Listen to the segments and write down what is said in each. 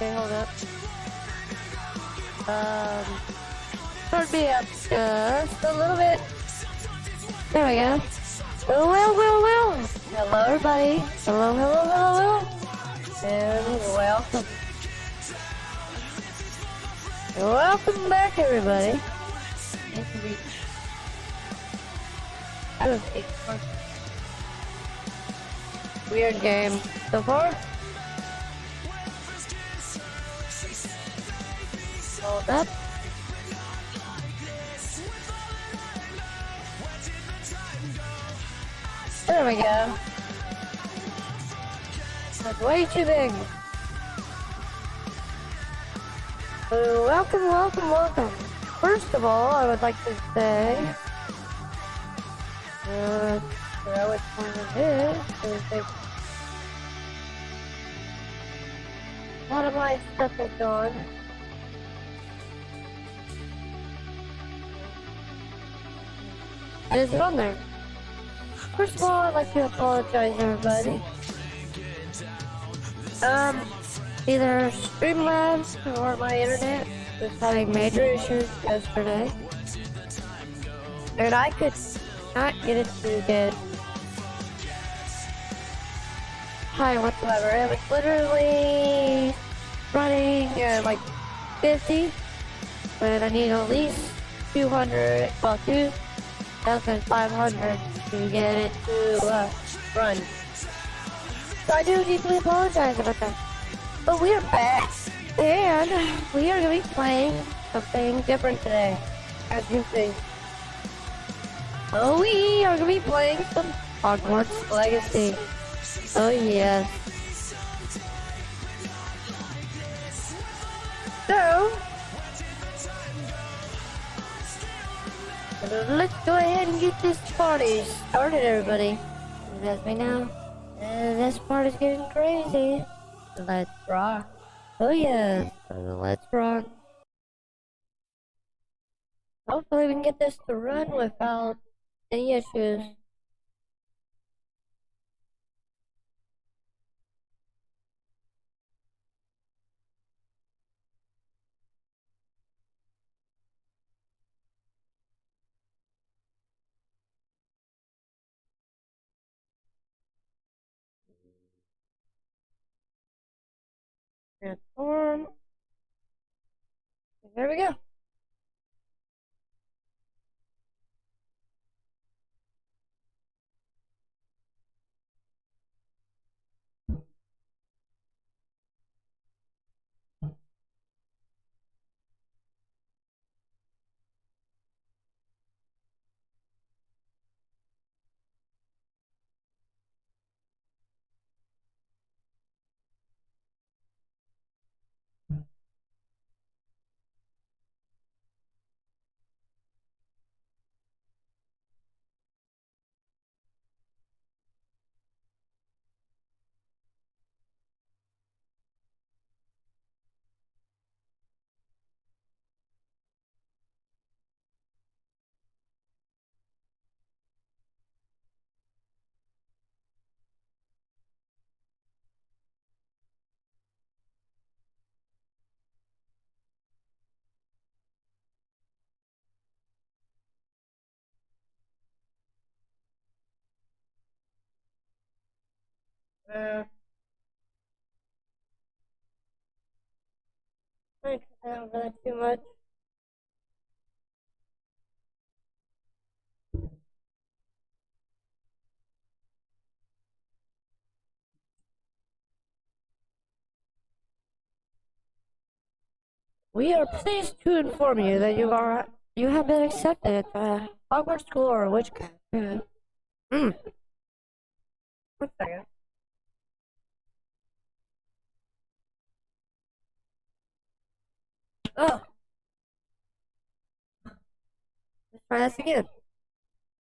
Okay, hold up. Turn me up just a little bit. There we go. Well. Hello, everybody. Hello. And welcome. Welcome back, everybody. Weird game so far. Hold up. There we go. That's way too big. Welcome. First of all, I would like to say, which one it is. A lot of my stuff is gone. It is on there. First of all, I'd like to apologize, everybody. Either Streamlabs or my internet was having major issues yesterday, and I could not get it to get high whatsoever. It was literally running at like 50, but I need at least 200, well 2,500 to get it to run. So I do deeply apologize about that. But we are back, and we are going to be playing something different today, as you see. So we are going to be playing some Hogwarts Legacy. Oh yes. So, let's go ahead and get this party started, everybody. As we know, this part is getting crazy. Let's rock. Oh yes, let's rock. Hopefully we can get this to run without any issues. Transform. There we go. I don't really too much. We are pleased to inform you that you have been accepted at Hogwarts School or Witchcraft. One second. Oh. Let's try this again.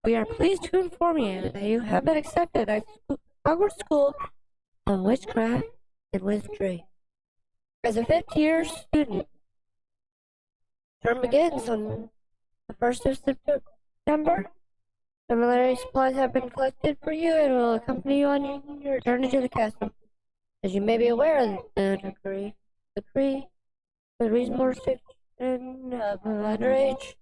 We are pleased to inform you that you have been accepted at Hogwarts School of Witchcraft and Wizardry. As a fifth-year student, term begins on the 1st of September. Similar supplies have been collected for you and will accompany you on your journey to the castle. As you may be aware of the decree, The reasonable restriction of underage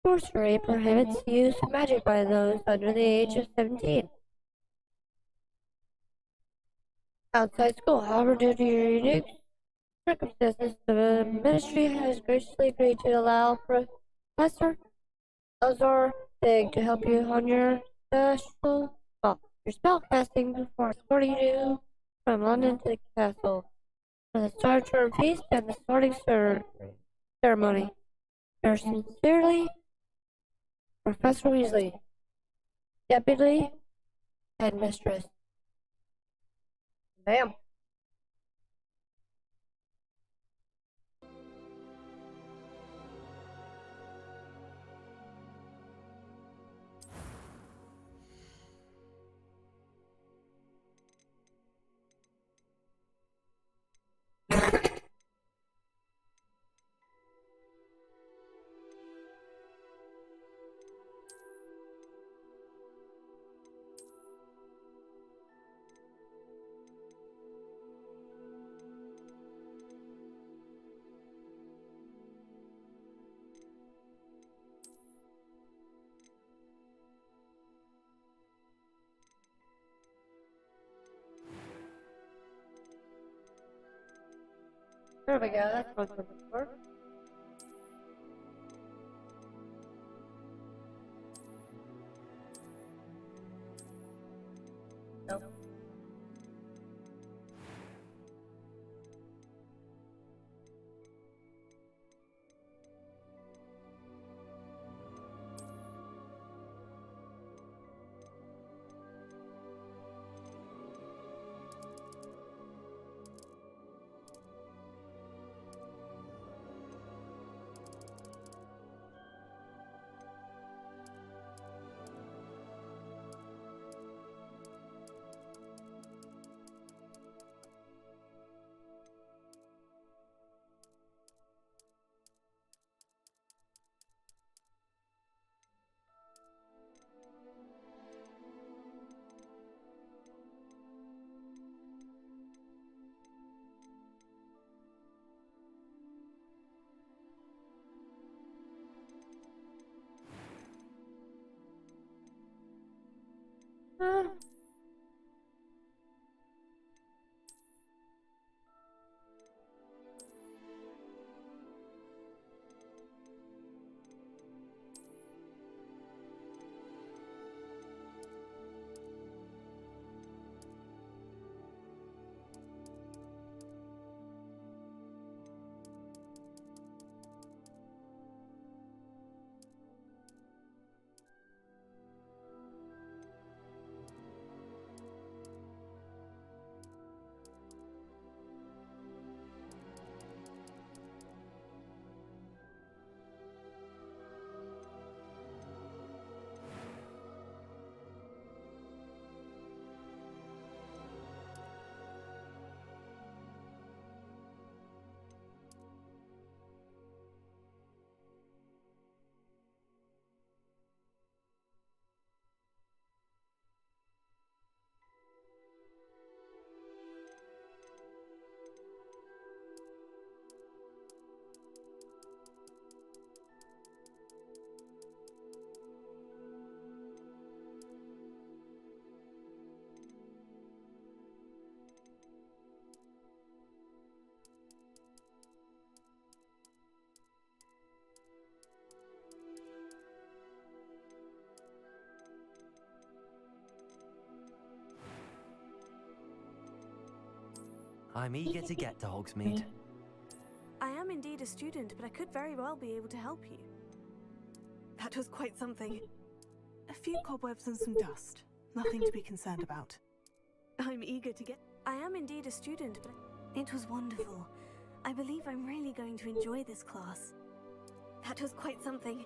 sorcery prohibits the use of magic by those under the age of 17. Outside school, however, due to your unique circumstances, the ministry has graciously agreed to allow Professor Azor Big to help you on your your spell casting before escorting you from London to the castle for the Star Term Feast and the sorting ceremony. Yours sincerely, Professor Weasley, Deputy Headmistress. Bam. There we go, that's what I'm looking for. Nope. I'm eager to get to Hogsmeade. I am indeed a student, but I could very well be able to help you. That was quite something. A few cobwebs and some dust. Nothing to be concerned about. I'm eager to get... I am indeed a student, but... It was wonderful. I believe I'm really going to enjoy this class. That was quite something.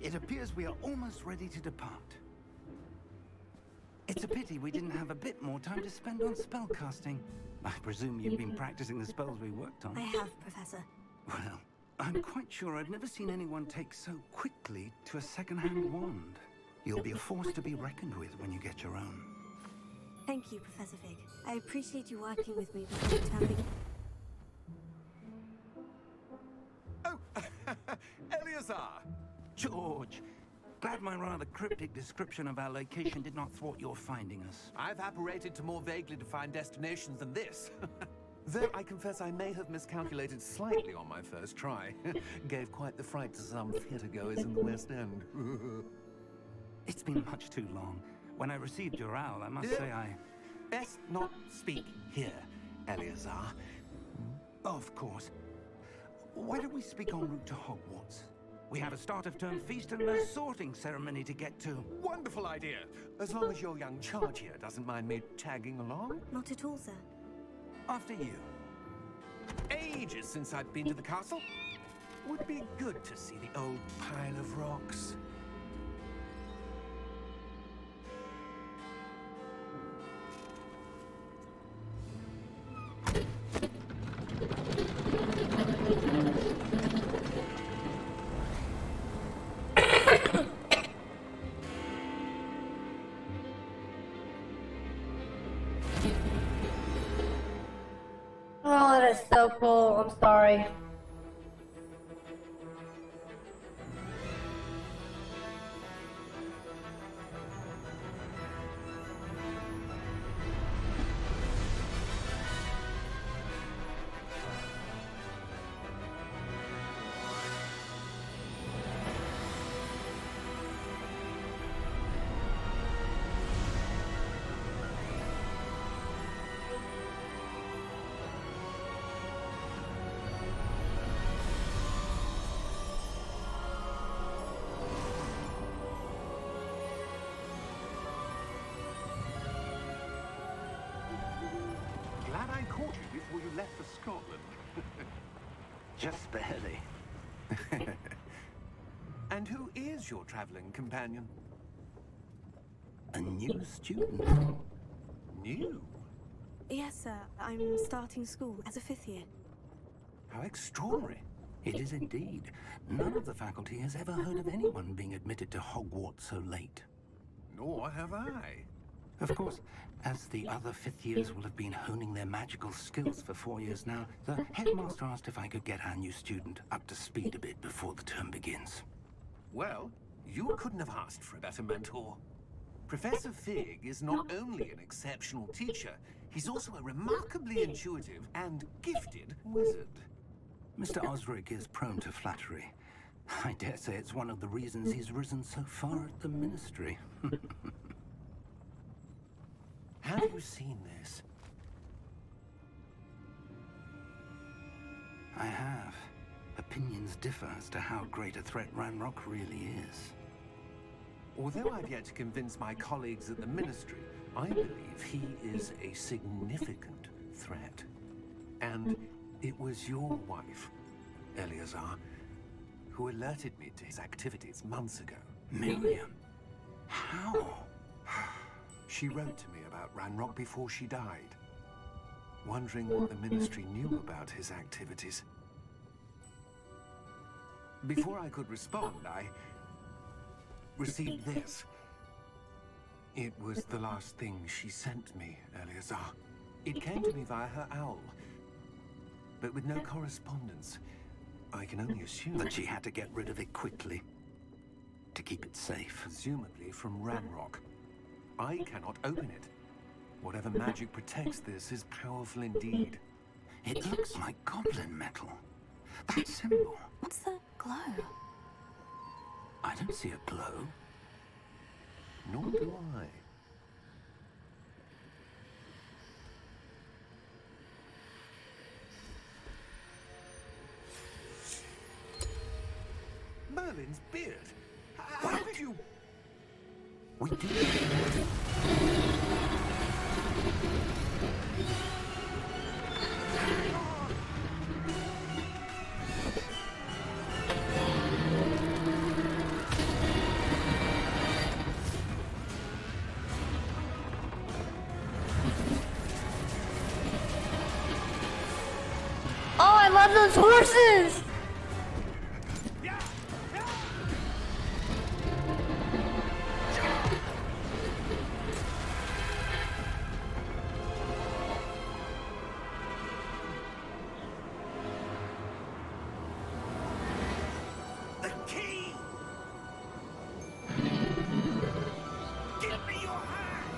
It appears we are almost ready to depart. It's a pity we didn't have a bit more time to spend on spellcasting. I presume you've been practicing the spells we worked on. I have, Professor. Well, I'm quite sure I've never seen anyone take so quickly to a second-hand wand. You'll be a force to be reckoned with when you get your own. Thank you, Professor Fig. I appreciate you working with me before the term begins. Oh, Eleazar! George, glad my rather cryptic description of our location did not thwart your finding us. I've apparated to more vaguely defined destinations than this. Though I confess I may have miscalculated slightly on my first try. Gave quite the fright to some theatre-goers in the West End. It's been much too long. When I received your owl, I must say I... Best not speak here, Eleazar. Of course. Why don't we speak en route to Hogwarts? We have a start-of-term feast and a sorting ceremony to get to. Wonderful idea! As long as your young charge here doesn't mind me tagging along. Not at all, sir. After you. Ages since I've been to the castle. Would be good to see the old pile of rocks. Oh, that is so cool. I'm sorry. Glad I caught you before you left for Scotland. Just barely. And who is your traveling companion? A new student. New? Yes, sir. I'm starting school as a 5th year. How extraordinary. It is indeed. None of the faculty has ever heard of anyone being admitted to Hogwarts so late. Nor have I. Of course, as the other 5th years will have been honing their magical skills for 4 years now, the headmaster asked if I could get our new student up to speed a bit before the term begins. Well, you couldn't have asked for a better mentor. Professor Fig is not only an exceptional teacher, he's also a remarkably intuitive and gifted wizard. Mr. Osric is prone to flattery. I dare say it's one of the reasons he's risen so far at the ministry. Have you seen this? I have. Opinions differ as to how great a threat Ranrock really is. Although I've yet to convince my colleagues at the ministry, I believe he is a significant threat. And it was your wife, Eleazar, who alerted me to his activities months ago. Miriam? How? She wrote to me about Ranrock before she died, wondering what the ministry knew about his activities. Before I could respond, I received this. It was the last thing she sent me, Eleazar. It came to me via her owl, but with no correspondence. I can only assume That she had to get rid of it quickly, to keep it safe. presumably from Ranrock. I cannot open it. Whatever magic protects this is powerful indeed. It looks like goblin metal. That symbol. What's the glow? I don't see a glow. Nor do I. Merlin's beard. How did you... We do. those horses! The key! Give me your hand!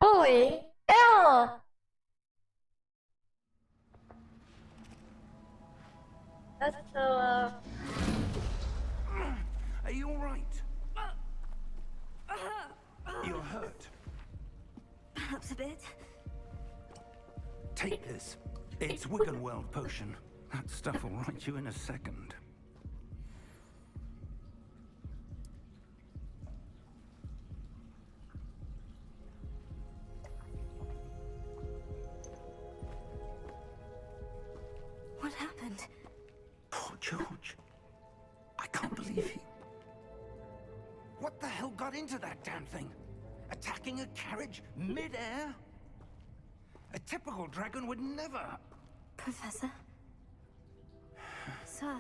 Holy hell! That's so, Are you all right? You're hurt. Perhaps a bit. Take this. It's Wiggenweld potion. That stuff will right you in a second. What happened? Poor George. I can't believe he... What the hell got into that damn thing? Attacking a carriage mid-air? A typical dragon would never... Professor? Sir,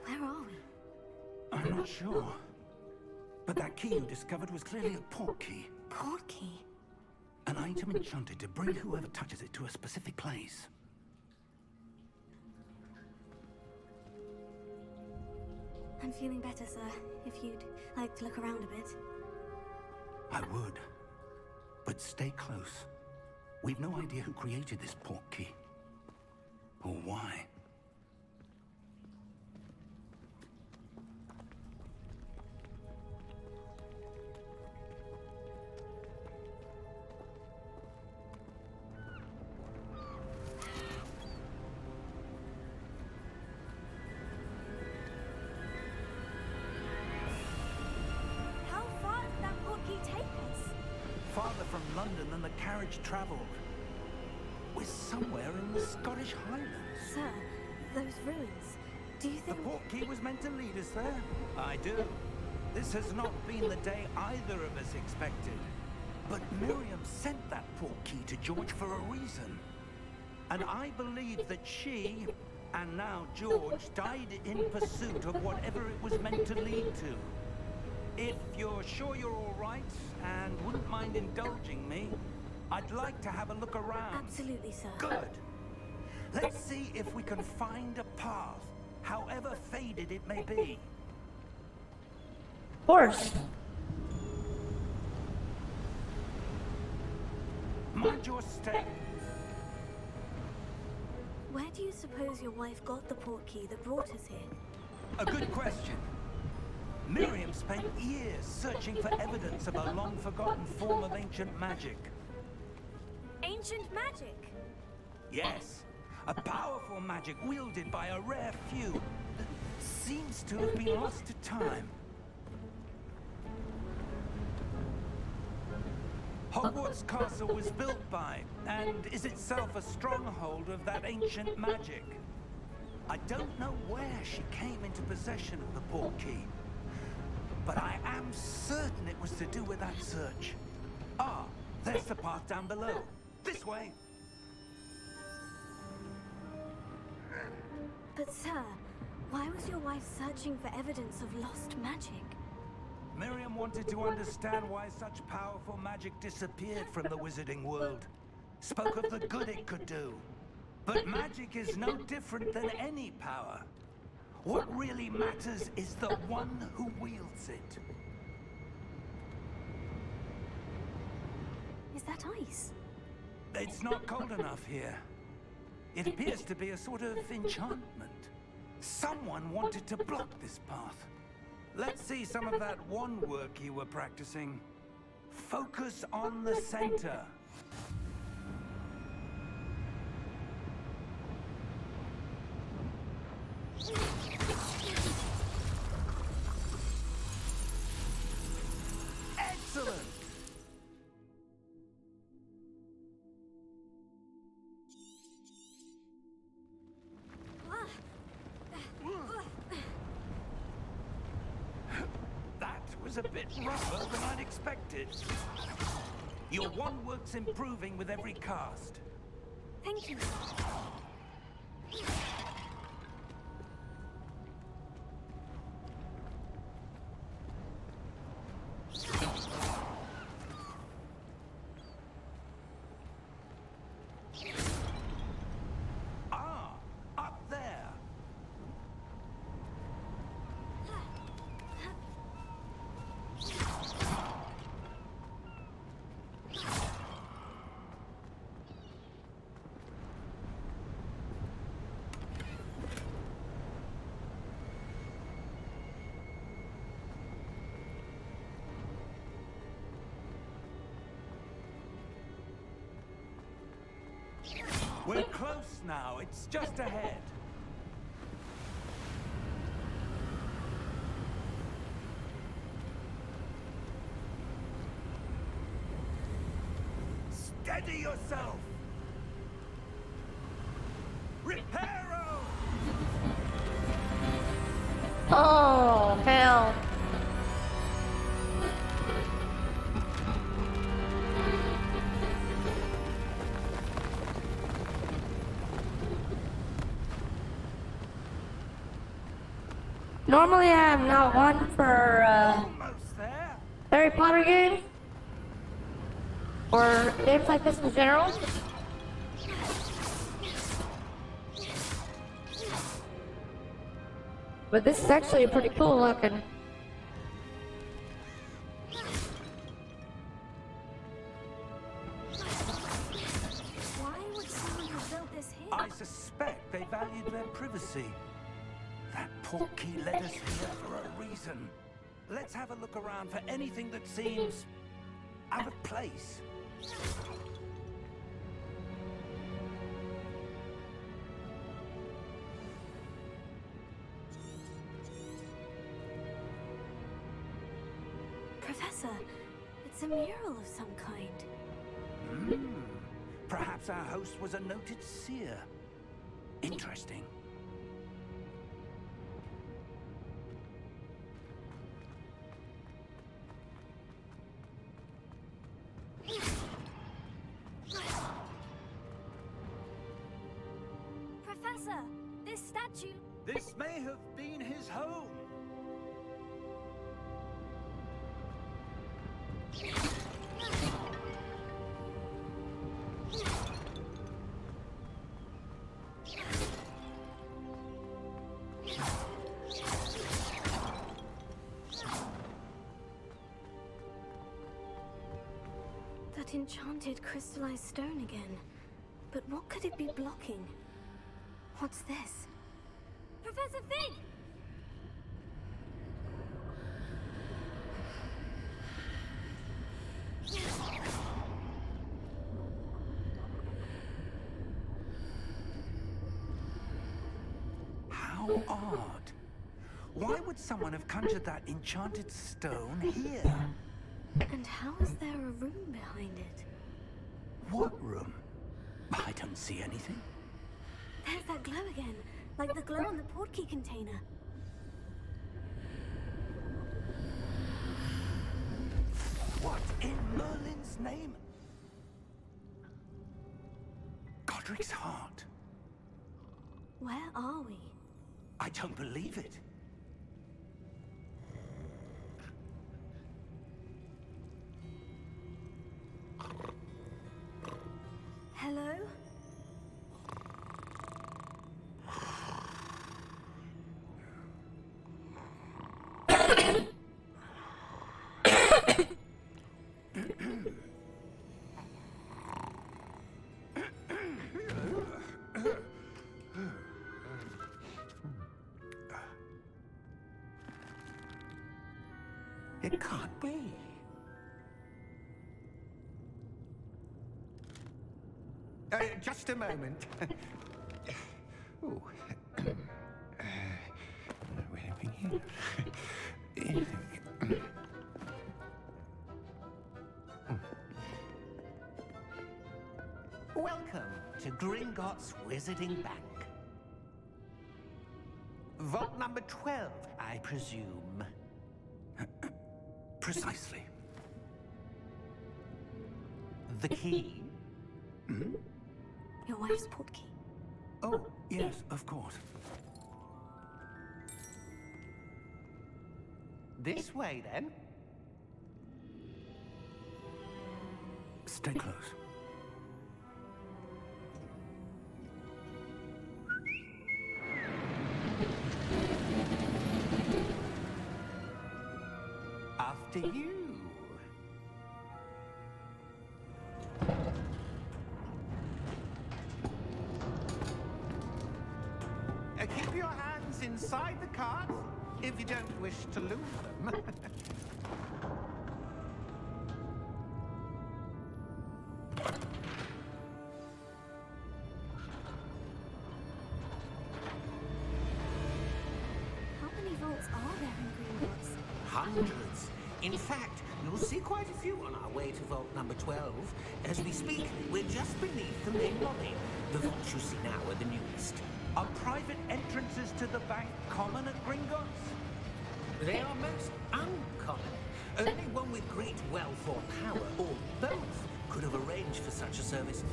where are we? I'm not sure. But that key you discovered was clearly a port key. Port key? An item enchanted to bring whoever touches it to a specific place. I'm feeling better, sir. If you'd like to look around a bit. I would. But stay close. We've no idea who created this port key. Or why. How far did that port key take us? Farther from London than the carriage travelled. We're somewhere in the Scottish Highlands. Sir, those ruins. Do you The think... port key was meant to lead us there? I do. This has not been the day either of us expected. But Miriam sent that port key to George for a reason. And I believe that she, and now George, died in pursuit of whatever it was meant to lead to. If you're sure you're all right, and wouldn't mind indulging me, I'd like to have a look around. Absolutely, sir. Good. Let's see if we can find a path, however faded it may be. horse. Mind your step. Where do you suppose your wife got the port key that brought us here? A good question. Miriam spent years searching for evidence of a long-forgotten form of ancient magic. Ancient magic? Yes, a powerful magic wielded by a rare few that seems to have been lost to time. Hogwarts Castle was built by, and is itself a stronghold of that ancient magic. I don't know where she came into possession of the port key, but I am certain it was to do with that search. Ah, there's the path down below. This way. But sir, why was your wife searching for evidence of lost magic? Miriam wanted to understand why such powerful magic disappeared from the wizarding world. Spoke of the good it could do. But magic is no different than any power. What really matters is the one who wields it. Is that ice? It's not cold enough here. It appears to be a sort of enchantment. Someone wanted to block this path. Let's see some of that wand work you were practicing. Focus on the center. Excellent! That was a bit rougher than I'd expected. Your one work's improving with every cast. Thank you. Ah, up there. We're close now. It's just ahead. Steady yourself. Reparo! Oh, hell. Normally, I'm not one for Almost there. Harry Potter games or games like this in general. But this is actually pretty cool looking. Why would someone have built this here? I suspect they valued their privacy. That portkey led us here for a reason. Let's have a look around for anything that seems out of place. Professor, it's a mural of some kind. Perhaps our host was a noted seer. Interesting. Professor, this statue... This may have been his home. That enchanted crystallized stone again. But what could it be blocking? What's this? Professor Fig! How odd. Why would someone have conjured that enchanted stone here? And how is there a room behind it? What room? I don't see anything. There's that glow again, like the glow on the portkey container. What in Merlin's name? Godric's heart. Where are we? I don't believe it. Hello? It can't be. Just a moment. Ooh. Anything here? Welcome to Gringotts Wizarding Bank. Vault number 12, I presume. Precisely. The key? Hmm? Your wife's portkey. Oh, yes, of course. This way, then. Stay close. After you. Keep your hands inside the cart if you don't wish to lose them. How many vaults are there in Gringotts? Hundreds. In fact, you'll see quite a few on our way to vault number 12. As we speak, we're just beneath the main lobby. The vaults you see now are the newest. Are private entrances to the bank common at Gringotts? They are most uncommon. Only one with great wealth or power, or both, could have arranged for such a service.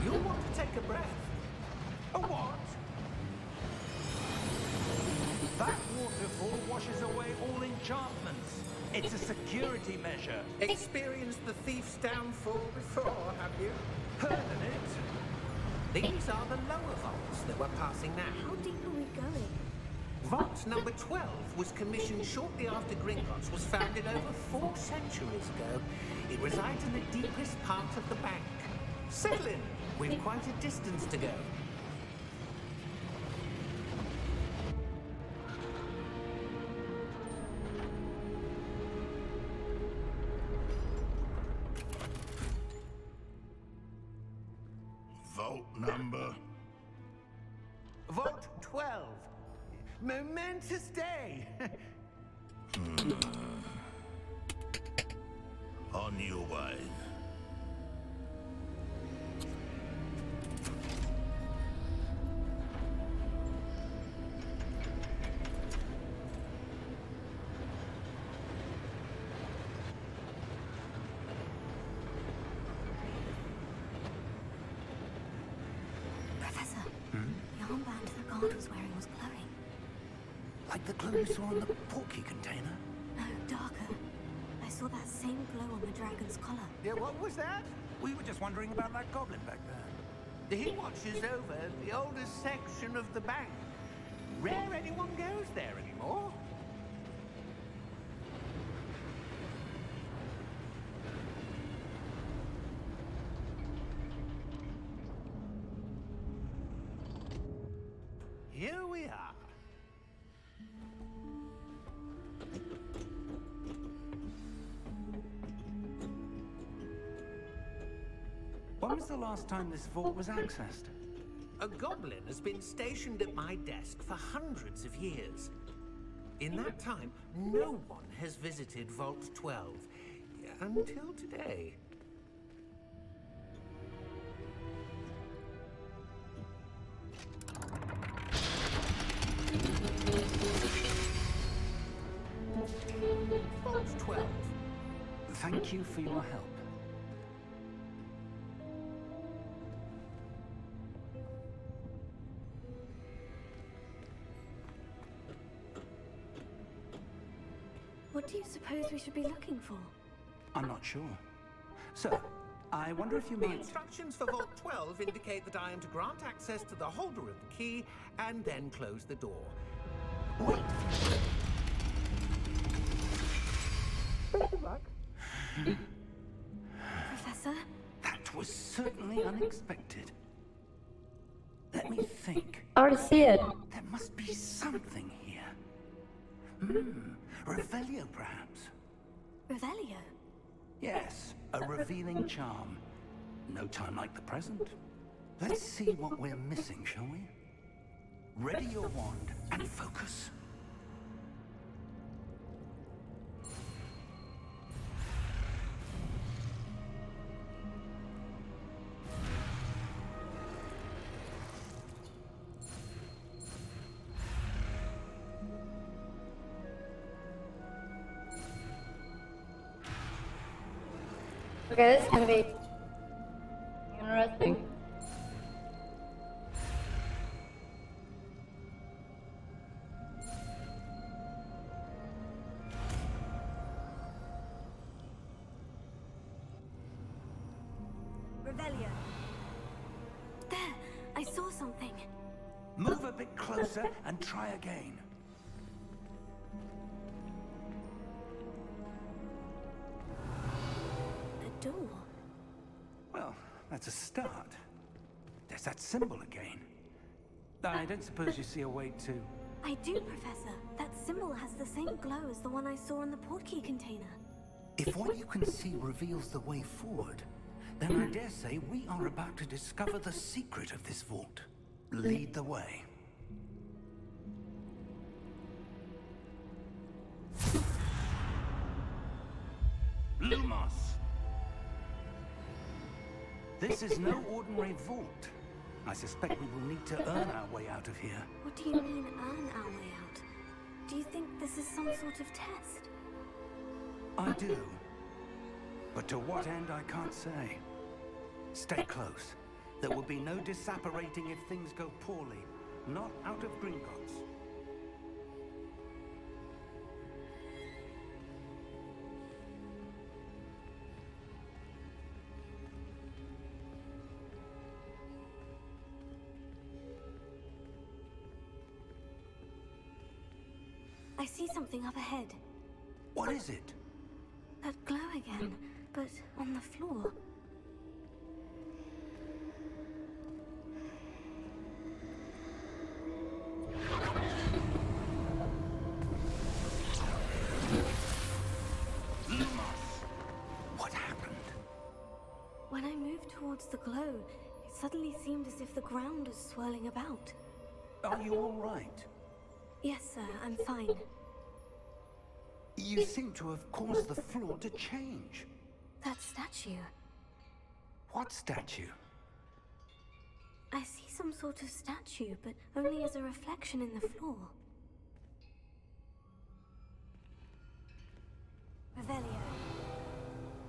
You'll want to take a breath. A what? That waterfall washes away all enchantments. It's a security measure. Experienced the thief's downfall before, have you? Heard of it? These are the lower vaults that we're passing now. How deep are we going? Vault number 12 was commissioned shortly after Gringotts was founded over 4 centuries ago. It resides in the deepest part of the bank. Settle in. We've quite a distance to go. Vault number. Vault 12. Momentous day. On your way. Professor, the armband the guard was wearing was glowing. Like the glow you saw on the portkey container? No, darker. I saw that same glow on the dragon's collar. Yeah, what was that? We were just wondering about that goblin back there. He watches over the oldest section of the bank. Rare anyone goes there anymore. Here we are. When was the last time this vault was accessed? A goblin has been stationed at my desk for hundreds of years. In that time, no one has visited Vault 12 until today. Vault 12. Thank you for your help. What do you suppose we should be looking for? I'm not sure. Sir, I wonder if you The might... instructions for Vault 12 indicate that I am to grant access to the holder of the key and then close the door. Wait. Professor? That was certainly unexpected. Let me think. I already see it. There must be something here. Revelio, perhaps. Revelio? Yes, a revealing charm. No time like the present. Let's see what we're missing, shall we? Ready your wand and focus. Okay, this is gonna be interesting. Revelio. There, I saw something. Move a bit closer and try again. A door. Well, that's a start. There's that symbol again. I don't suppose you see a way to... I do, Professor. That symbol has the same glow as the one I saw in the portkey container. If what you can see reveals the way forward, then I dare say we are about to discover the secret of this vault. Lead the way. Lumos! This is no ordinary vault. I suspect we will need to earn our way out of here. What do you mean, earn our way out? Do you think this is some sort of test? I do. But to what end, I can't say. Stay close. There will be no disapparating if things go poorly. Not out of Gringotts. I see something up ahead. What is it? That glow again, but on the floor. What happened? When I moved towards the glow, it suddenly seemed as if the ground was swirling about. Are you all right? Yes, sir, I'm fine. You seem to have caused the floor to change. That statue. What statue? I see some sort of statue, but only as a reflection in the floor. Revelio.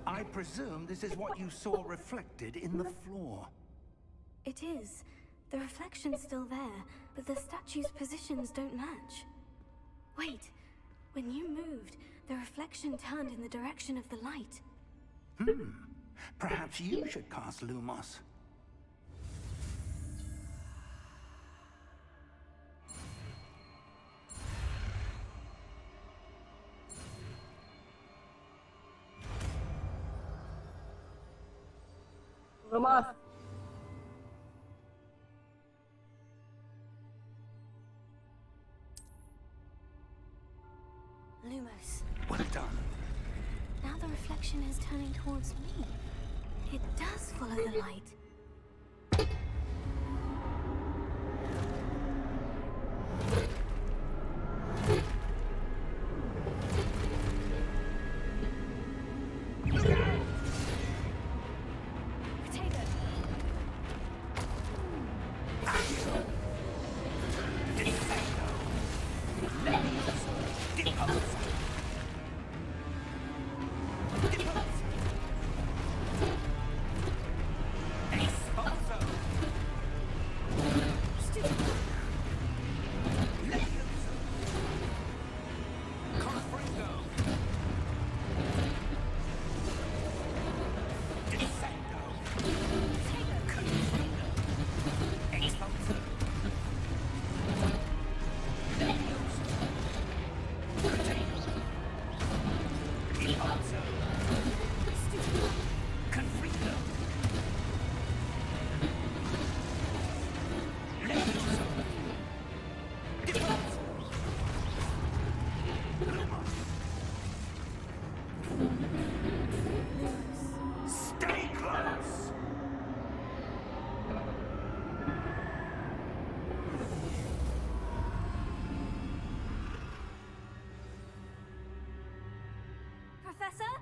I presume this is what you saw reflected in the floor. It is. The reflection's still there, but the statue's positions don't match. Wait. When you moved, the reflection turned in the direction of the light. Perhaps you should cast Lumos. Lumos. Lumos. Well done. Now the reflection is turning towards me. It does follow the light. Potato. Stay close! Professor?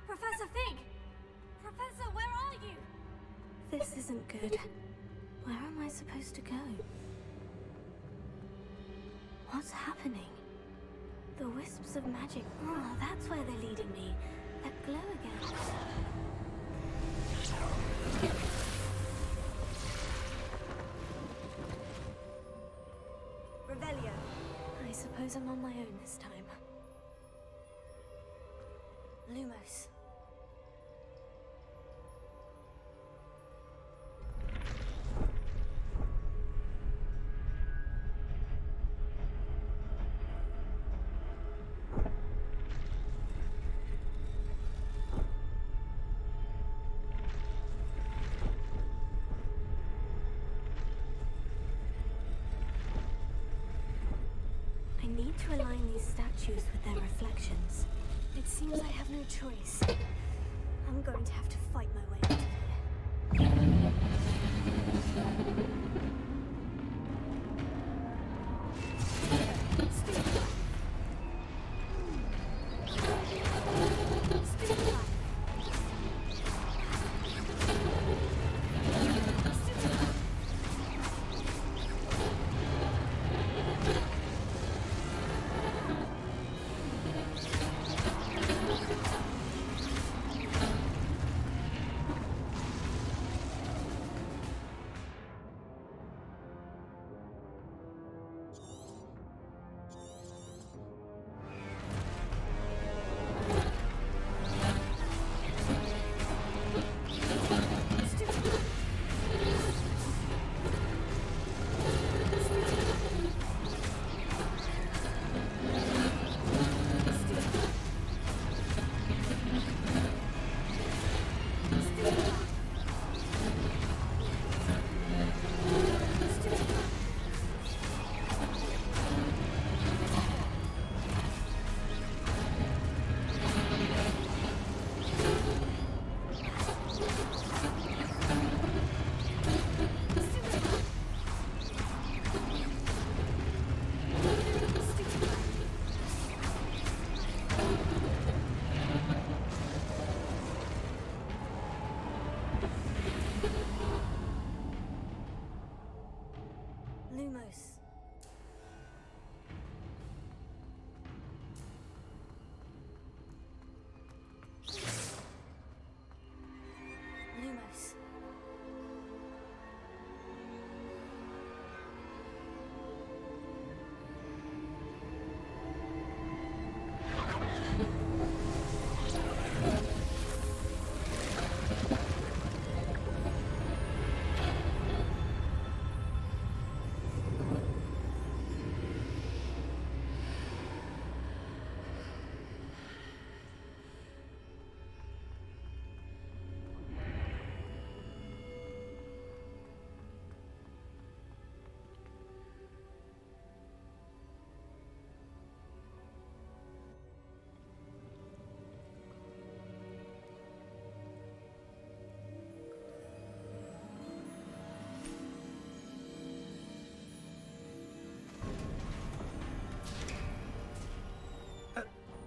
Professor Fig! Professor, where are you? This isn't good. Where am I supposed to go? What's happening? The wisps of magic. Oh, that's where they're leading me. That glow again. suppose I'm on my own this time. Lumos. I need to align these statues with their reflections. It seems I have no choice. I'm going to have to fight my way out of here. Lumos. Lumos.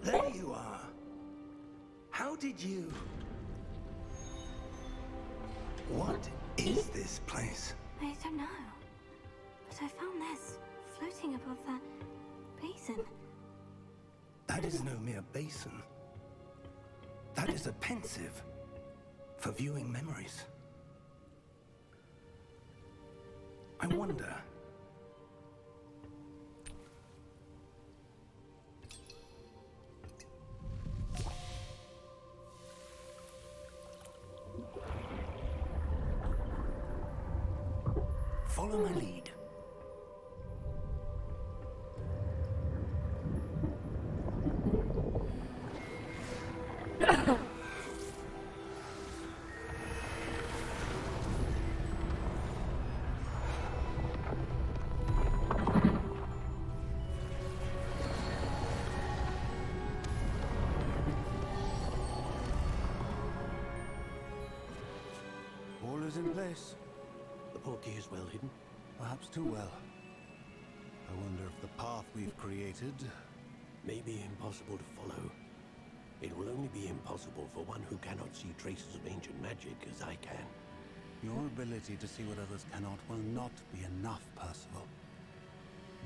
There you are. How did you... What is this place? I don't know. But I found this floating above that basin. That is no mere basin. That is a pensive for viewing memories. I wonder... Follow my lead. All is in place. The portkey is well hidden. Perhaps too well. I wonder if the path we've created... May be impossible to follow. It will only be impossible for one who cannot see traces of ancient magic as I can. Your ability to see what others cannot will not be enough, Percival.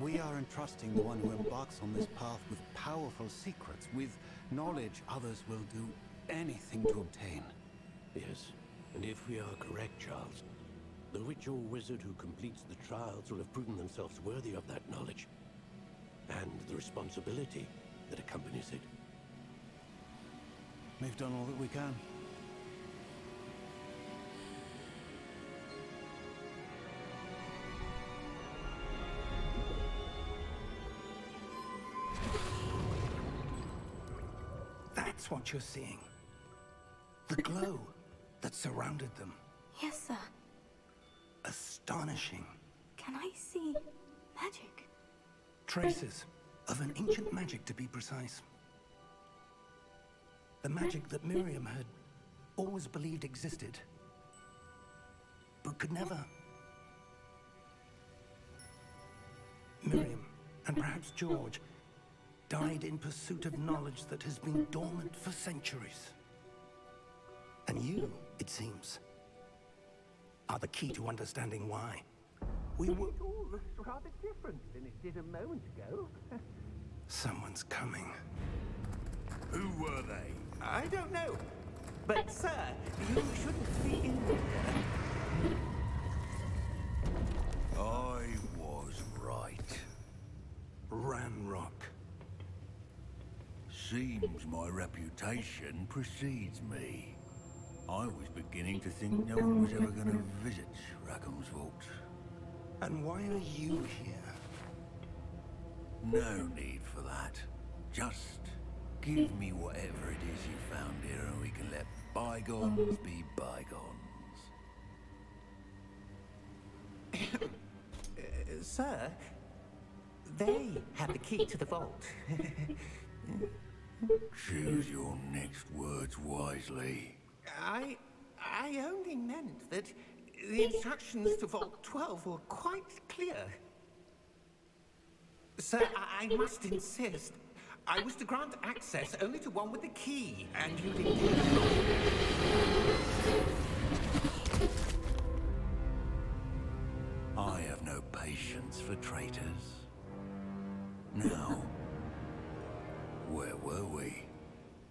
We are entrusting the one who embarks on this path with powerful secrets, with knowledge others will do anything to obtain. Yes, and if we are correct, Charles, the witch or wizard who completes the trials will have proven themselves worthy of that knowledge. and the responsibility that accompanies it. We've done all that we can. That's what you're seeing. The glow that surrounded them. Yes, sir. Astonishing. Can I see magic? Traces of an ancient magic, to be precise. The magic that Miriam had always believed existed, but could never. Miriam, and perhaps George, died in pursuit of knowledge that has been dormant for centuries. And you, it seems, are the key to understanding why. It all looks rather different than it did a moment ago. Someone's coming. Who were they? I don't know. But, sir, you shouldn't be in here. I was right. Ranrock. Seems my reputation precedes me. I was beginning to think no one was ever going to visit Rackham's vault. And why are you here? No need for that. Just give me whatever it is you found here and we can let bygones be bygones. Sir, they have the key to the vault. Choose your next words wisely. I only meant that the instructions to Vault 12 were quite clear. Sir, I must insist. I was to grant access only to one with the key, and you didn't. I have no patience for traitors. Now, where were we?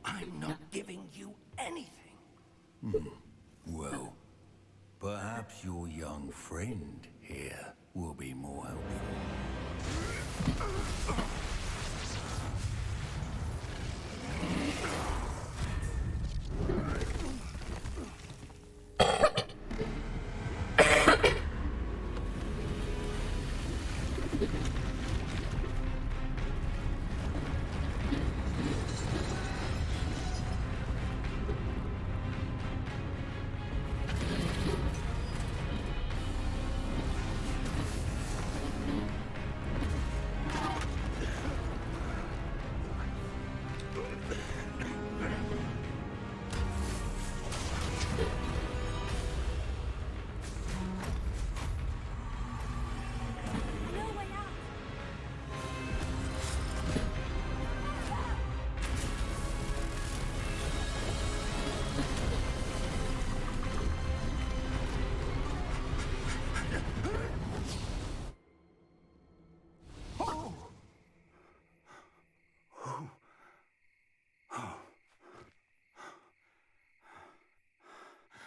I'm not giving you anything. Well, perhaps your young friend here will be more helpful.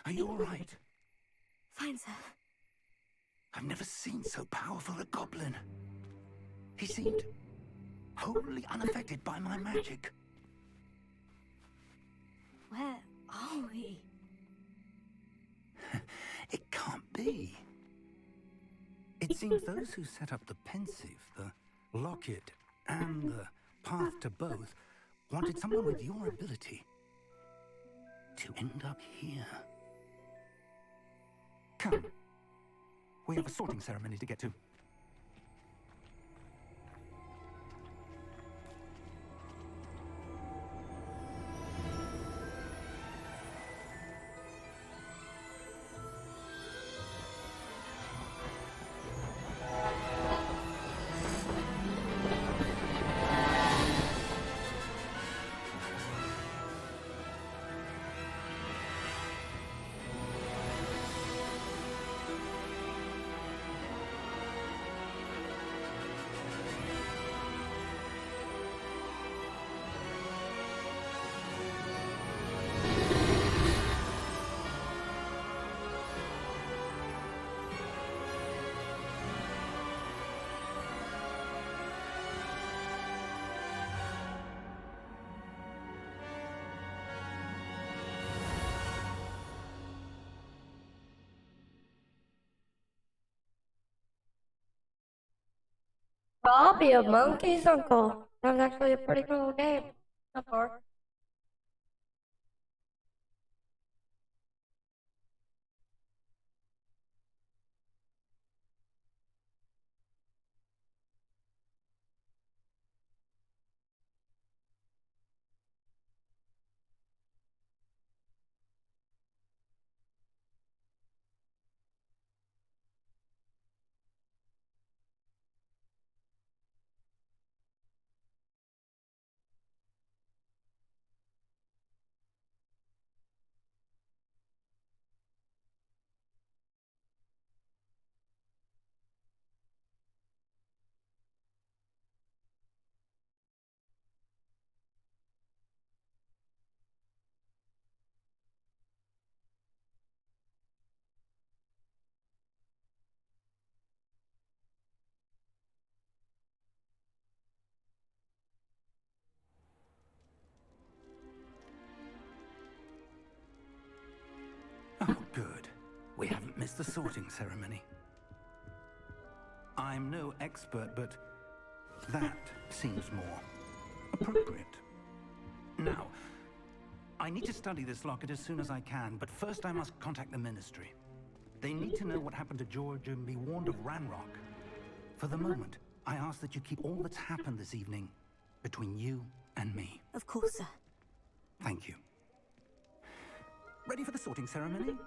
Are you all right? Fine, sir. I've never seen so powerful a goblin. He seemed wholly unaffected by my magic. Where are we? It can't be. It seems those who set up the pensive, the locket, and the path to both wanted someone with your ability to end up here. Come. We have a sorting ceremony to get to. I'll be a monkey's uncle. That was actually a pretty cool game. So far. Oh, good. We haven't missed the sorting ceremony. I'm no expert, but that seems more appropriate. Now, I need to study this locket as soon as I can, but first I must contact the Ministry. They need to know what happened to George and be warned of Ranrock. For the moment, I ask that you keep all that's happened this evening between you and me. Of course, sir. Thank you. Ready for the sorting ceremony?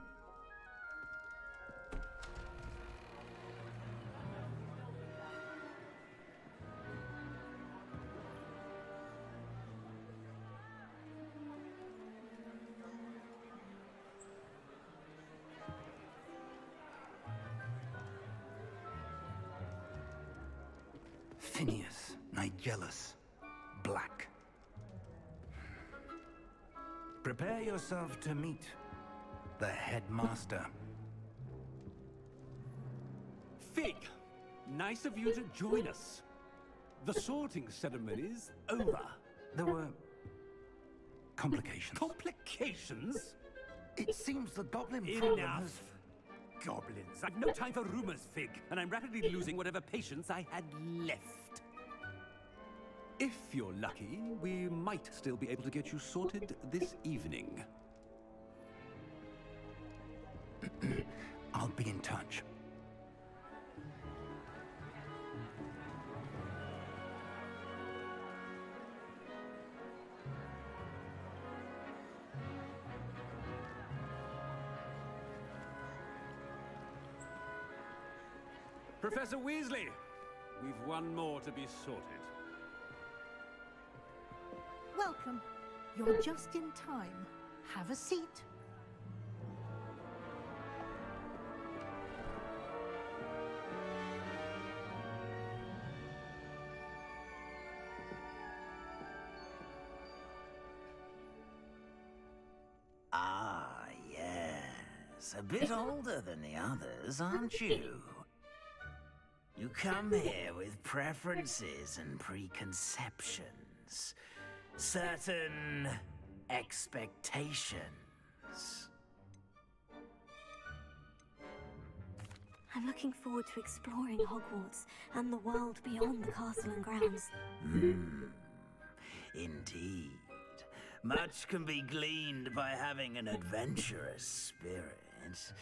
Phineas, Nigellus, Black. Prepare yourself to meet the headmaster. Fig! Nice of you to join us. The sorting ceremony's over. There were complications. Complications? It seems the goblin Enough! Goblins. I've no time for rumors, Fig, and I'm rapidly losing whatever patience I had left. If you're lucky, we might still be able to get you sorted this evening. I'll be in touch. Professor Weasley, we've one more to be sorted. Welcome. You're just in time. Have a seat. Ah, yes. A bit older than the others, aren't you? You come here with preferences and preconceptions. Certain expectations. I'm looking forward to exploring Hogwarts and the world beyond the castle and grounds. Indeed. Much can be gleaned by having an adventurous spirit,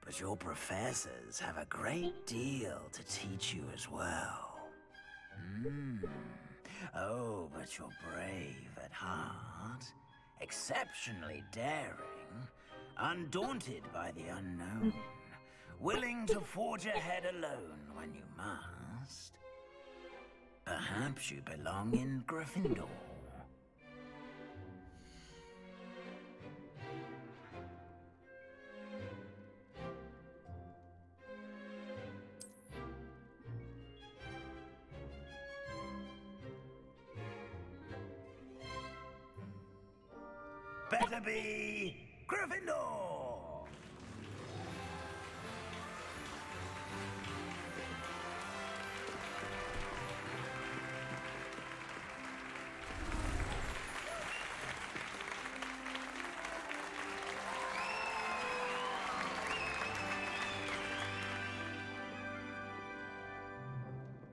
but your professors have a great deal to teach you as well. Oh, but you're brave at heart, exceptionally daring, undaunted by the unknown, willing to forge ahead alone when you must. Perhaps you belong in Gryffindor. Better be Gryffindor!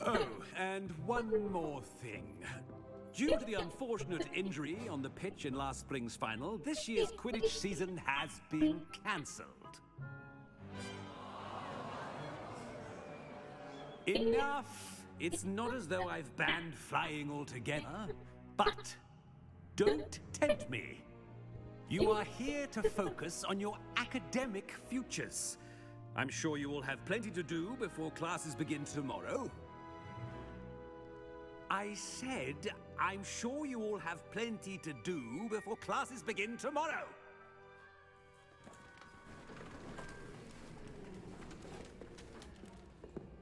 Oh, and one more thing. Due to the unfortunate injury on the pitch in last spring's final, this year's Quidditch season has been cancelled. Enough! It's not as though I've banned flying altogether, but don't tempt me. You are here to focus on your academic futures. I'm sure you will have plenty to do before classes begin tomorrow. I said, I'm sure you all have plenty to do before classes begin tomorrow.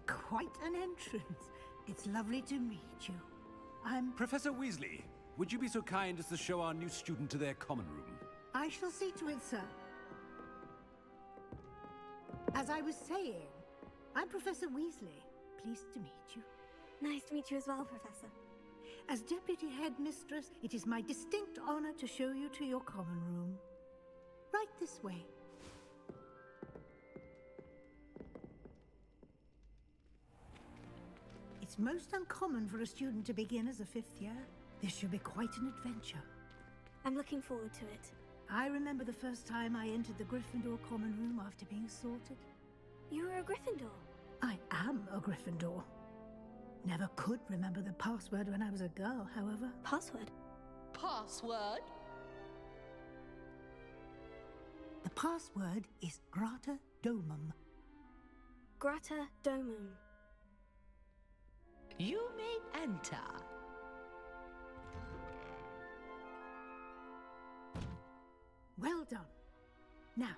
Quite an entrance. It's lovely to meet you. I'm... Professor Weasley, would you be so kind as to show our new student to their common room? I shall see to it, sir. As I was saying, I'm Professor Weasley. Pleased to meet you. Nice to meet you as well, Professor. As Deputy Headmistress, it is my distinct honor to show you to your common room. Right this way. It's most uncommon for a student to begin as a 5th year. This should be quite an adventure. I'm looking forward to it. I remember the first time I entered the Gryffindor common room after being sorted. You were a Gryffindor? I am a Gryffindor. Never could remember the password when I was a girl, however. Password? Password? The password is Grata Domum. Grata Domum. You may enter. Well done. Now,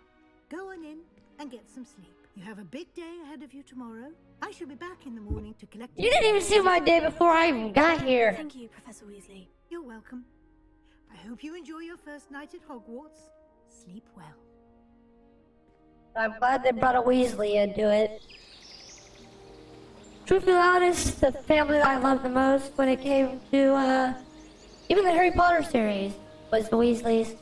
go on in and get some sleep. You have a big day ahead of you tomorrow. I shall be back in the morning to collect... You didn't even see my day before I even got here. Thank you, Professor Weasley. You're welcome. I hope you enjoy your first night at Hogwarts. Sleep well. I'm glad they brought a Weasley into it. Truth be honest, the family I loved the most when it came to, even the Harry Potter series was the Weasleys.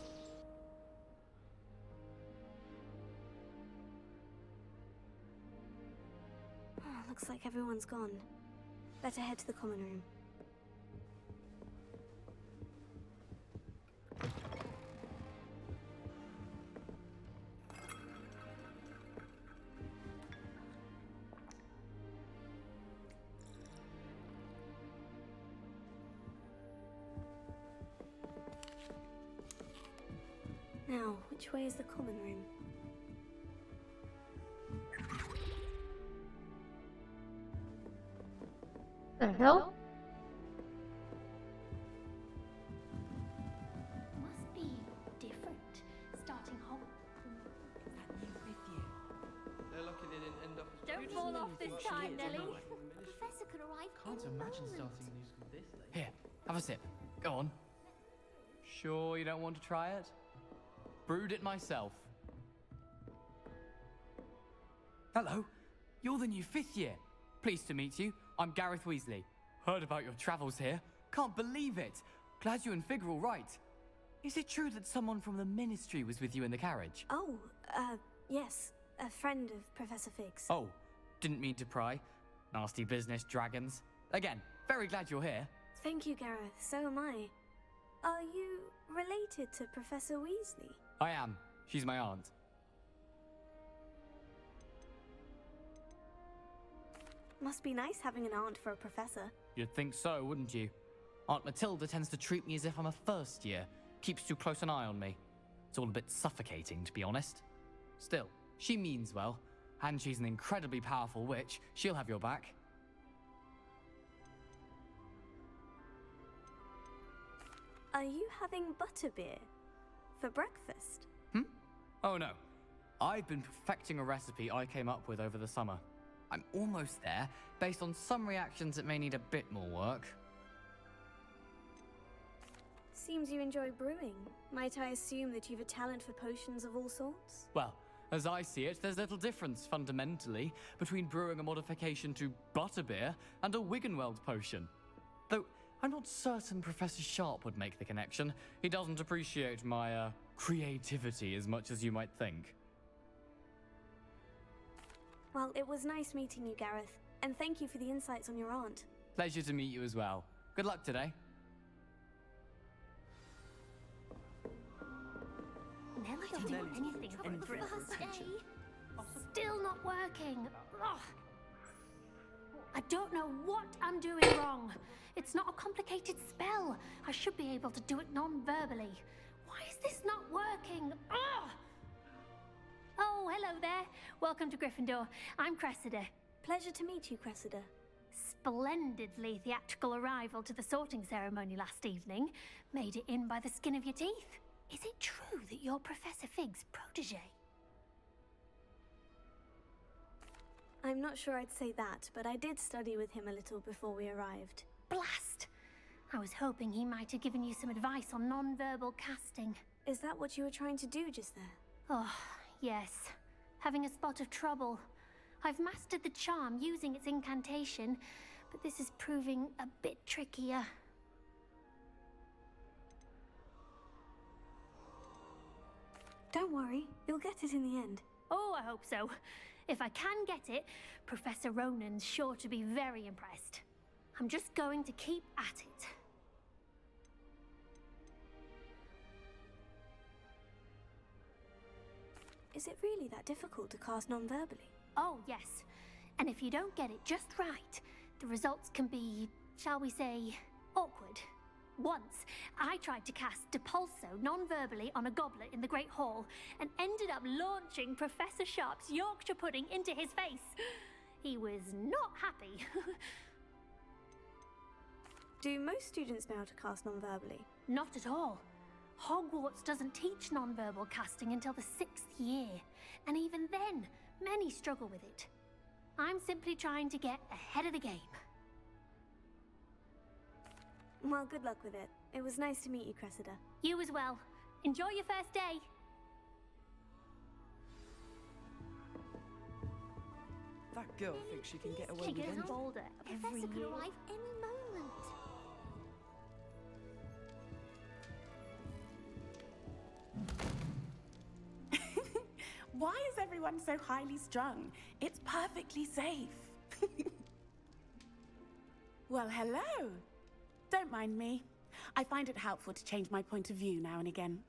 Looks like everyone's gone. Better head to the common room. Now, which way is the common room? The hell? Must be different. Starting They're lucky they didn't end up as... Don't fall off this time, Nelly. The professor could arrive. Can't imagine starting a new school this late. Here, have a sip. Go on. Sure you don't want to try it? Brewed it myself. Hello, you're the new 5th year. Pleased to meet you. I'm Gareth Weasley. Heard about your travels here. Can't believe it. Glad you and Fig are all right. Is it true that someone from the Ministry was with you in the carriage? Oh, yes. A friend of Professor Fig's. Oh, didn't mean to pry. Nasty business, dragons. Again, very glad you're here. Thank you, Gareth. So am I. Are you related to Professor Weasley? I am. She's my aunt. Must be nice having an aunt for a professor. You'd think so, wouldn't you? Aunt Matilda tends to treat me as if I'm a 1st year. Keeps too close an eye on me. It's all a bit suffocating, to be honest. Still, she means well. And she's an incredibly powerful witch. She'll have your back. Are you having butterbeer for breakfast? Oh no. I've been perfecting a recipe I came up with over the summer. I'm almost there. Based on some reactions, it may need a bit more work. Seems you enjoy brewing. Might I assume that you've a talent for potions of all sorts? Well, as I see it, there's little difference, fundamentally, between brewing a modification to butterbeer and a Wiggenweld potion. Though, I'm not certain Professor Sharp would make the connection. He doesn't appreciate my, creativity as much as you might think. Well, it was nice meeting you, Gareth. And thank you for the insights on your aunt. Pleasure to meet you as well. Good luck today. Never do anything for first day. Still not working. Ugh. I don't know what I'm doing wrong. It's not a complicated spell. I should be able to do it non-verbally. Why is this not working? Ugh. Oh, hello there. Welcome to Gryffindor. I'm Cressida. Pleasure to meet you, Cressida. Splendidly theatrical arrival to the sorting ceremony last evening. Made it in by the skin of your teeth. Is it true that you're Professor Fig's protege? I'm not sure I'd say that, but I did study with him a little before we arrived. Blast! I was hoping he might have given you some advice on non-verbal casting. Is that what you were trying to do just there? Oh, yes. Having a spot of trouble. I've mastered the charm using its incantation, but this is proving a bit trickier. Don't worry, you'll get it in the end. Oh, I hope so. If I can get it, Professor Ronan's sure to be very impressed. I'm just going to keep at it. Is it really that difficult to cast non-verbally? Oh, yes. And if you don't get it just right, the results can be, shall we say, awkward. Once, I tried to cast Depulso non-verbally on a goblet in the Great Hall and ended up launching Professor Sharp's Yorkshire pudding into his face. He was not happy. Do most students know how to cast non-verbally? Not at all. Hogwarts doesn't teach non-verbal casting until the 6th year, and even then, many struggle with it. I'm simply trying to get ahead of the game. Well, good luck with it. It was nice to meet you, Cressida. You as well. Enjoy your first day. That girl thinks she can get away She with gets anything. bolder A every professor could year. arrive any moment. Why is everyone so highly strung? It's perfectly safe. Well, hello. Don't mind me. I find it helpful to change my point of view now and again.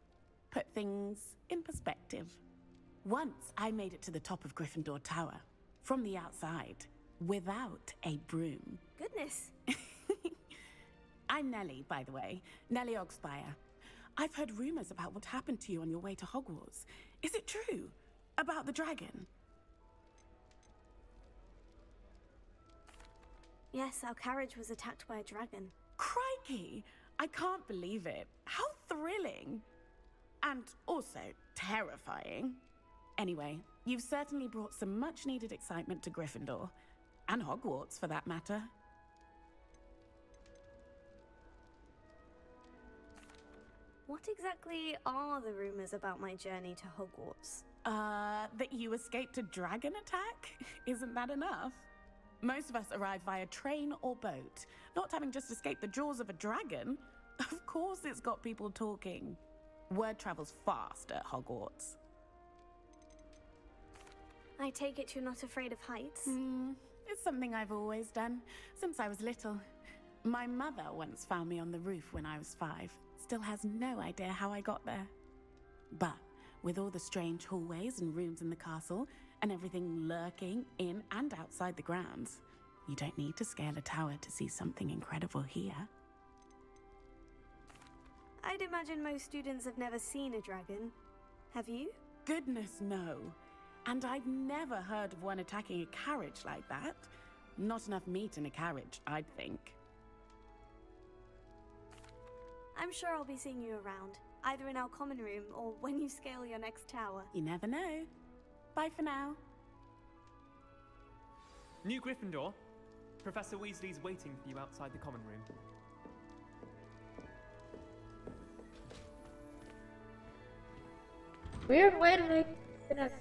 Put things in perspective. Once I made it to the top of Gryffindor Tower, from the outside, without a broom. Goodness. I'm Nellie, by the way. Nellie Ogspire. I've heard rumors about what happened to you on your way to Hogwarts. Is it true? About the dragon? Yes, our carriage was attacked by a dragon. Crikey! I can't believe it. How thrilling! And also terrifying. Anyway, you've certainly brought some much-needed excitement to Gryffindor. And Hogwarts, for that matter. What exactly are the rumors about my journey to Hogwarts? That you escaped a dragon attack? Isn't that enough? Most of us arrive via train or boat, not having just escaped the jaws of a dragon. Of course it's got people talking. Word travels fast at Hogwarts. I take it you're not afraid of heights? It's something I've always done, since I was little. My mother once found me on the roof when I was 5. Still has no idea how I got there. But with all the strange hallways and rooms in the castle, and everything lurking in and outside the grounds, you don't need to scale a tower to see something incredible here. I'd imagine most students have never seen a dragon. Have you? Goodness, no. And I've never heard of one attacking a carriage like that. Not enough meat in a carriage, I'd think. I'm sure I'll be seeing you around, either in our common room or when you scale your next tower. You never know. Bye for now. New Gryffindor. Professor Weasley's waiting for you outside the common room. Weird way to make connect.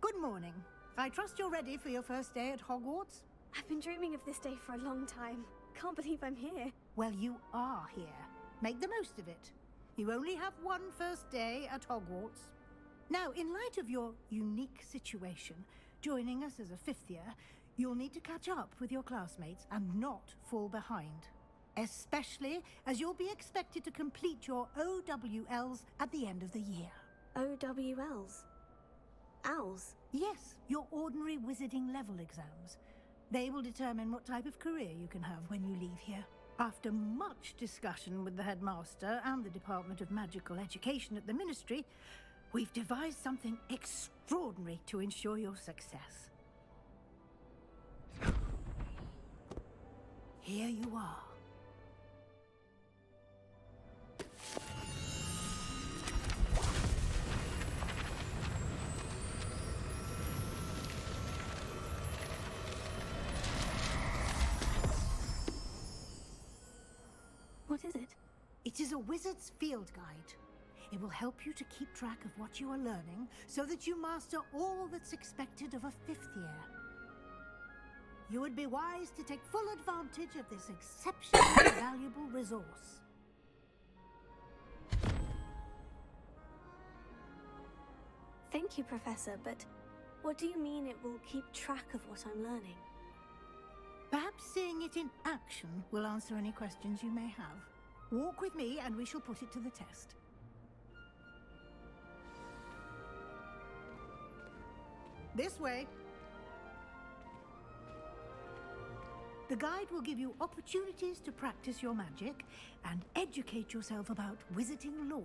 Good morning. I trust you're ready for your first day at Hogwarts? I've been dreaming of this day for a long time. Can't believe I'm here. Well, you are here. Make the most of it. You only have one first day at Hogwarts. Now, in light of your unique situation, joining us as a 5th year, You'll need to catch up with your classmates and not fall behind. Especially as you'll be expected to complete your OWLs at the end of the year. OWLs? Owls? Yes, your ordinary wizarding level exams. They will determine what type of career you can have when you leave here. After much discussion with the headmaster and the Department of Magical Education at the Ministry, we've devised something extraordinary to ensure your success. Here you are. What is it? It is a wizard's field guide. It will help you to keep track of what you are learning so that you master all that's expected of a 5th year. You would be wise to take full advantage of this exceptionally valuable resource. Thank you, Professor, but what do you mean it will keep track of what I'm learning? Perhaps seeing it in action will answer any questions you may have. Walk with me and we shall put it to the test. This way. The guide will give you opportunities to practice your magic and educate yourself about wizarding lore.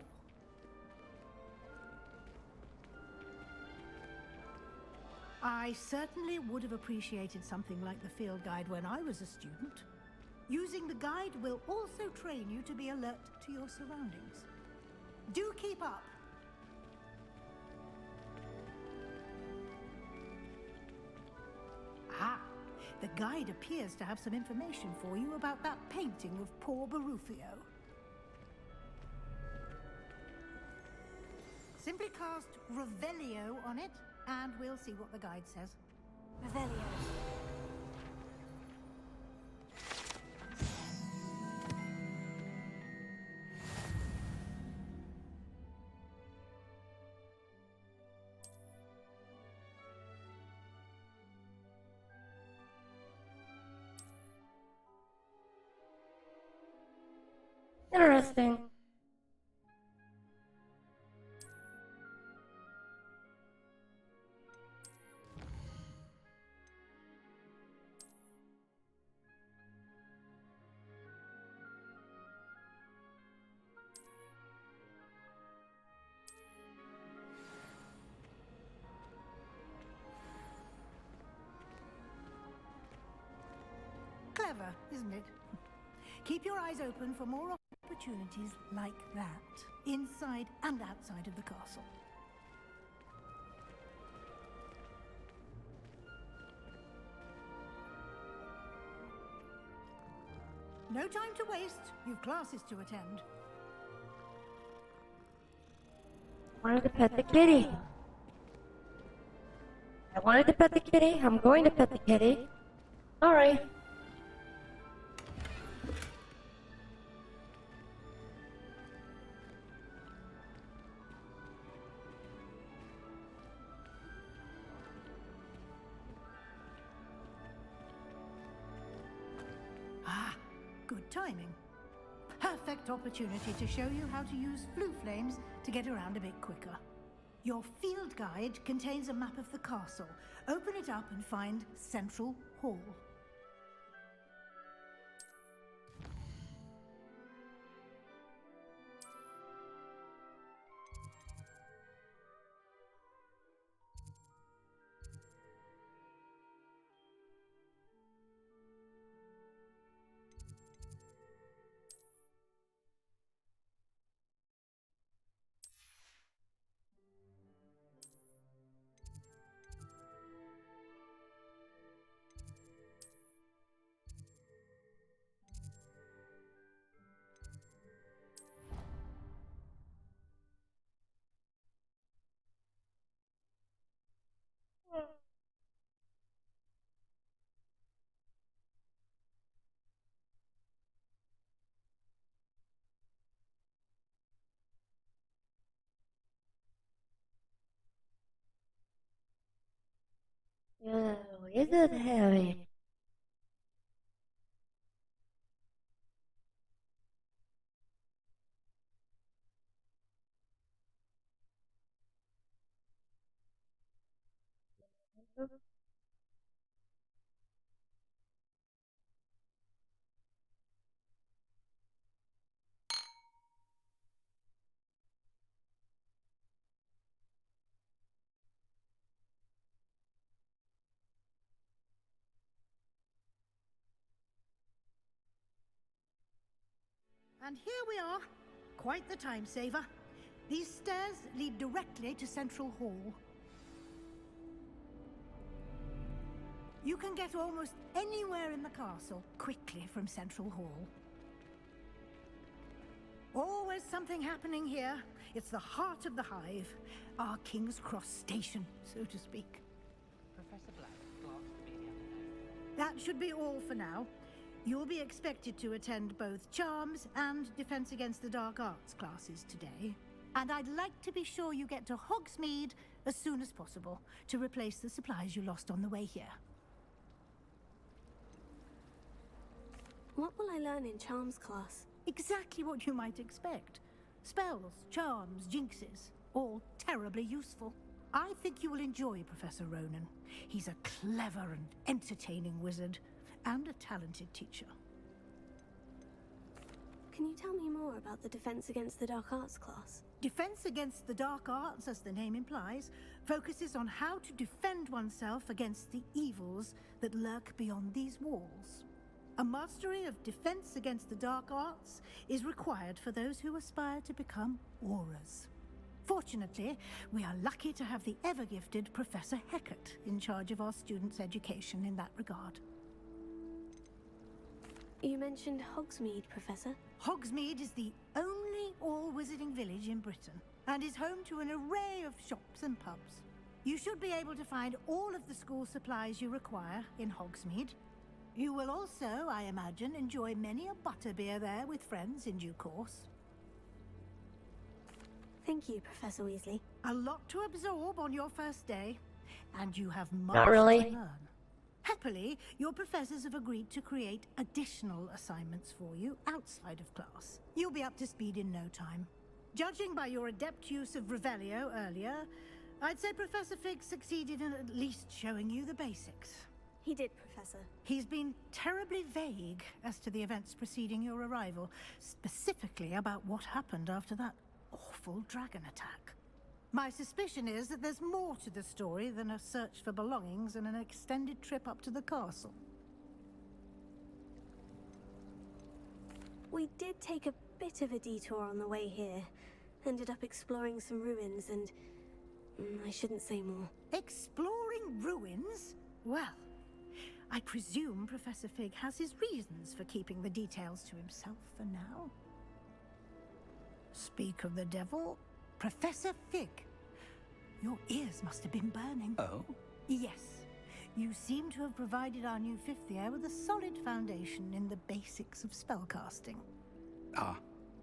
I certainly would have appreciated something like the field guide when I was a student. Using the guide will also train you to be alert to your surroundings. Do keep up! Ah, the guide appears to have some information for you about that painting of poor Barufio. Simply cast Revelio on it, and we'll see what the guide says. Revelio. Interesting. Clever, isn't it? Keep your eyes open for more opportunities like that, inside and outside of the castle. No time to waste. You've classes to attend. I wanted to pet the kitty. I wanted to pet the kitty. I'm going to pet the kitty. Sorry. Ah, good timing. Perfect opportunity to show you how to use flue flames to get around a bit quicker. Your field guide contains a map of the castle. Open it up and find Central Hall. Is it heavy? And here we are. Quite the time saver. These stairs lead directly to Central Hall. You can get almost anywhere in the castle quickly from Central Hall. Always something happening here. It's the heart of the hive. Our King's Cross station, so to speak. Professor Black glanced at me the other day. That should be all for now. You'll be expected to attend both Charms and Defense Against the Dark Arts classes today. And I'd like to be sure you get to Hogsmeade as soon as possible to replace the supplies you lost on the way here. What will I learn in Charms class? Exactly what you might expect. Spells, charms, jinxes, all terribly useful. I think you will enjoy Professor Ronan. He's a clever and entertaining wizard, and a talented teacher. Can you tell me more about the Defense Against the Dark Arts class? Defense Against the Dark Arts, as the name implies, focuses on how to defend oneself against the evils that lurk beyond these walls. A mastery of Defense Against the Dark Arts is required for those who aspire to become auras. Fortunately, we are lucky to have the ever-gifted Professor Hecat in charge of our students' education in that regard. You mentioned Hogsmeade, Professor. Hogsmeade is the only all-wizarding village in Britain, and is home to an array of shops and pubs. You should be able to find all of the school supplies you require in Hogsmeade. You will also, I imagine, enjoy many a butterbeer there with friends in due course. Thank you, Professor Weasley. A lot to absorb on your first day, and you have much Not really. to learn. Happily, your professors have agreed to create additional assignments for you outside of class. You'll be up to speed in no time. Judging by your adept use of Revelio earlier, I'd say Professor Fig succeeded in at least showing you the basics. He did, Professor. He's been terribly vague as to the events preceding your arrival, specifically about what happened after that awful dragon attack. My suspicion is that there's more to the story than a search for belongings and an extended trip up to the castle. We did take a bit of a detour on the way here. Ended up exploring some ruins and... I shouldn't say more. Exploring ruins? Well, I presume Professor Fig has his reasons for keeping the details to himself for now. Speak of the devil, Professor Fig. Your ears must have been burning. Oh? Yes. You seem to have provided our new fifth year with a solid foundation in the basics of spellcasting. Ah,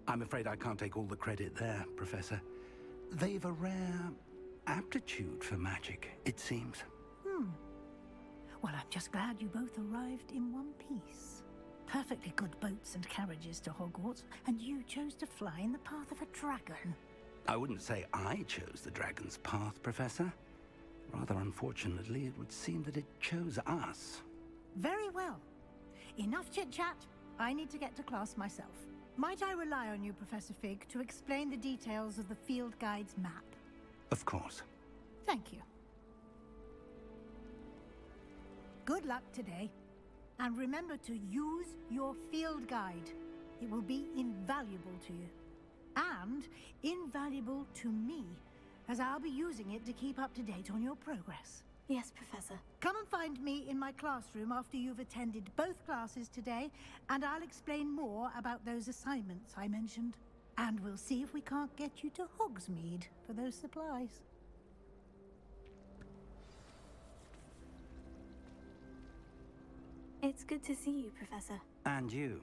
I'm afraid I can't take all the credit there, Professor. They've a rare aptitude for magic, it seems. Well, I'm just glad you both arrived in one piece. Perfectly good boats and carriages to Hogwarts, and you chose to fly in the path of a dragon. I wouldn't say I chose the dragon's path, Professor. Rather unfortunately, it would seem that it chose us. Very well. Enough chit-chat. I need to get to class myself. Might I rely on you, Professor Fig, to explain the details of the field guide's map? Of course. Thank you. Good luck today. And remember to use your field guide. It will be invaluable to you. And invaluable to me, as I'll be using it to keep up to date on your progress. Yes, Professor. Come and find me in my classroom after you've attended both classes today, and I'll explain more about those assignments I mentioned. And we'll see if we can't get you to Hogsmeade for those supplies. It's good to see you, Professor. And you.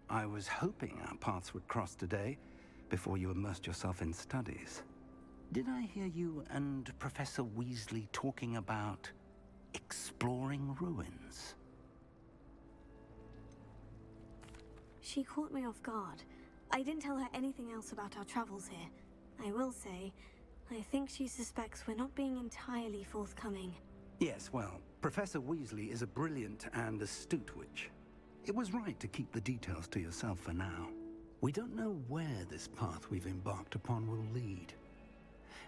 I was hoping our paths would cross today, before you immersed yourself in studies. Did I hear you and Professor Weasley talking about exploring ruins. She caught me off guard. I didn't tell her anything else about our travels here. I will say, I think she suspects we're not being entirely forthcoming. Yes, well, Professor Weasley is a brilliant and astute witch. It was right to keep the details to yourself for now. We don't know where this path we've embarked upon will lead.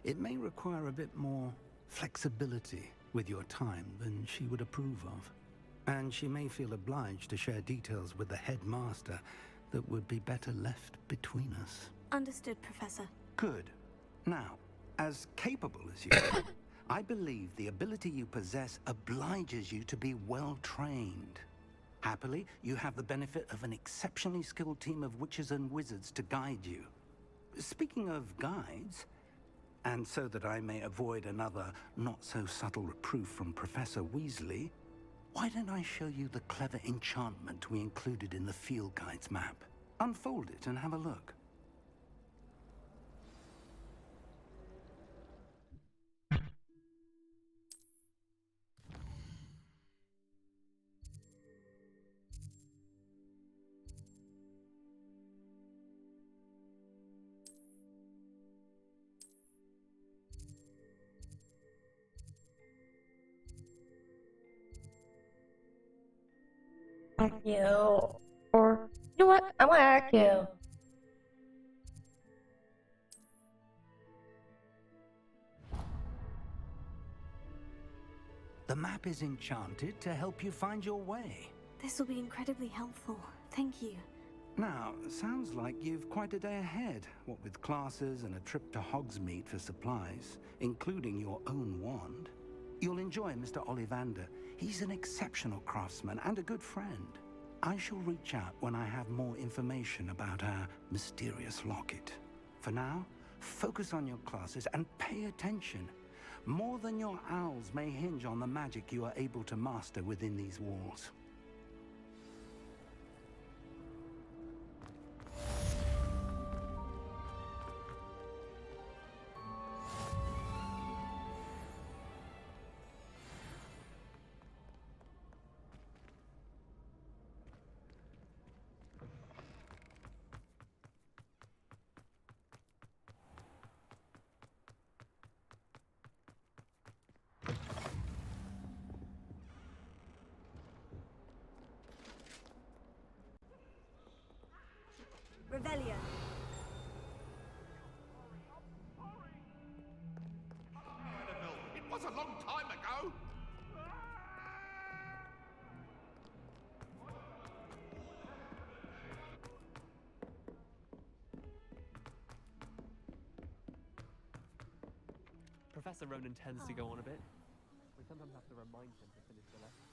It may require a bit more flexibility with your time than she would approve of. And she may feel obliged to share details with the headmaster that would be better left between us. Understood, Professor. Good. Now, as capable as you are, I believe the ability you possess obliges you to be well trained. Happily, you have the benefit of an exceptionally skilled team of witches and wizards to guide you. Speaking of guides, and so that I may avoid another not-so-subtle reproof from Professor Weasley, why don't I show you the clever enchantment we included in the field guide's map? Unfold it and have a look. Hack you. Or, you know what? I want to hack you. The map is enchanted to help you find your way. This will be incredibly helpful. Thank you. Now, sounds like you've quite a day ahead, what with classes and a trip to Hogsmeade for supplies, including your own wand. You'll enjoy Mr. Ollivander. He's an exceptional craftsman and a good friend. I shall reach out when I have more information about our mysterious locket. For now, focus on your classes and pay attention. More than your owls may hinge on the magic you are able to master within these walls. Revelio. It was a long time ago. Professor Ronan tends to go on a bit. We sometimes have to remind him to finish the lesson.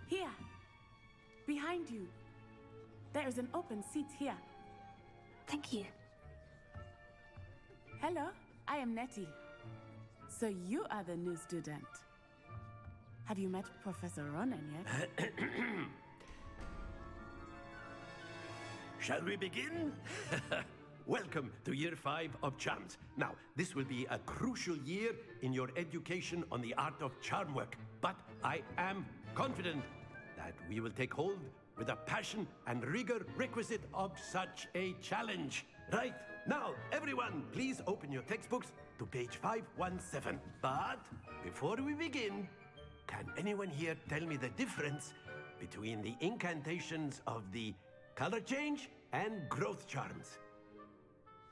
Here, behind you. There is an open seat here. Thank you. Hello, I am Nettie. So you are the new student. Have you met Professor Ronan yet? Shall we begin? Welcome to Year 5 of Charms. Now, this will be a crucial year in your education on the art of charm work, but I am confident that we will take hold with the passion and rigor requisite of such a challenge. Right, now, everyone, please open your textbooks to page 517. But before we begin, can anyone here tell me the difference between the incantations of the color change and growth charms?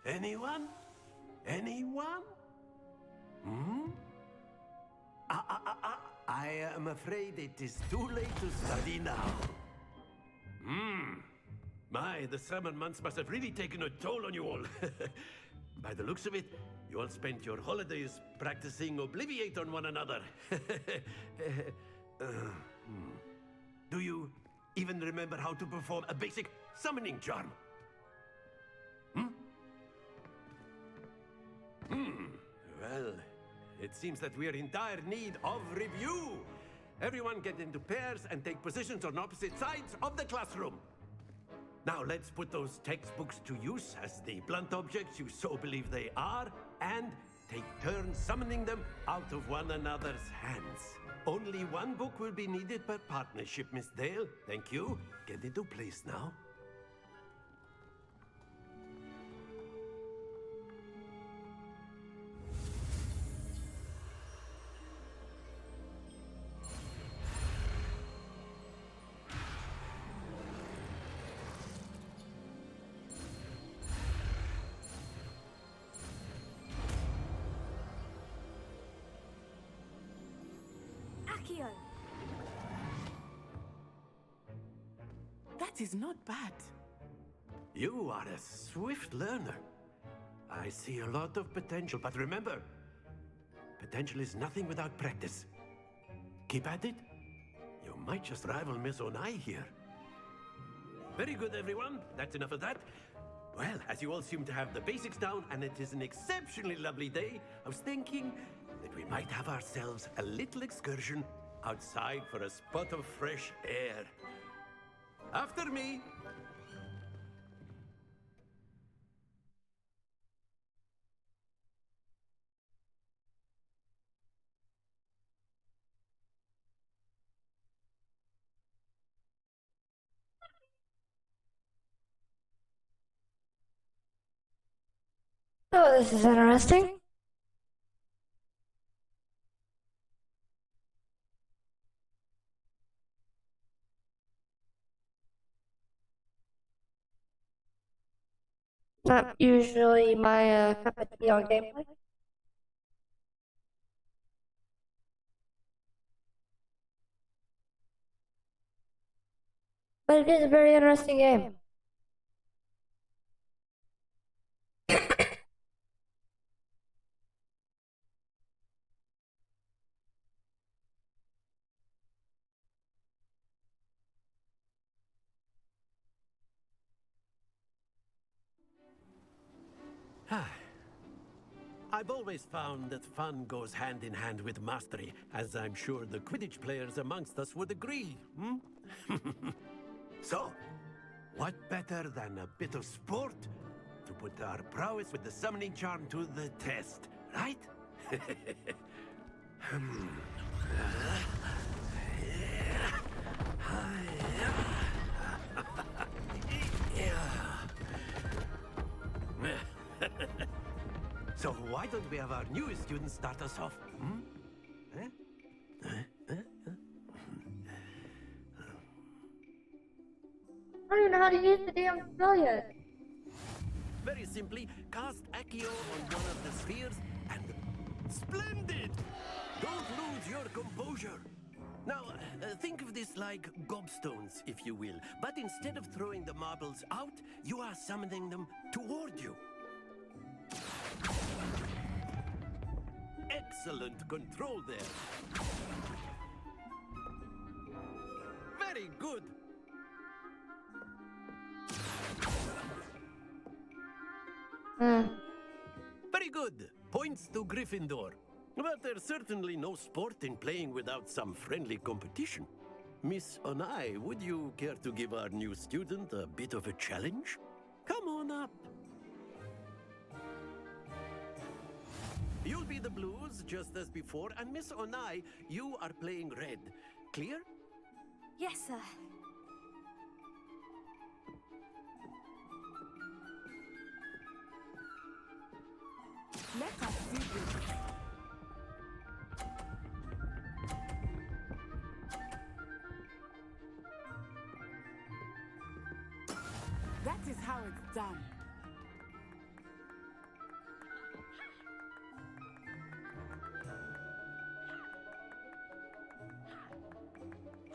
Anyone? Anyone? Hmm? I am afraid it is too late to study now. The summer months must have really taken a toll on you all. By the looks of it, you all spent your holidays practicing Obliviate on one another. Do you even remember how to perform a basic summoning charm? Well, it seems that we are in dire need of review. Everyone get into pairs and take positions on opposite sides of the classroom. Now let's put those textbooks to use as the blunt objects you so believe they are, and take turns summoning them out of one another's hands. Only one book will be needed per partnership, Miss Dale. Thank you. Get into place now. Accio! That is not bad. You are a swift learner. I see a lot of potential, but remember, potential is nothing without practice. Keep at it. You might just rival Miss Onai here. Very good, everyone. That's enough of that. Well, as you all seem to have the basics down, and it is an exceptionally lovely day, I was thinking that we might have ourselves a little excursion outside for a spot of fresh air. After me. Oh, this is interesting. Not usually my cup of tea on gameplay. But it is a very interesting game. I've always found that fun goes hand in hand with mastery, as I'm sure the Quidditch players amongst us would agree. So, what better than a bit of sport to put our prowess with the summoning charm to the test, right? So why don't we have our newest student start us off? I don't even know how to use the damn spell yet. Very simply, cast Accio on one of the spheres and... Splendid! Don't lose your composure. Now, think of this like gobstones, if you will. But instead of throwing the marbles out, you are summoning them toward you. Excellent control there. Very good. Very good. Points to Gryffindor. But there's certainly no sport in playing without some friendly competition. Miss Onai, would you care to give our new student a bit of a challenge? Come on up. You'll be the blues, just as before, and Miss Onai, you are playing red. Clear? Yes, sir. Let us do this. That is how it's done.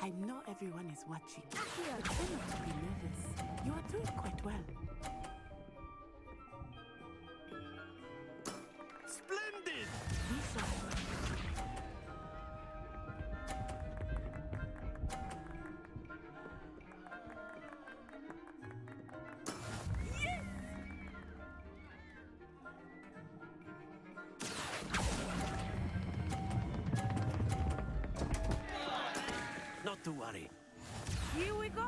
I know everyone is watching. Accio, try not to be nervous. You are doing quite well. Splendid! Be shy. Not to worry. Here we go.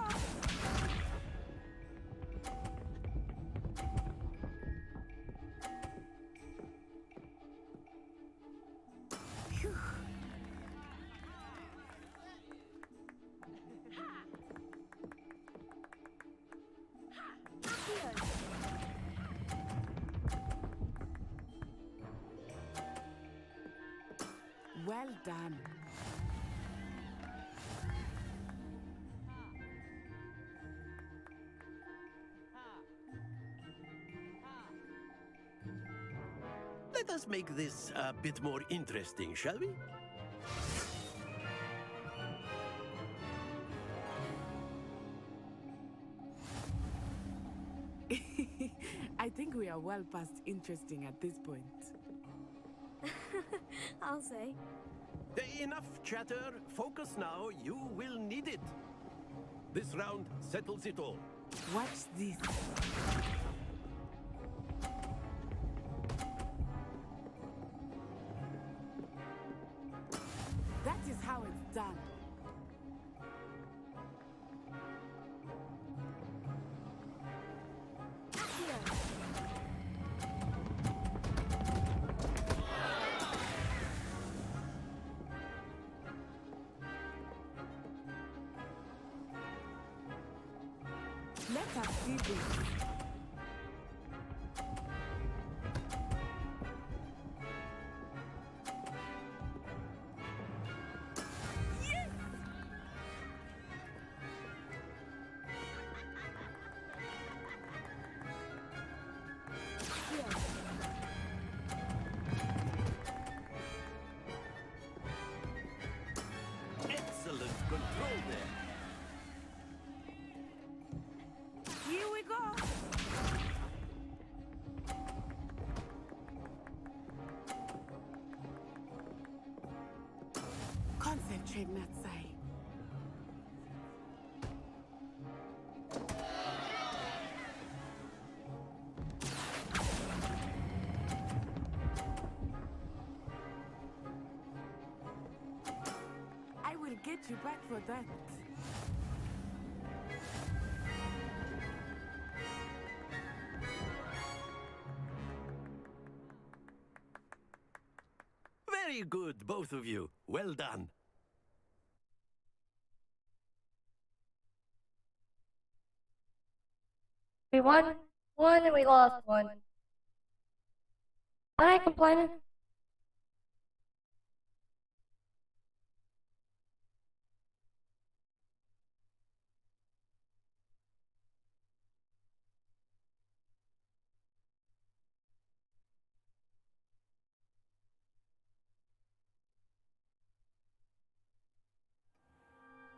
Well done. Let us make this a bit more interesting, shall we? I think we are well past interesting at this point. I'll say. Enough chatter. Focus now. You will need it. This round settles it all. Watch this. That is how it's done. Let us see this. Excellent control there. Here we go. Concentrate, Natsai. I will get you back for that. Very good, both of you. Well done. We won one and we lost one. I ain't complaining.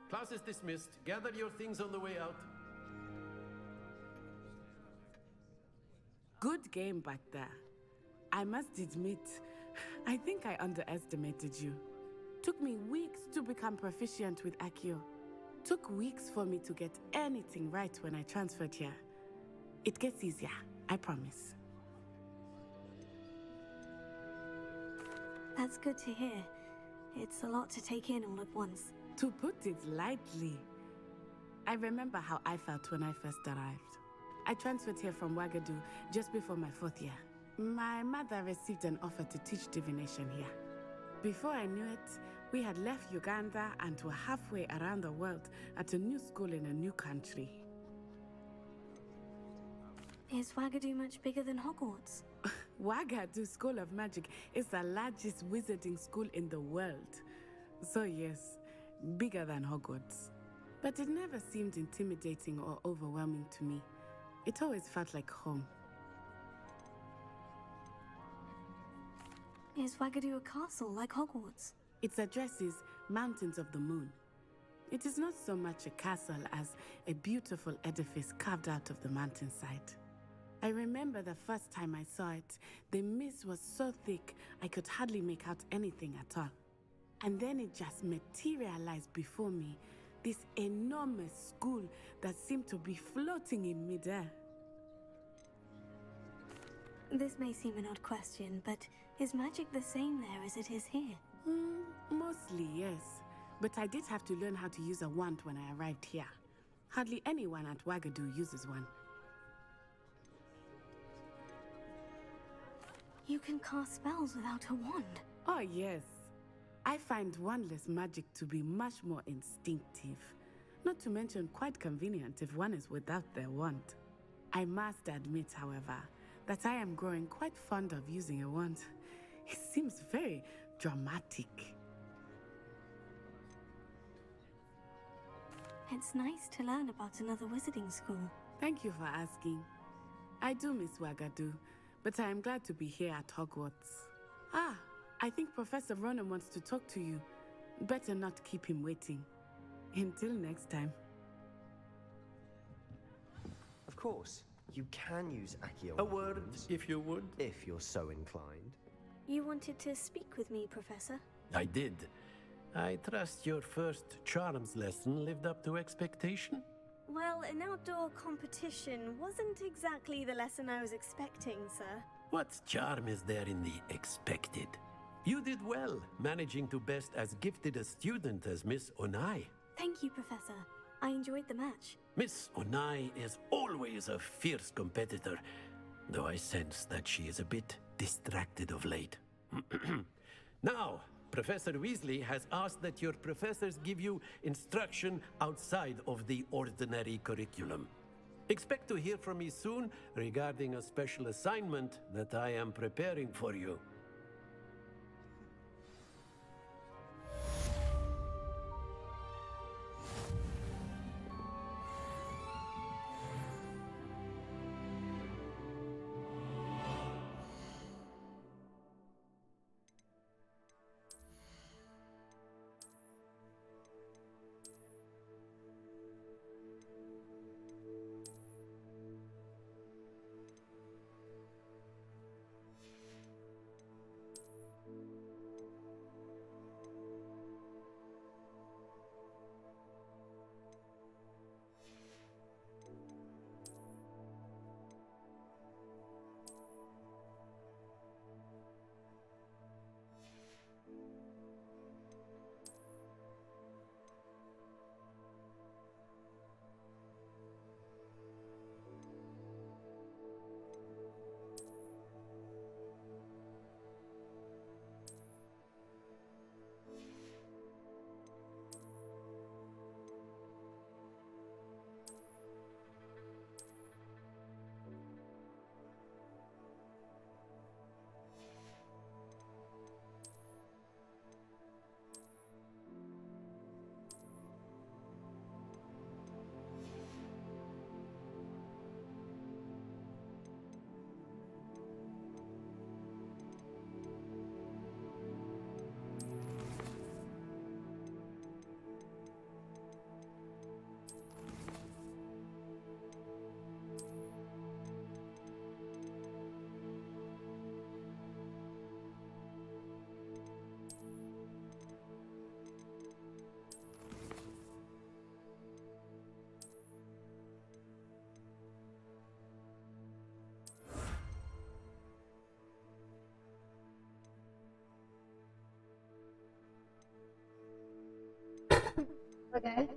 Class is dismissed. Gather your things on the way out. Good game back there. I must admit, I think I underestimated you. Took me weeks to become proficient with Accio. Took weeks for me to get anything right when I transferred here. It gets easier, I promise. That's good to hear. It's a lot to take in all at once. To put it lightly, I remember how I felt when I first arrived. I transferred here from Wagadu just before my 4th year. My mother received an offer to teach divination here. Before I knew it, we had left Uganda and were halfway around the world at a new school in a new country. Is Wagadu much bigger than Hogwarts? Wagadu School of Magic is the largest wizarding school in the world. So yes, bigger than Hogwarts. But it never seemed intimidating or overwhelming to me. It always felt like home. Is Wagadu a castle like Hogwarts? Its address is Mountains of the Moon. It is not so much a castle as a beautiful edifice carved out of the mountainside. I remember the first time I saw it, the mist was so thick I could hardly make out anything at all. And then it just materialized before me, this enormous school that seemed to be floating in midair. This may seem an odd question, but is magic the same there as it is here? Mostly, yes. But I did have to learn how to use a wand when I arrived here. Hardly anyone at Wagadu uses one. You can cast spells without a wand? Oh, yes. I find wandless magic to be much more instinctive. Not to mention quite convenient if one is without their wand. I must admit, however, that I am growing quite fond of using a wand. It seems very dramatic. It's nice to learn about another wizarding school. Thank you for asking. I do miss Wagadu, but I am glad to be here at Hogwarts. Ah, I think Professor Ronan wants to talk to you. Better not keep him waiting. Until next time. Of course, you can use Accio. A word, if you would. If you're so inclined. You wanted to speak with me, Professor? I did. I trust your first charms lesson lived up to expectation? Well, an outdoor competition wasn't exactly the lesson I was expecting, sir. What charm is there in the expected? You did well, managing to best as gifted a student as Miss Onai. Thank you, Professor. I enjoyed the match. Miss Onai is always a fierce competitor, though I sense that she is a bit distracted of late. Now, Professor Weasley has asked that your professors give you instruction outside of the ordinary curriculum. Expect to hear from me soon regarding a special assignment that I am preparing for you. Okay.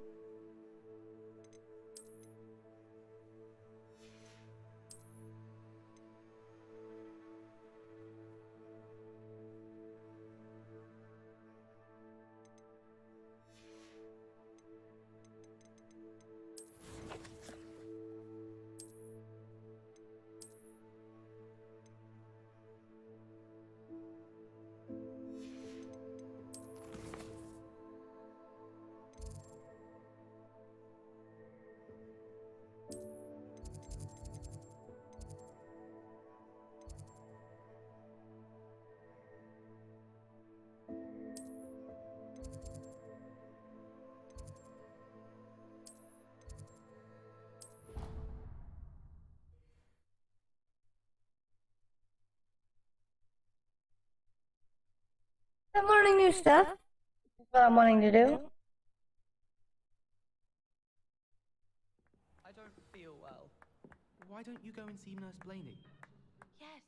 I'm learning new stuff. That's what I'm wanting to do. I don't feel well. Why don't you go and see Nurse Blaney? Yes.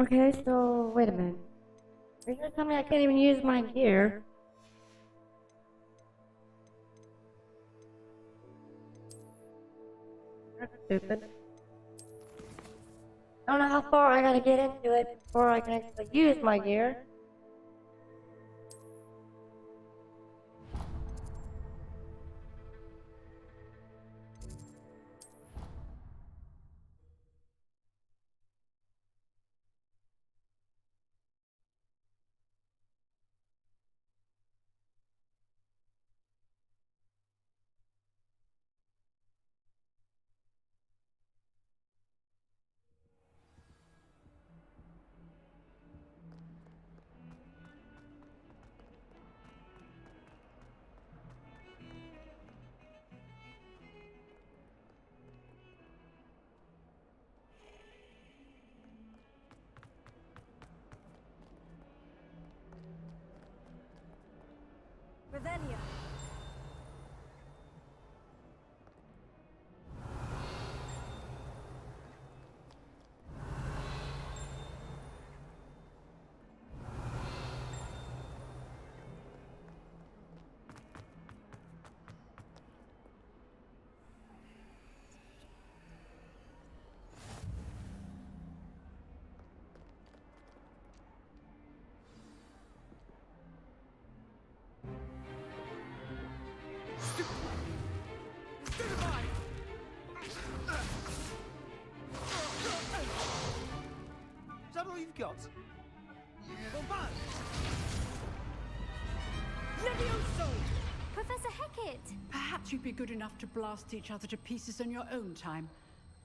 Okay, so wait a minute. Are you gonna tell me I can't even use my gear? That's stupid. I don't know how far I gotta get into it before I can actually use my gear. Revelio. Is that all you've got? Levioso! Professor Hecat! Perhaps you'd be good enough to blast each other to pieces in your own time.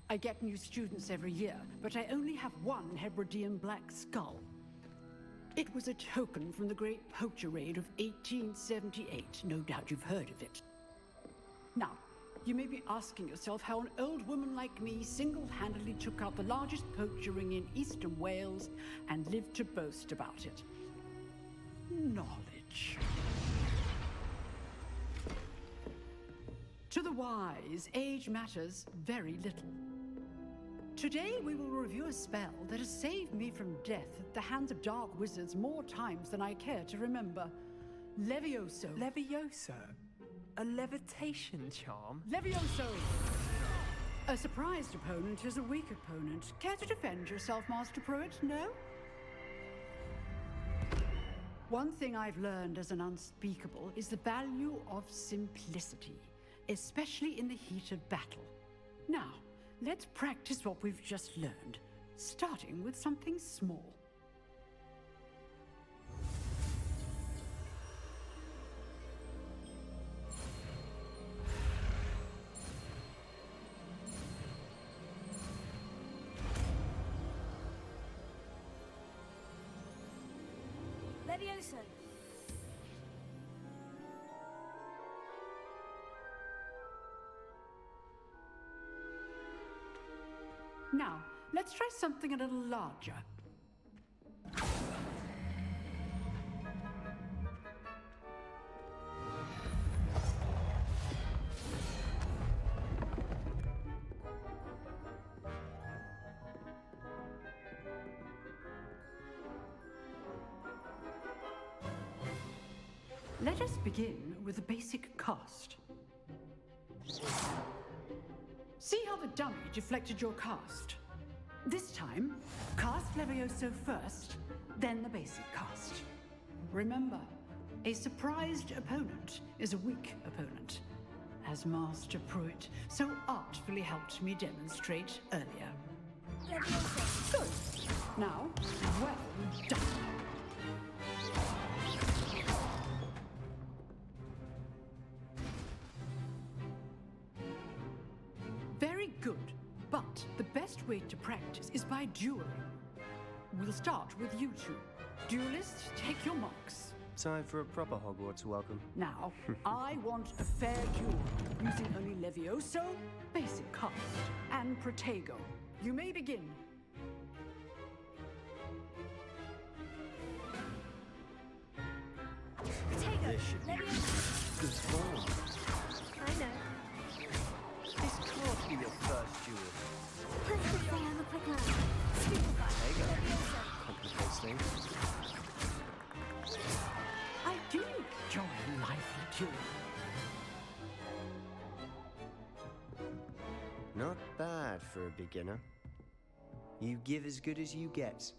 I get new students every year, but I only have one Hebridean black skull. It was a token from the Great Poacher Raid of 1878. No doubt you've heard of it. Now, you may be asking yourself how an old woman like me single-handedly took out the largest poacher ring in eastern Wales and lived to boast about it. Knowledge. To the wise, age matters very little. Today we will review a spell that has saved me from death at the hands of dark wizards more times than I care to remember. Levioso. Levioso? A levitation charm? Levioso! A surprised opponent is a weak opponent. Care to defend yourself, Master Pruitt? No? One thing I've learned as an unspeakable is the value of simplicity, especially in the heat of battle. Now, let's practice what we've just learned, starting with something small. Levioso. Now, let's try something a little larger. Let us begin with a basic cast. See how the dummy deflected your cast? This time, cast Levioso first, then the basic cast. Remember, a surprised opponent is a weak opponent, as Master Pruitt so artfully helped me demonstrate earlier. Levioso. Good. Now, well done. Very good, but the best way to practice is by dueling. We'll start with you two. Duelists, take your marks. Time for a proper Hogwarts welcome. Now, I want a fair duel, using only Levioso, basic cast, and Protego. You may begin. Protego. This should be Levioso. good form. I know. This can't be your first duel. Let's just say I'm a quick learner. Stupefy. There you go. Levioso. Complicates things. I do enjoy a lively duel. Not bad for a beginner. You give as good as you get.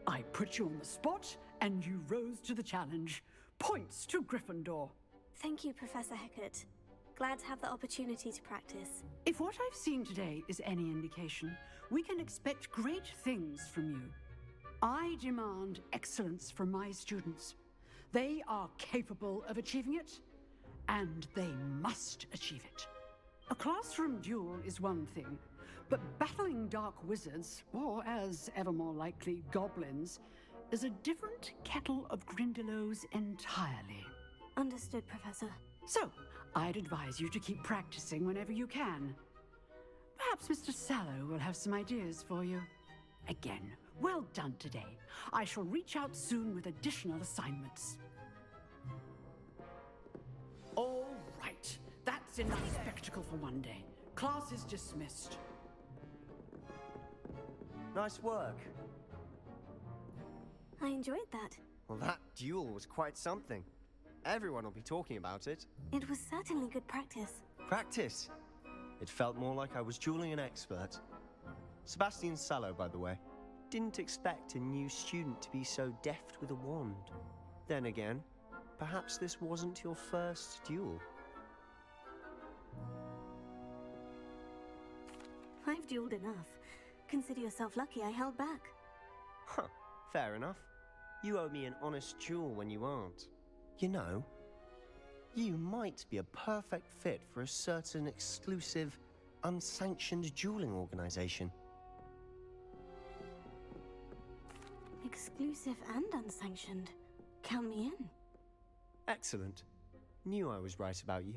I put you on the spot, and you rose to the challenge. Points to Gryffindor. Thank you, Professor Hecat. Glad to have the opportunity to practice. If what I've seen today is any indication, we can expect great things from you. I demand excellence from my students. They are capable of achieving it, and they must achieve it. A classroom duel is one thing, but battling dark wizards, or as ever more likely, goblins, is a different kettle of Grindylows entirely. Understood, Professor. So, I'd advise you to keep practicing whenever you can. Perhaps Mr. Sallow will have some ideas for you. Again, well done today. I shall reach out soon with additional assignments. All right, that's enough spectacle for one day. Class is dismissed. Nice work. I enjoyed that. Well, that duel was quite something. Everyone will be talking about it. It was certainly good practice. Practice? It felt more like I was dueling an expert. Sebastian Sallow, by the way. Didn't expect a new student to be so deft with a wand. Then again, perhaps this wasn't your first duel. I've dueled enough. Consider yourself lucky I held back. Huh, fair enough. You owe me an honest duel when you aren't. You know, you might be a perfect fit for a certain exclusive, unsanctioned dueling organization. Exclusive and unsanctioned. Count me in. Excellent. Knew I was right about you.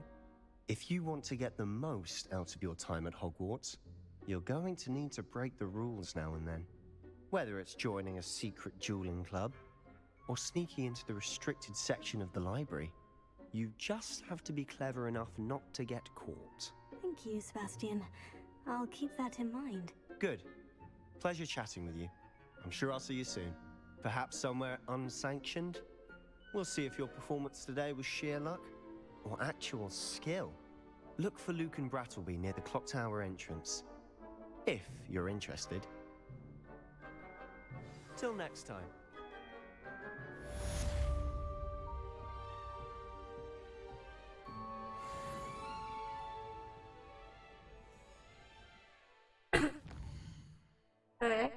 If you want to get the most out of your time at Hogwarts, you're going to need to break the rules now and then. Whether it's joining a secret dueling club, or sneaking into the restricted section of the library, you just have to be clever enough not to get caught. Thank you, Sebastian. I'll keep that in mind. Good. Pleasure chatting with you. I'm sure I'll see you soon. Perhaps somewhere unsanctioned? We'll see if your performance today was sheer luck or actual skill. Look for Luke and Brattleby near the clock tower entrance, if you're interested. Till next time. Okay.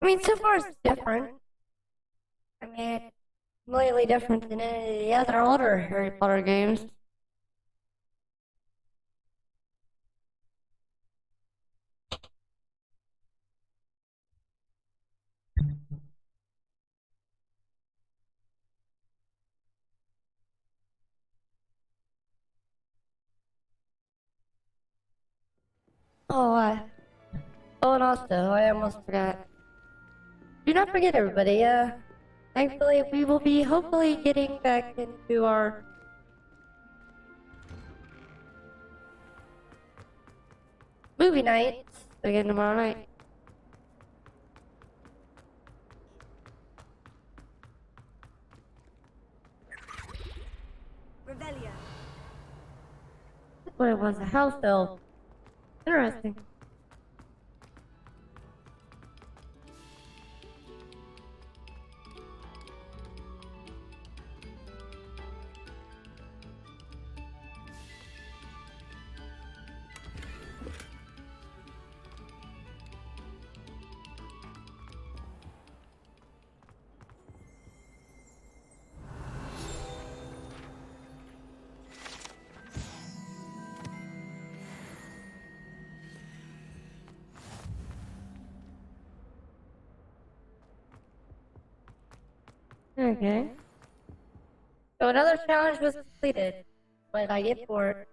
I mean, so far it's different. I mean, it's completely different than any of the other older Harry Potter games. Oh, and also, I almost forgot. Do not forget, everybody, thankfully we will be hopefully getting back into our movie nights again tomorrow night. Revelio. That's what it was, a house elf. Interesting. Okay. So another challenge was completed. What did I get for it?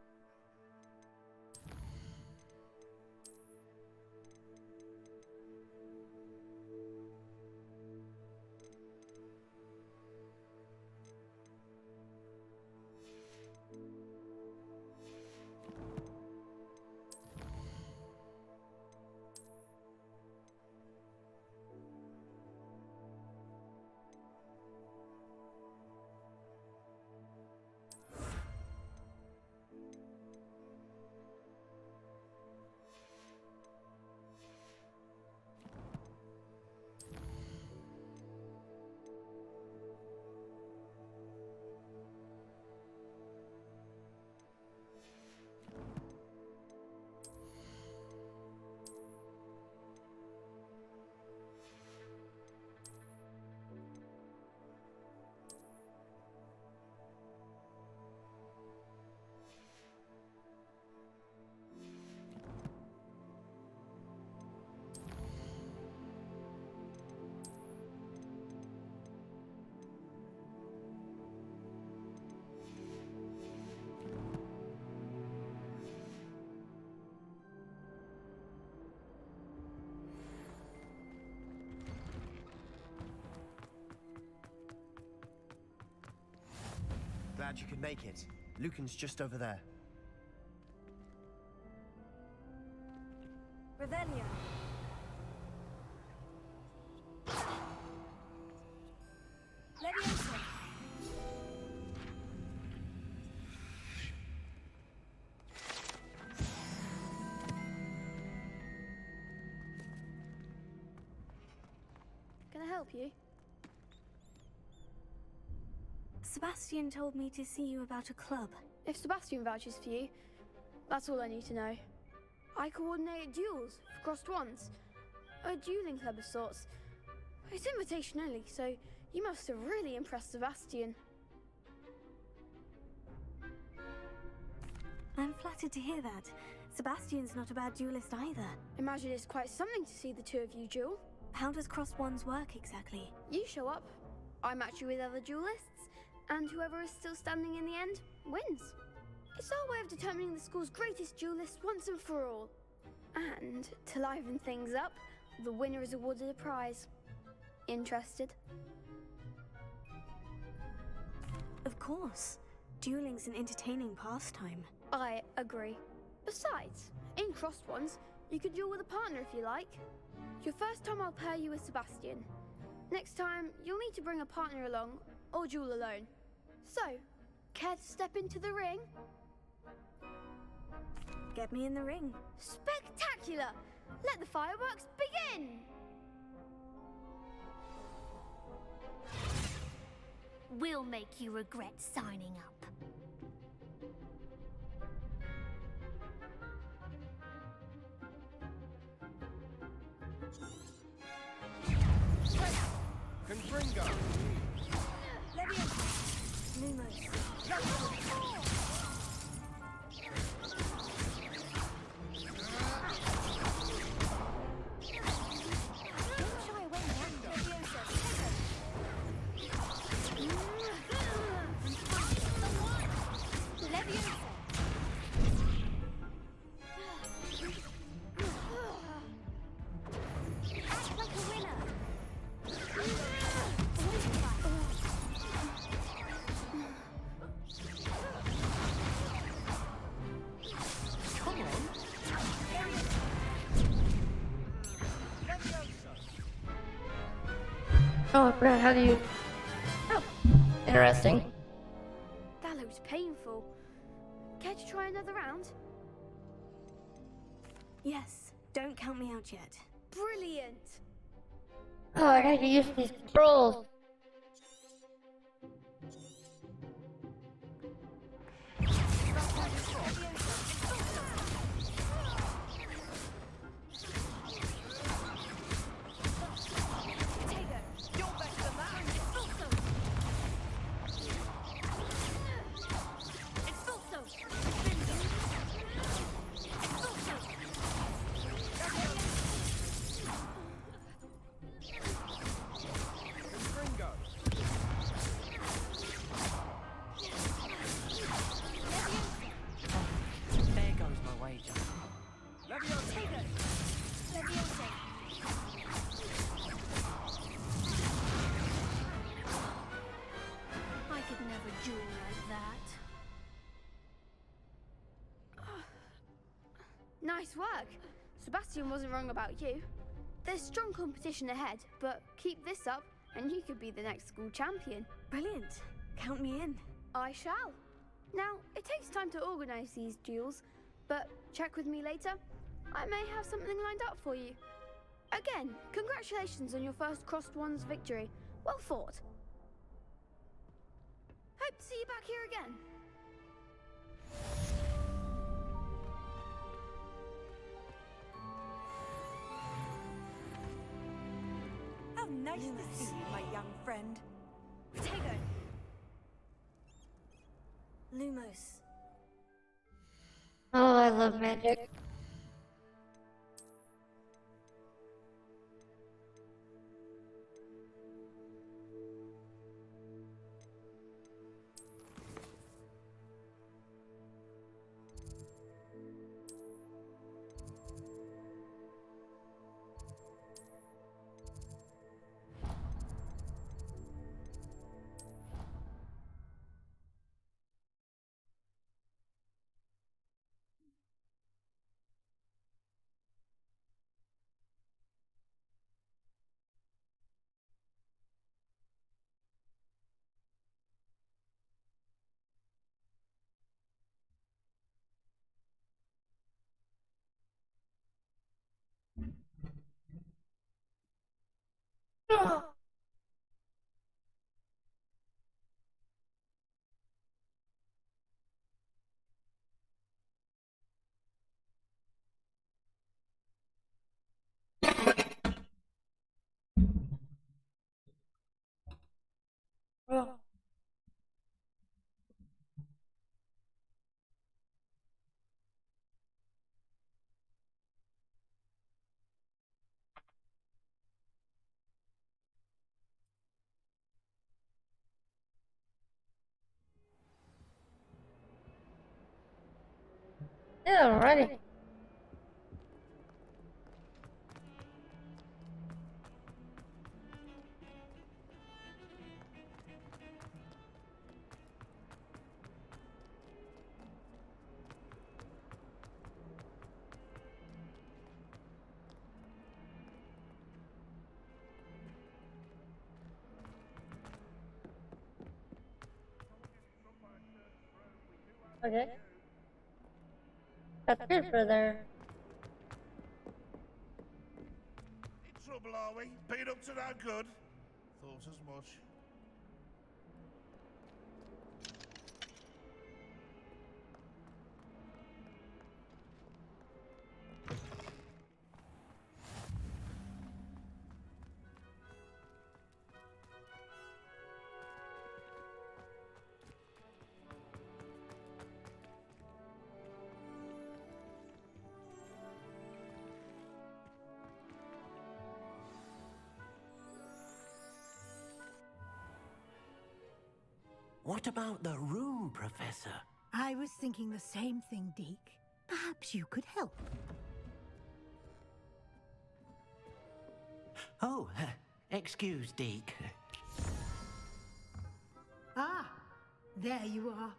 Glad you could make it. Lucan's just over there. Revelio. Leviosa. Can I help you? Sebastian told me to see you about a club. If Sebastian vouches for you, that's all I need to know. I coordinate duels for crossed ones. A dueling club of sorts. It's invitation only, so you must have really impressed Sebastian. I'm flattered to hear that. Sebastian's not a bad duelist either. Imagine it's quite something to see the two of you duel. How does crossed ones work exactly? You show up, I match you with other duelists, and whoever is still standing in the end wins. It's our way of determining the school's greatest duelist once and for all. And to liven things up, the winner is awarded a prize. Interested? Of course. Dueling's an entertaining pastime. I agree. Besides, in crossed ones, you could duel with a partner if you like. Your first time I'll pair you with Sebastian. Next time, you'll need to bring a partner along, or duel alone. So, care to step into the ring? Get me in the ring. Spectacular! Let the fireworks begin! We'll make you regret signing up. Confringo. Leviosa. Lumos. Oh, Brad, how do you... Oh, interesting. That looks painful. Care to try another round? Yes, don't count me out yet. Brilliant! Oh, I gotta use these controls. Nice work. Sebastian wasn't wrong about you. There's strong competition ahead, but keep this up and you could be the next school champion. Brilliant. Count me in. I shall. Now, it takes time to organise these duels, but check with me later. I may have something lined up for you. Again, congratulations on your first Crossed Ones victory. Well fought. Hope to see you back here again. How nice to see you, my young friend. Protego. Lumos. Oh, I love magic. Oh. Yeah, alrighty. Okay. That's good for there. In trouble, are we? Been up to no good? Thought as much. What about the room, Professor? I was thinking the same thing, Deke. Perhaps you could help. Oh, excuse, Deke. Ah, there you are.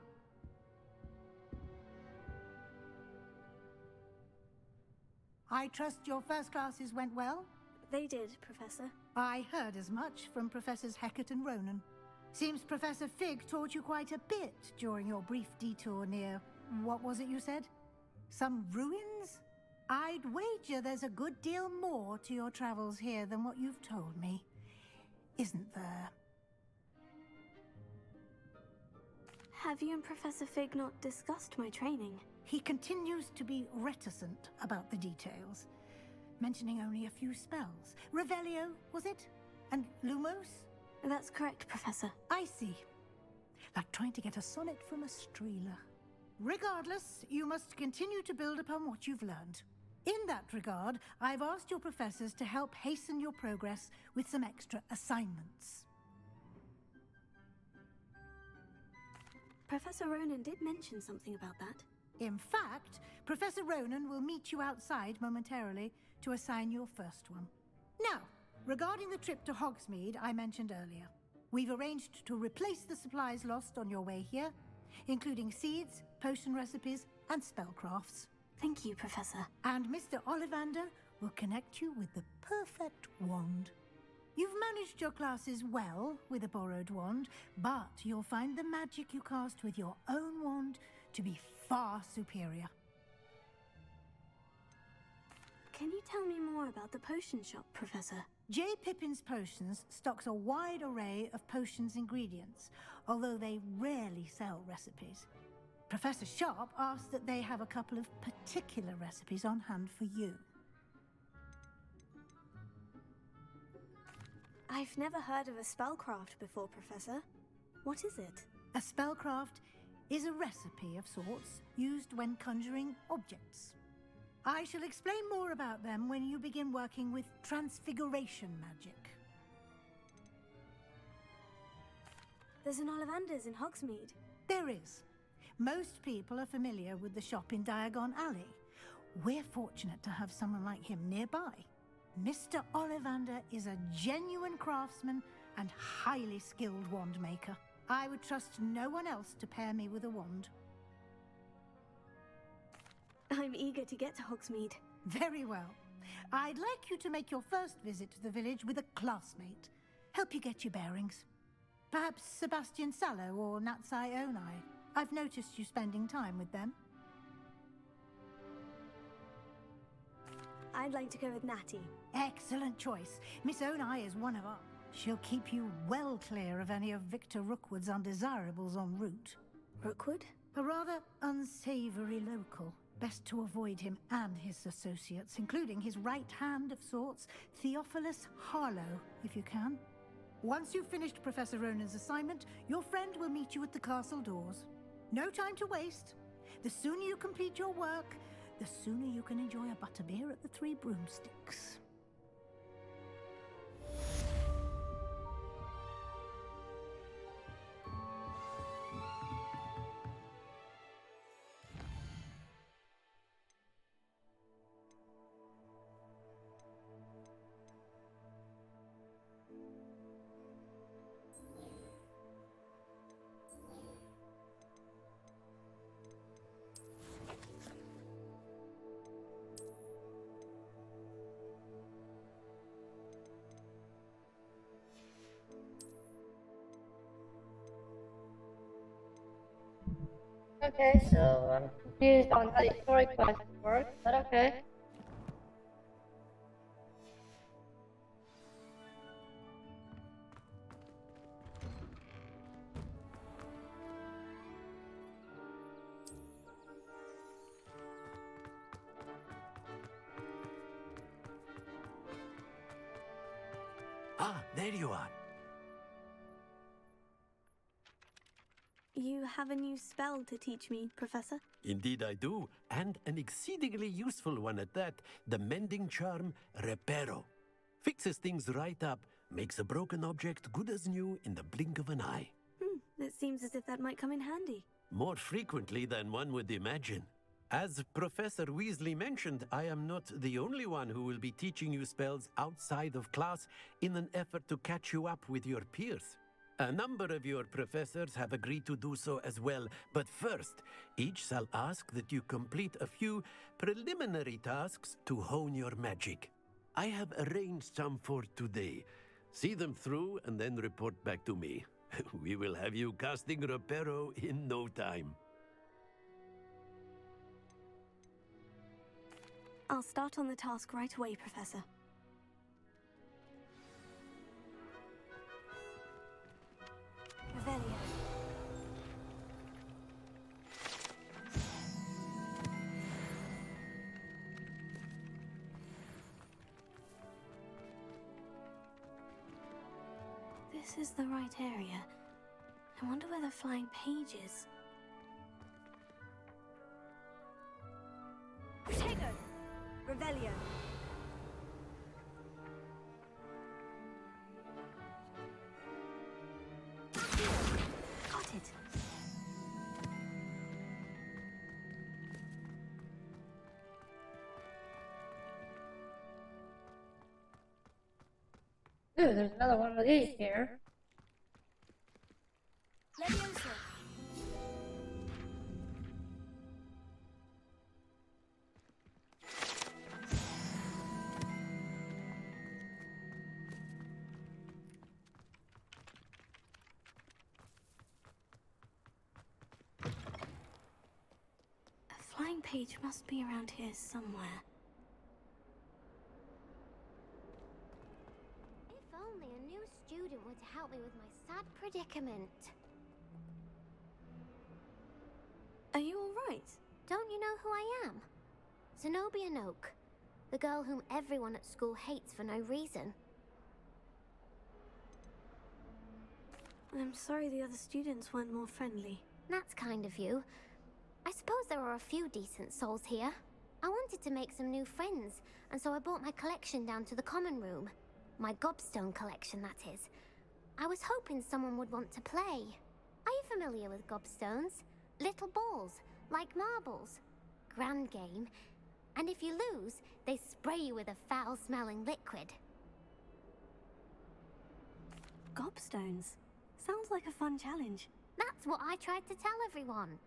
I trust your first classes went well? They did, Professor. I heard as much from Professors Hecat and Ronan. Seems Professor Fig taught you quite a bit during your brief detour near... what was it you said? Some ruins? I'd wager there's a good deal more to your travels here than what you've told me. Isn't there? Have you and Professor Fig not discussed my training? He continues to be reticent about the details, mentioning only a few spells. Revelio, was it? And Lumos? That's correct, Professor. I see. Like trying to get a sonnet from a streeler. Regardless, you must continue to build upon what you've learned. In that regard, I've asked your professors to help hasten your progress with some extra assignments. Professor Ronan did mention something about that. In fact, Professor Ronan will meet you outside momentarily to assign your first one. Now, regarding the trip to Hogsmeade I mentioned earlier, we've arranged to replace the supplies lost on your way here, including seeds, potion recipes, and spellcrafts. Thank you, Professor. And Mr. Ollivander will connect you with the perfect wand. You've managed your classes well with a borrowed wand, but you'll find the magic you cast with your own wand to be far superior. Can you tell me more about the potion shop, Professor? J. Pippin's Potions stocks a wide array of potions ingredients, although they rarely sell recipes. Professor Sharp asked that they have a couple of particular recipes on hand for you. I've never heard of a spellcraft before, Professor. What is it? A spellcraft is a recipe of sorts used when conjuring objects. I shall explain more about them when you begin working with transfiguration magic. There's an Ollivander's in Hogsmeade. There is. Most people are familiar with the shop in Diagon Alley. We're fortunate to have someone like him nearby. Mr. Ollivander is a genuine craftsman and highly skilled wand maker. I would trust no one else to pair me with a wand. I'm eager to get to Hogsmeade. Very well. I'd like you to make your first visit to the village with a classmate. Help you get your bearings. Perhaps Sebastian Sallow or Natsai Onai. I've noticed you spending time with them. I'd like to go with Natty. Excellent choice. Miss Onai is one of us. She'll keep you well clear of any of Victor Rookwood's undesirables en route. Rookwood? A rather unsavory local. Best to avoid him and his associates, including his right hand of sorts, Theophilus Harlow, if you can. Once you've finished Professor Ronan's assignment, your friend will meet you at the castle doors. No time to waste. The sooner you complete your work, the sooner you can enjoy a butterbeer at the Three Broomsticks. Okay, so I'm confused on how the story quests work, but okay. Ah, there you are. You have a new spell to teach me, Professor? Indeed I do, and an exceedingly useful one at that, the mending charm Reparo. Fixes things right up, makes a broken object good as new in the blink of an eye. It seems as if that might come in handy. More frequently than one would imagine. As Professor Weasley mentioned, I am not the only one who will be teaching you spells outside of class in an effort to catch you up with your peers. A number of your professors have agreed to do so as well, but first, each shall ask that you complete a few preliminary tasks to hone your magic. I have arranged some for today. See them through and then report back to me. We will have you casting Reparo in no time. I'll start on the task right away, Professor. Revelio. This is the right area. I wonder where the flying page is. Protego! Revelio. Got it. Ooh, there's another one of these here. flying page must be around here somewhere. If only a new student were to help me with my sad predicament. Are you alright? Don't you know who I am? Zenobia Noak, the girl whom everyone at school hates for no reason. I'm sorry the other students weren't more friendly. That's kind of you. I suppose there are a few decent souls here. I wanted to make some new friends, and so I brought my collection down to the common room. My gobstone collection, that is. I was hoping someone would want to play. Are you familiar with gobstones? Little balls, like marbles. Grand game. And if you lose, they spray you with a foul-smelling liquid. Gobstones? Sounds like a fun challenge. That's what I tried to tell everyone.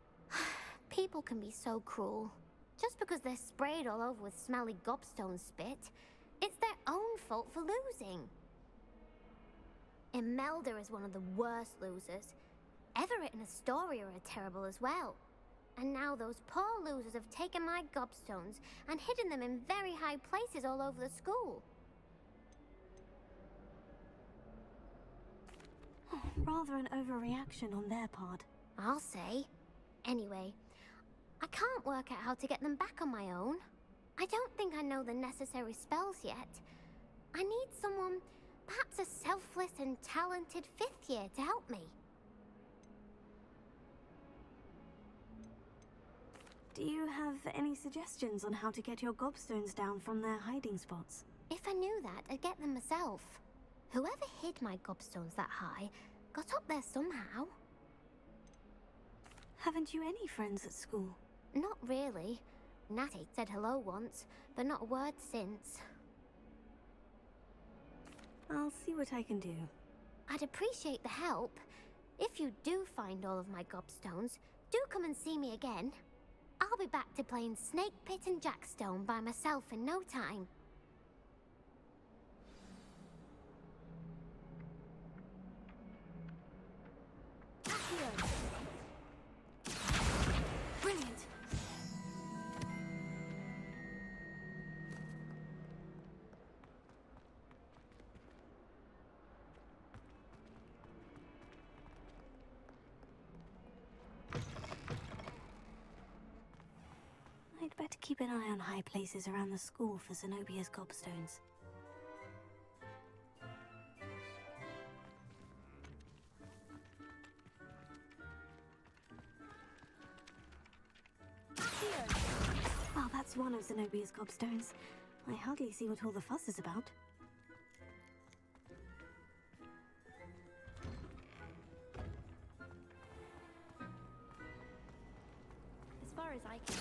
People can be so cruel. Just because they're sprayed all over with smelly gobstone spit, it's their own fault for losing. Imelda is one of the worst losers. Everett and Astoria are terrible as well. And now those poor losers have taken my gobstones and hidden them in very high places all over the school. Rather an overreaction on their part. I'll say. Anyway, I can't work out how to get them back on my own. I don't think I know the necessary spells yet. I need someone, perhaps a selfless and talented 5th year to help me. Do you have any suggestions on how to get your gobstones down from their hiding spots? If I knew that, I'd get them myself. Whoever hid my gobstones that high got up there somehow. Haven't you any friends at school? Not really. Natty said hello once, but not a word since. I'll see what I can do. I'd appreciate the help. If you do find all of my gobstones, do come and see me again. I'll be back to playing Snake Pit and Jackstone by myself in no time. Brilliant! I'd better keep an eye on high places around the school for Zenobia's gobstones. Well, that's one of Zenobia's gobstones. I hardly see what all the fuss is about. As far as I can...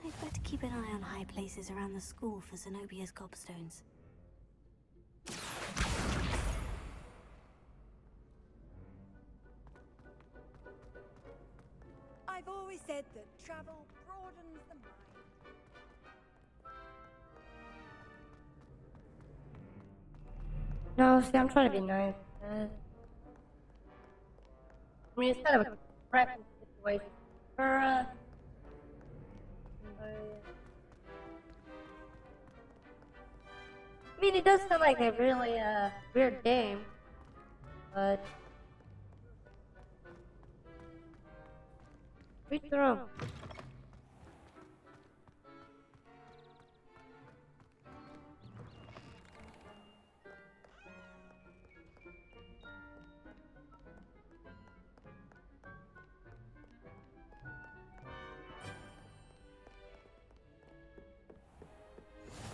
I'd better keep an eye on high places around the school for Zenobia's gobstones. I've always said that travel broadens the mind. No, see, I'm trying to be nice. I mean, it's kind of a crap situation for, I mean, it does sound like a really, weird game, but... Reach their own.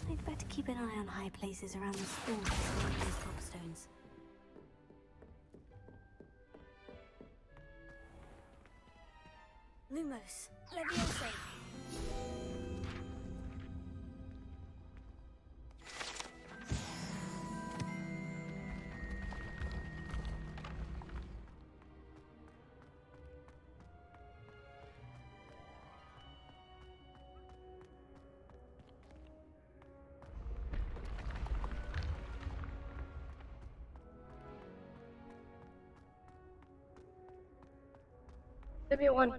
I'd better keep an eye on high places around the school for Zenobia's gobstones. Vamos, Leviosa. Give me one.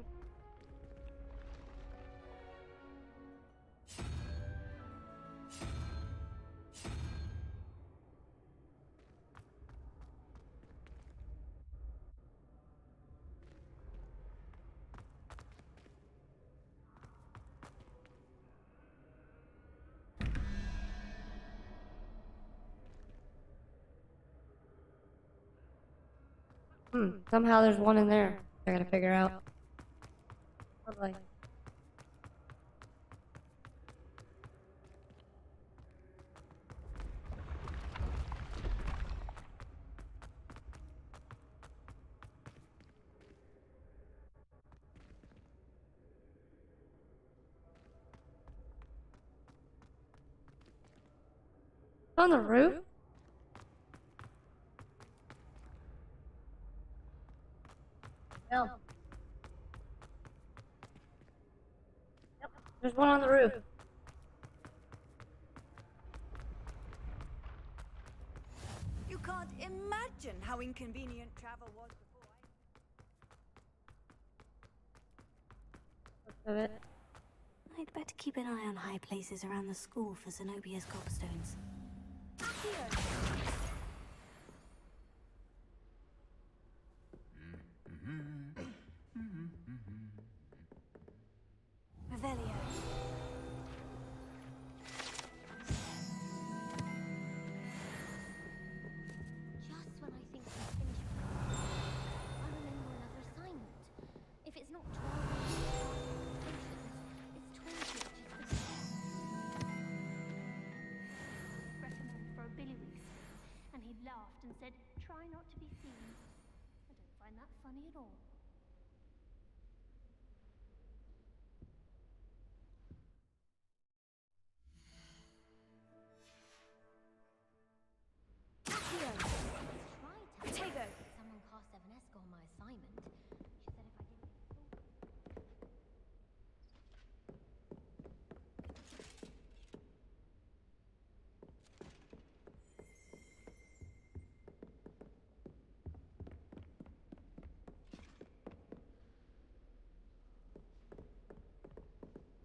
Somehow there's one in there. I gotta figure out. Lovely. On the roof? No. Yep, there's one on the roof. You can't imagine how inconvenient travel was before Of it. I'd better keep an eye on high places around the school for Zenobia's gobstones. Revelio. Just when I think I'm finished with it, I remember another assignment. If it's not 12, it's 20, which is the recommend for a billywigs. And he laughed and said, try not to be seen. I don't find that funny at all. Someone cast 7S on my assignment. She said if I didn't.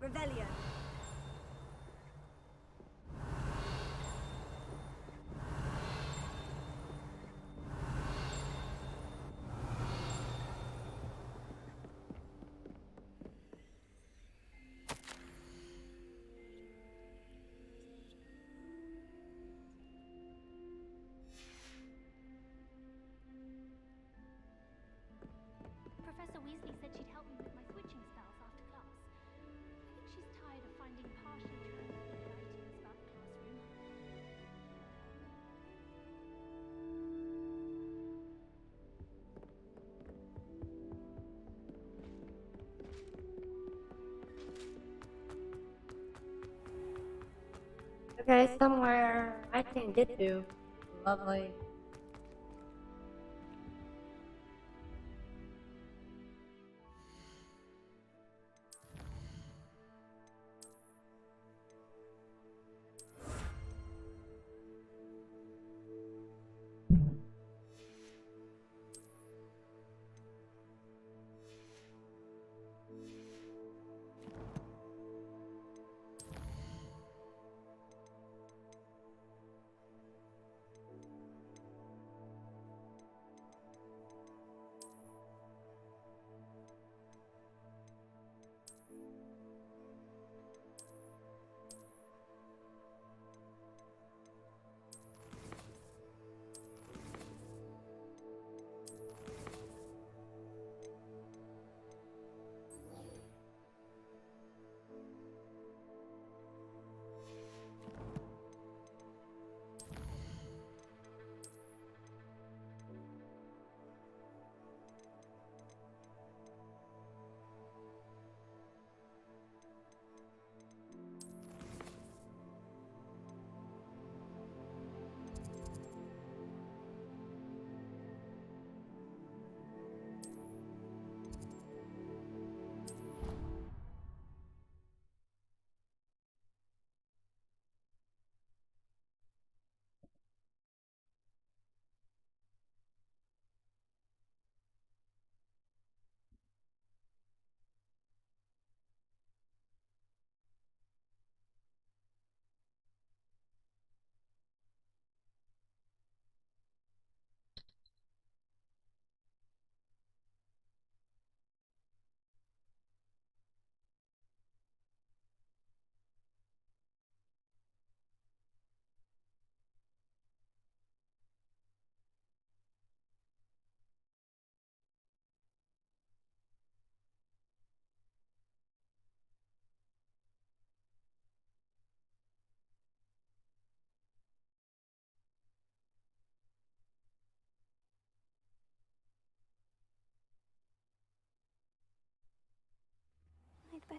Revelio. Professor Weasley said she'd help me with my switching spells after class. I think she's tired of finding partially true writings about the classroom. Okay, somewhere I can get to. Lovely.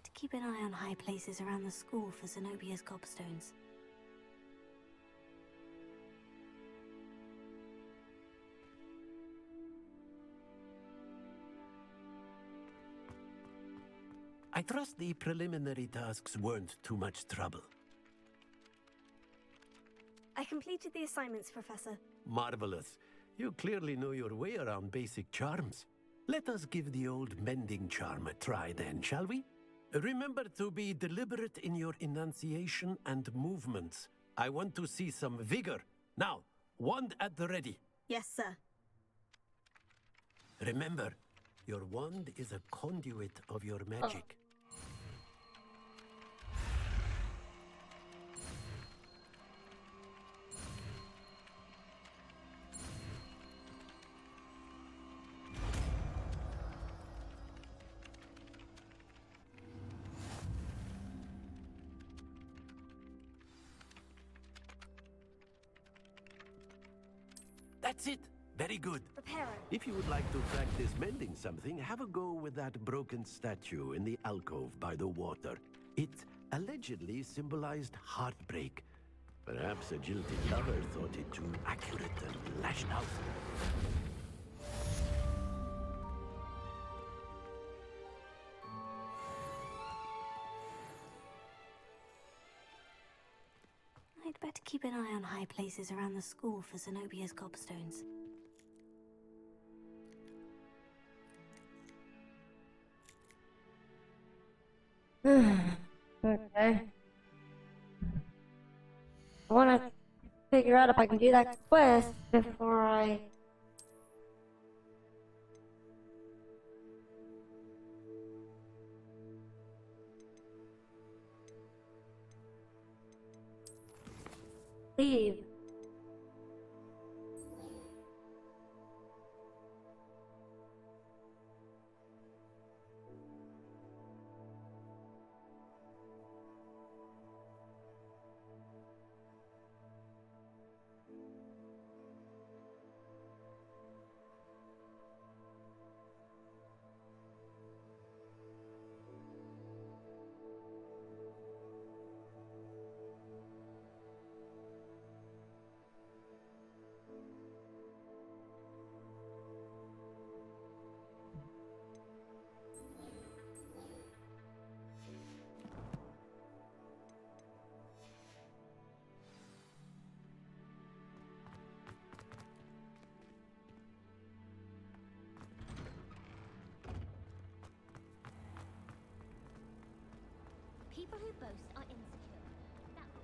better keep an eye on high places around the school for Zenobia's gobstones. I trust the preliminary tasks weren't too much trouble. I completed the assignments, Professor. Marvelous. You clearly know your way around basic charms. Let us give the old mending charm a try then, shall we? Remember to be deliberate in your enunciation and movements. I want to see some vigor. Now, wand at the ready. Yes, sir. Remember, your wand is a conduit of your magic. That's it. Very good. Reparo. If you would like to practice mending something, have a go with that broken statue in the alcove by the water. It allegedly symbolized heartbreak. Perhaps a jilted lover thought it too accurate and lashed out. I'd better keep an eye on high places around the school for Zenobia's gobstones. Okay. I want to figure out if I can do that quest before I... leave. People who boast are insecure. That's what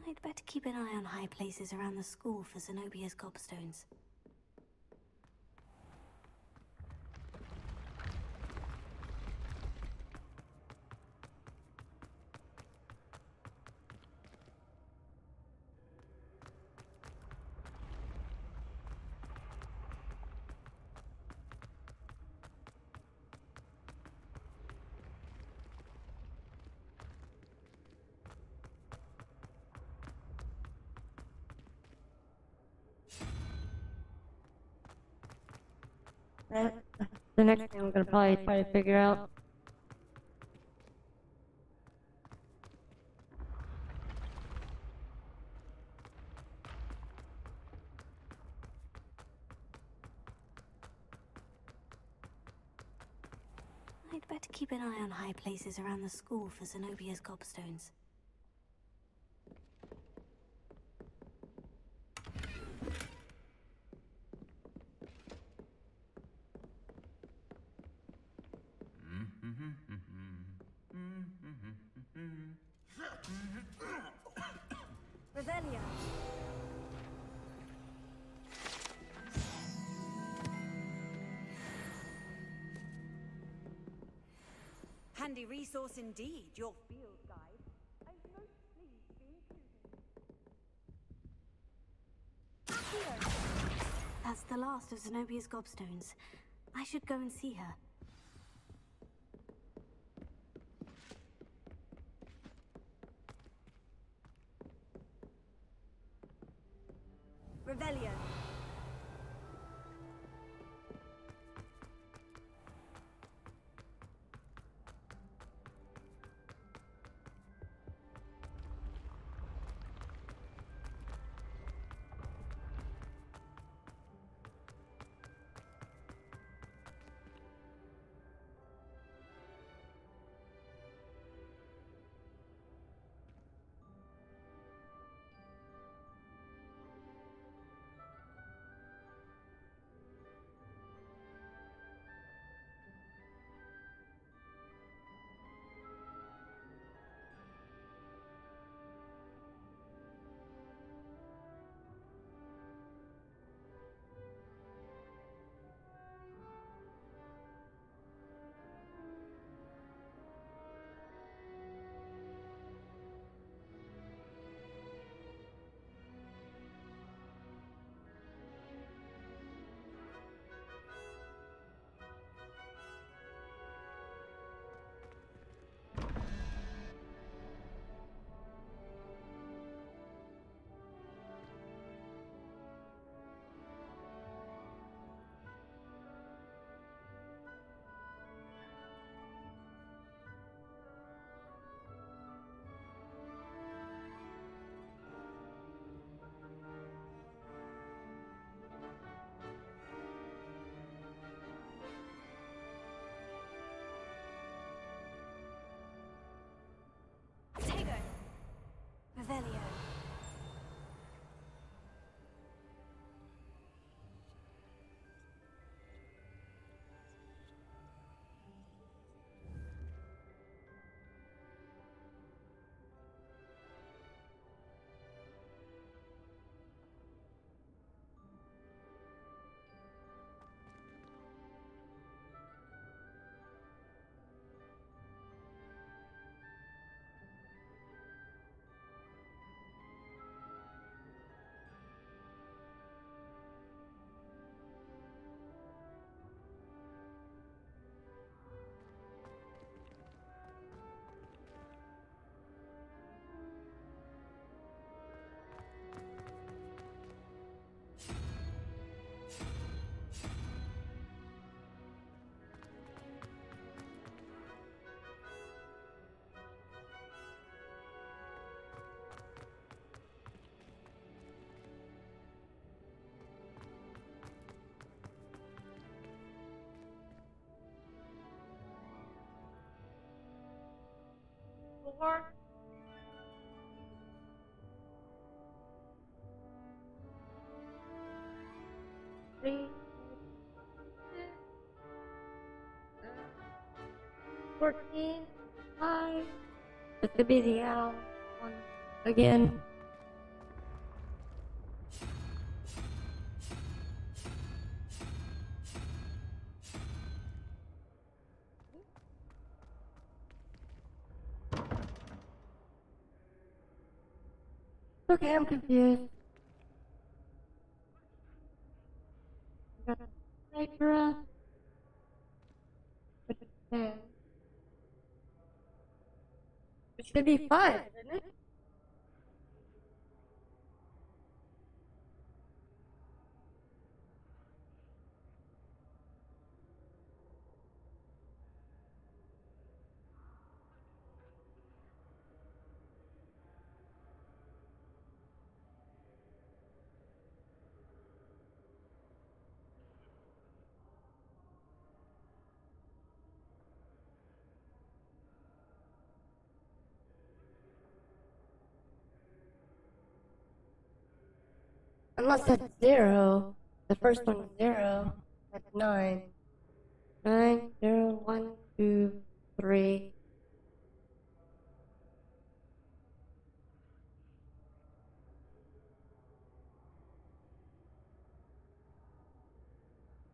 I'd better keep an eye on high places around the school for Zenobia's gobstones. The next thing I'm gonna probably try to figure out. I'd better keep an eye on high places around the school for Zenobia's gobstones. handy resource indeed, your field guide. I'm most pleased being That's the last of Zenobia's gobstones. I should go and see her. Revelio. Revelio. Four. Three. 14. 5. This could be the owl one again. Okay, I'm confused. Got a Hydra. It should be 5, isn't it? Unless that's 0. The first one is 0. That's 9. 9, 0, 1, 2, 3.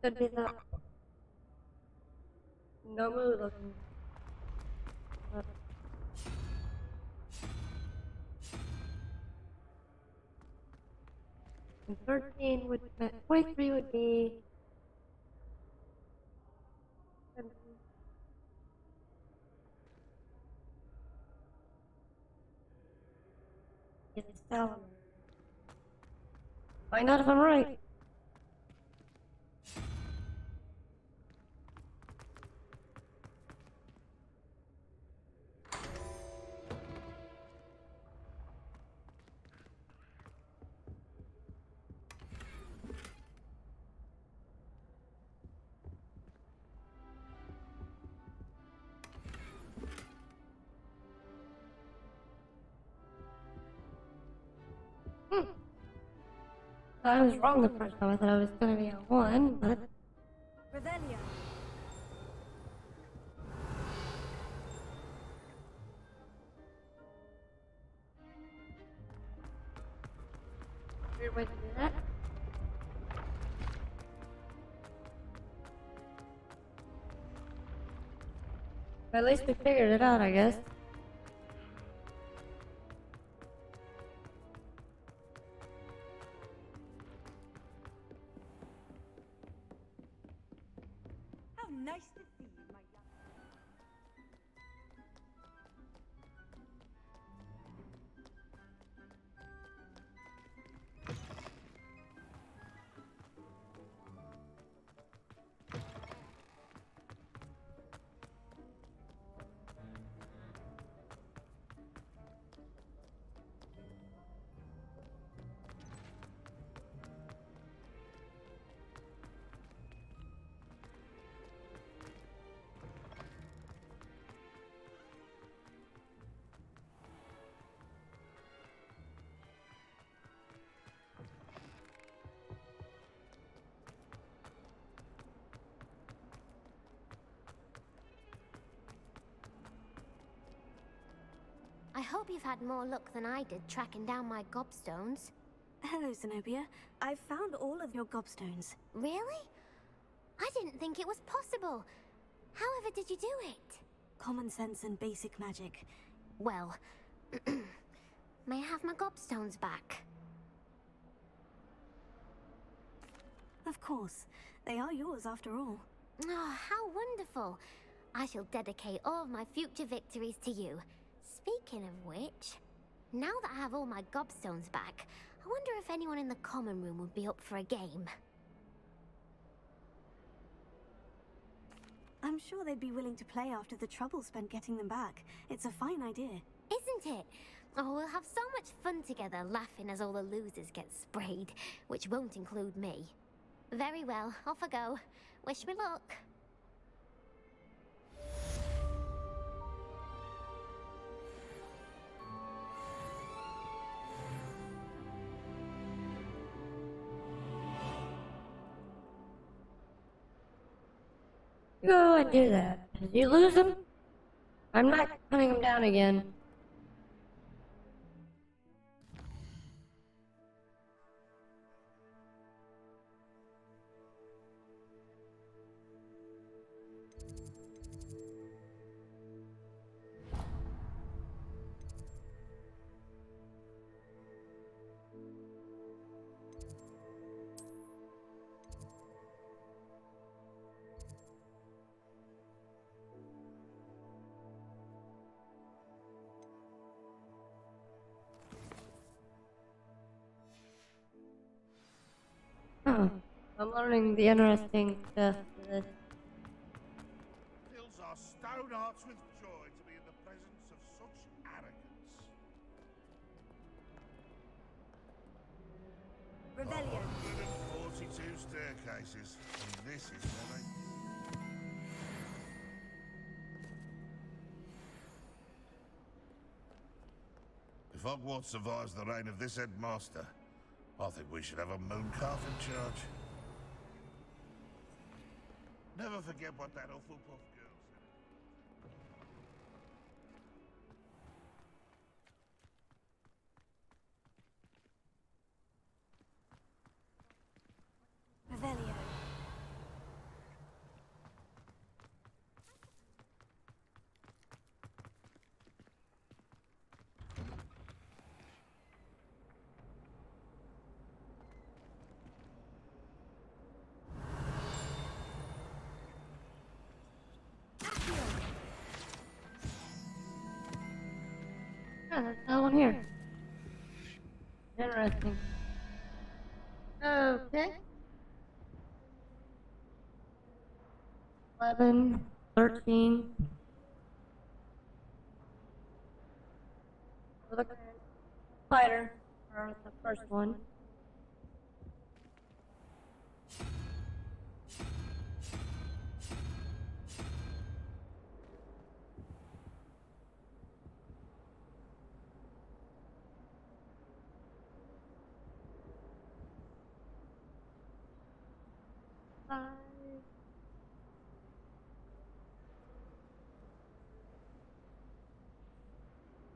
Could be that. No move looking. And 13 would 23 would be 17. Is it Salomon? Find out if I'm right. I was wrong the first time. I thought I was gonna be a 1, but Revelio. weird way to do that. But at least we figured it out, I guess. How nice to see you, my young. I hope you've had more luck than I did tracking down my gobstones. Hello, Zenobia. I've found all of your gobstones. Really? I didn't think it was possible. However did you do it? Common sense and basic magic. Well, may I have my gobstones back? Of course. They are yours after all. Oh, how wonderful. I shall dedicate all of my future victories to you. Speaking of which, now that I have all my gobstones back, I wonder if anyone in the common room would be up for a game. I'm sure they'd be willing to play after the trouble spent getting them back. It's a fine idea. Isn't it? Oh, we'll have so much fun together, laughing as all the losers get sprayed, which won't include me. Very well, off I go. Wish me luck. Go and do that. If you lose them, I'm not hunting them down again. Oh, I'm learning the interesting stuff for this. Fills our stone hearts with joy to be in the presence of such arrogance. Revelio. 142 staircases, and this is where they... If Hogwarts survives the reign of this headmaster, I think we should have a moon calf in charge. Never forget what that Hufflepuff girl said. Revelio. Yeah, there's no one here. Interesting. Okay. 11, 13. We're looking at spider for the first one.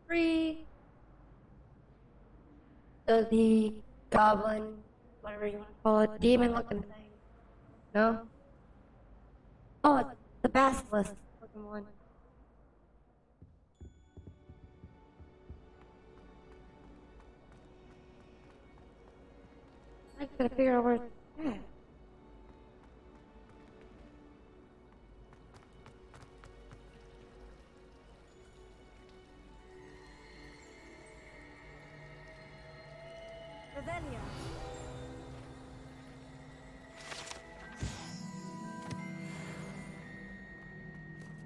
Three. So the goblin, whatever you want to call it, demon-looking thing. No? Oh, it's the basilisk-looking one. I gotta figure out where it's at. Revelio.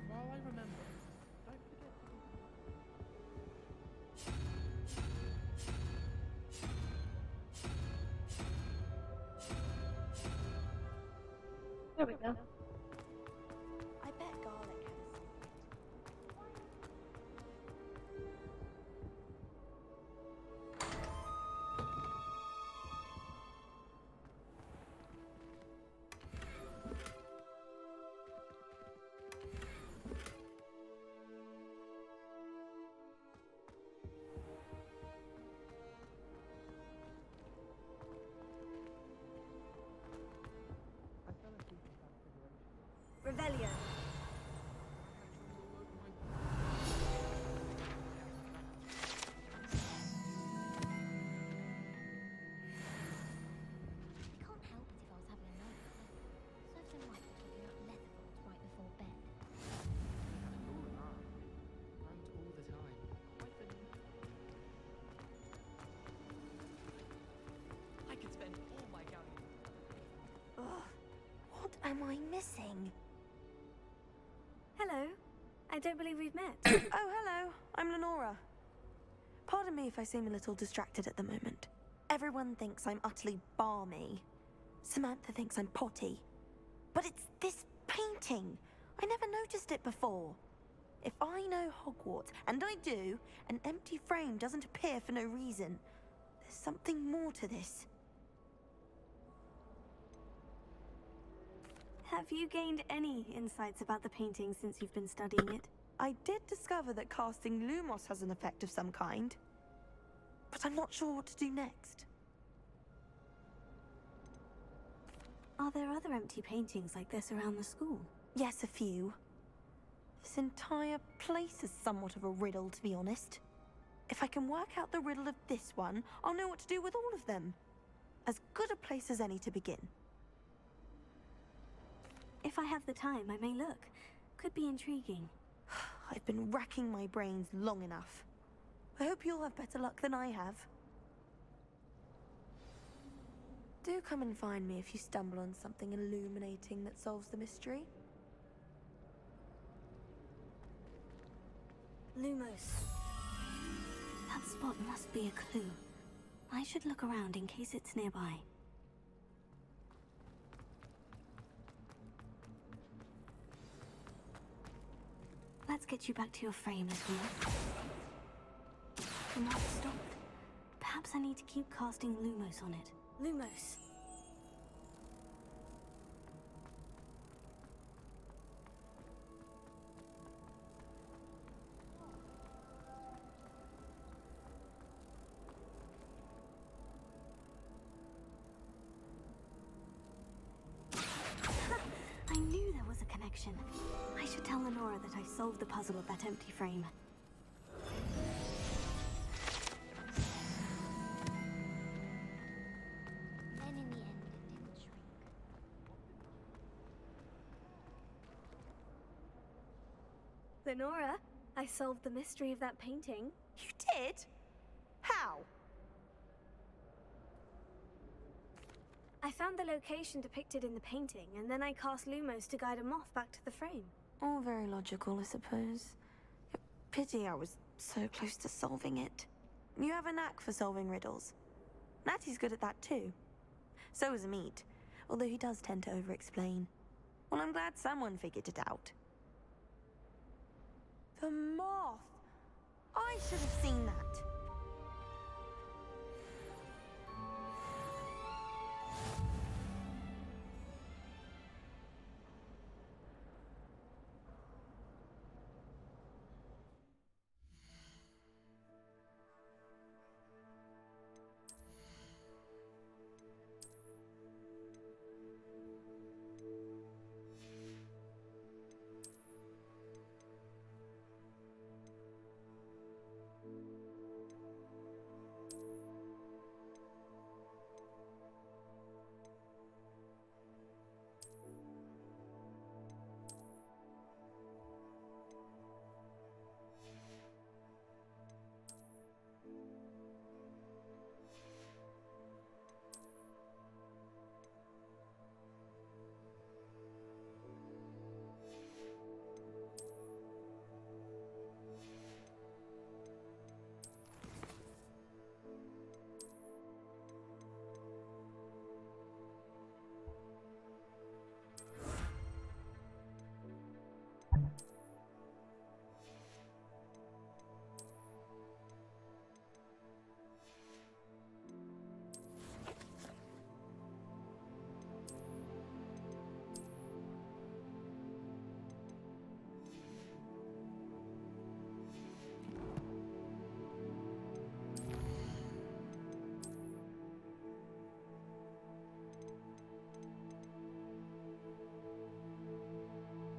While I remember, don't forget to There we go. I bet garlic has Revelio. I can't help it if I was having a night. Serves them right for talking about leather vaults right before bed. all the time. I could spend all my galleon. Ugh, what am I missing? Hello. I don't believe we've met. Oh, hello. I'm Lenora. Pardon me if I seem a little distracted at the moment. Everyone thinks I'm utterly balmy. Samantha thinks I'm potty. But it's this painting. I never noticed it before. If I know Hogwarts, and I do, an empty frame doesn't appear for no reason. There's something more to this. Have you gained any insights about the painting since you've been studying it? I did discover that casting Lumos has an effect of some kind. But I'm not sure what to do next. Are there other empty paintings like this around the school? Yes, a few. This entire place is somewhat of a riddle, to be honest. If I can work out the riddle of this one, I'll know what to do with all of them. As good a place as any to begin. If I have the time, I may look. Could be intriguing. I've been racking my brains long enough. I hope you'll have better luck than I have. Do come and find me if you stumble on something illuminating that solves the mystery. Lumos. That spot must be a clue. I should look around in case it's nearby. Let's get you back to your frame as well. The mark stopped. Perhaps I need to keep casting Lumos on it. Lumos. I knew there was a connection. I should tell Lenora that I solved the puzzle of that empty frame. Then in the end, it didn't shrink. Lenora, I solved the mystery of that painting. You did? How? I found the location depicted in the painting, and then I cast Lumos to guide a moth back to the frame. All very logical, I suppose. Pity I was so close to solving it. You have a knack for solving riddles. Natty's good at that too. So is Amit, although he does tend to over-explain. Well, I'm glad someone figured it out. The moth! I should have seen that.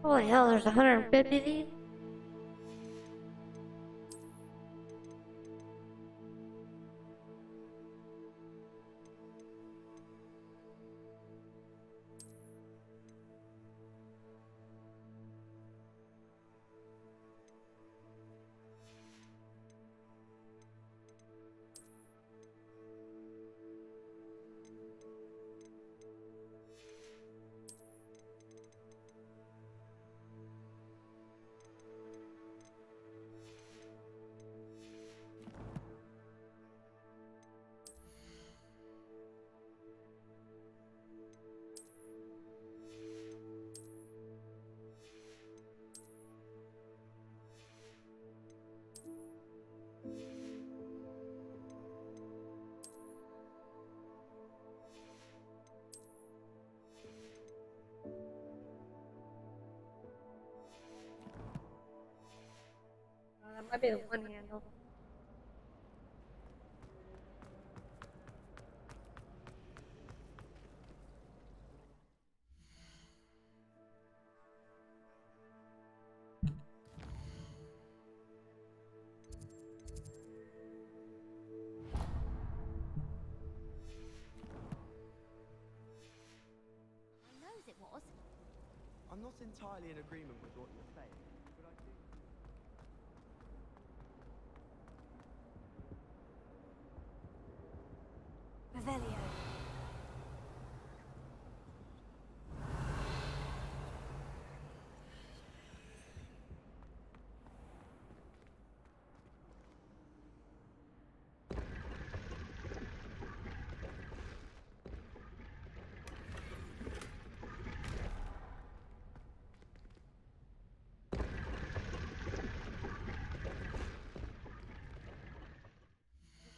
Holy hell, there's 150 of these? That might be the one handle. I knows it was. I'm not entirely in agreement with what you're saying, but I do. Revelio.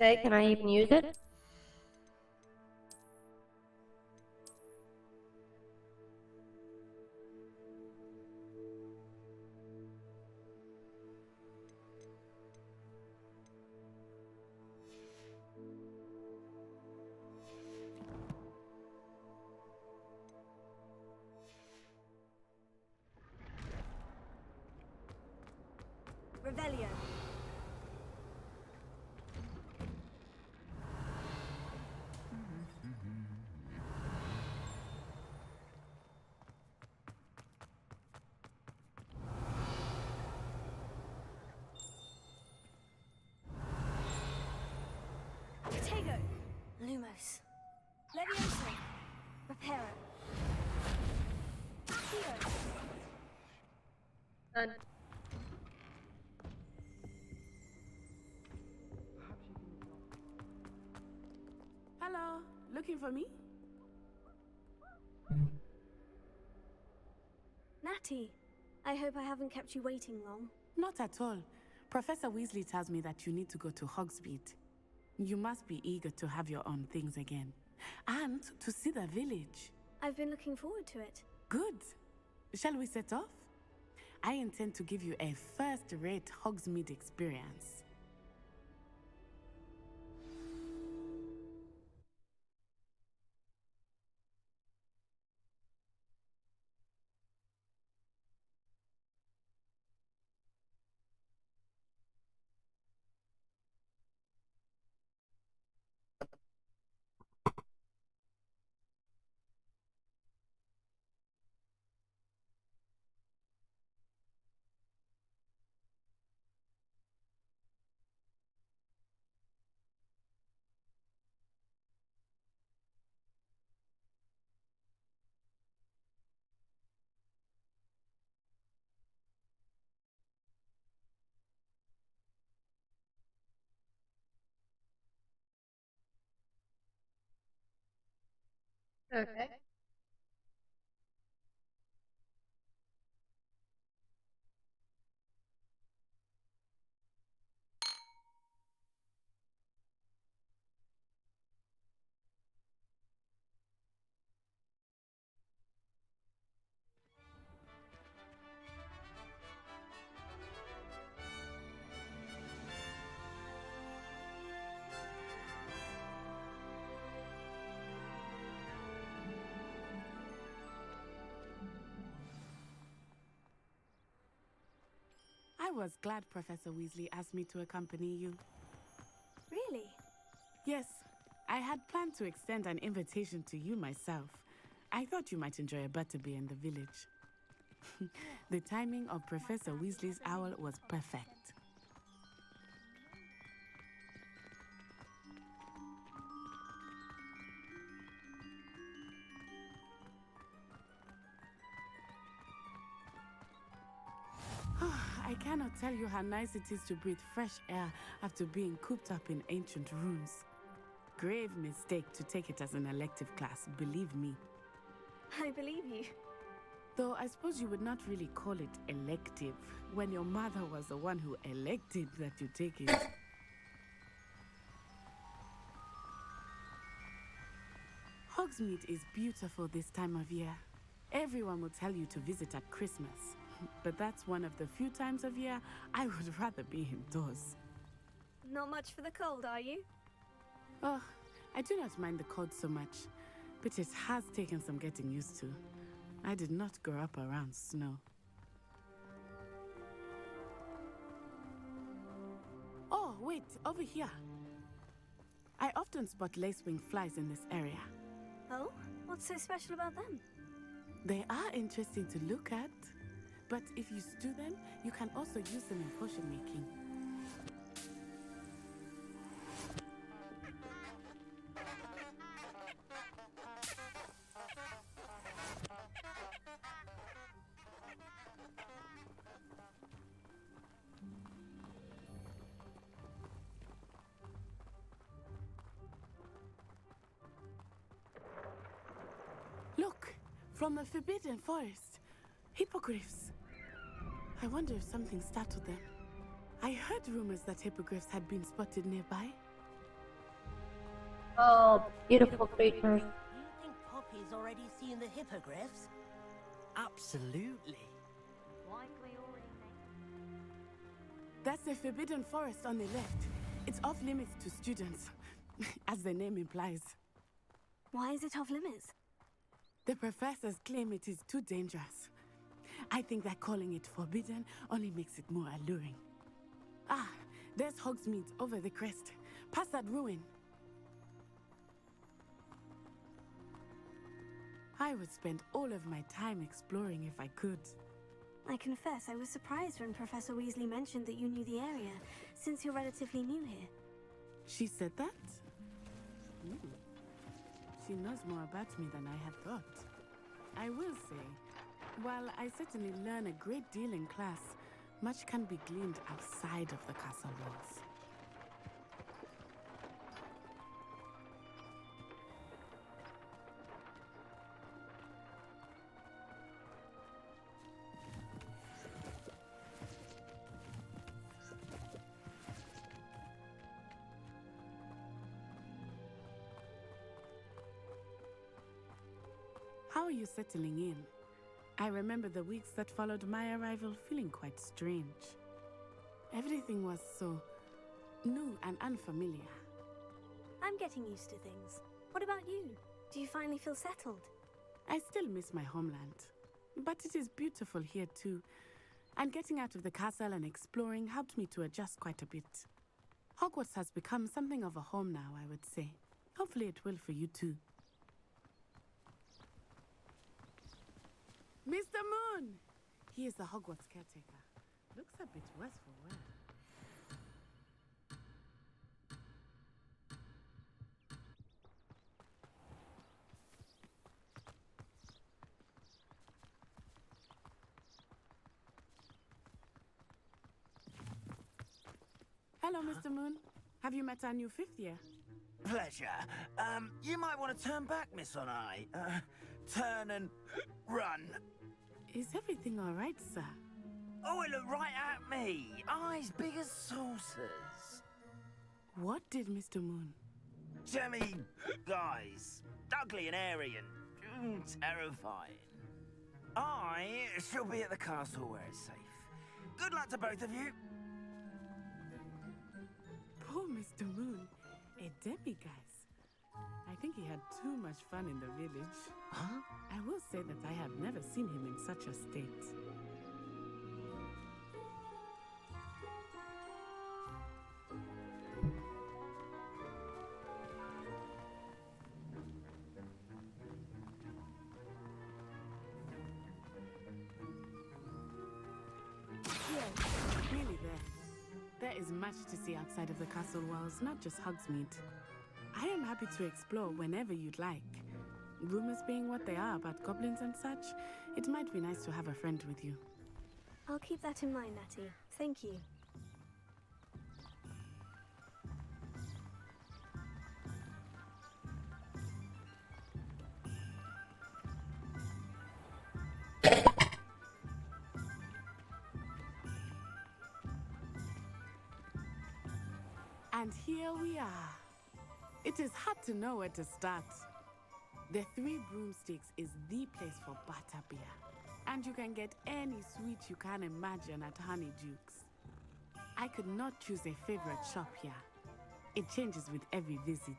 Okay, can I even use it? Revelio. Lumos. Levioso. Reparo. Accio. Done. Hello, looking for me? Natty, I hope I haven't kept you waiting long. Not at all. Professor Weasley tells me that you need to go to Hogsmeade. You must be eager to have your own things again. And to see the village. I've been looking forward to it. Good. Shall we set off? I intend to give you a first-rate Hogsmeade experience. Okay. I was glad Professor Weasley asked me to accompany you. Really? Yes, I had planned to extend an invitation to you myself. I thought you might enjoy a butterbeer in the village. The timing of Professor Weasley's owl was perfect. I cannot tell you how nice it is to breathe fresh air after being cooped up in ancient rooms. Grave mistake to take it as an elective class, believe me. I believe you. Though I suppose you would not really call it elective when your mother was the one who elected that you take it. Hogsmeade is beautiful this time of year. Everyone will tell you to visit at Christmas. But that's one of the few times of year I would rather be indoors. Not much for the cold, are you? Oh, I do not mind the cold so much, but it has taken some getting used to. I did not grow up around snow. Oh, wait, over here. I often spot lacewing flies in this area. Oh? What's so special about them? They are interesting to look at. But if you stew them, you can also use them in potion making. Look, from the Forbidden Forest, hippogriffs. I wonder if something startled them. I heard rumors that hippogriffs had been spotted nearby. Oh, beautiful creatures. Do you think Poppy's already seen the hippogriffs? Absolutely. That's the Forbidden Forest on the left. It's off limits to students, as the name implies. Why is it off limits? The professors claim it is too dangerous. I think that calling it forbidden only makes it more alluring. Ah, there's Hogsmeade over the crest, past that ruin. I would spend all of my time exploring if I could. I confess I was surprised when Professor Weasley mentioned that you knew the area, since you're relatively new here. She said that? Ooh. Weasley knows more about me than I had thought. I will say, while I certainly learn a great deal in class, much can be gleaned outside of the castle walls. How are you settling in? I remember the weeks that followed my arrival feeling quite strange. Everything was so new and unfamiliar. I'm getting used to things. What about you? Do you finally feel settled? I still miss my homeland, but it is beautiful here too. And getting out of the castle and exploring helped me to adjust quite a bit. Hogwarts has become something of a home now, I would say. Hopefully it will for you too. Mr. Moon! He is the Hogwarts caretaker. Looks a bit worse for wear. Hello, Mr. Moon. Have you met our new fifth year? Pleasure. You might want to turn back, Miss Onai. Turn and run. Is everything all right, sir? Oh, it looked right at me. Eyes big as saucers. What did Mr. Moon? Jemmy guys. Ugly and airy and terrifying. I shall be at the castle where it's safe. Good luck to both of you. Poor Mr. Moon. A demiguise. I think he had too much fun in the village. Huh? I will say that I have never seen him in such a state. Yes, nearly there. There is much to see outside of the castle walls, not just Hogsmeade. I am happy to explore whenever you'd like. Rumors being what they are about goblins and such, it might be nice to have a friend with you. I'll keep that in mind, Natty. Thank you. And here we are. It is hard to know where to start. The Three Broomsticks is the place for butterbeer. And you can get any sweet you can imagine at Honeydukes. I could not choose a favorite shop here. It changes with every visit.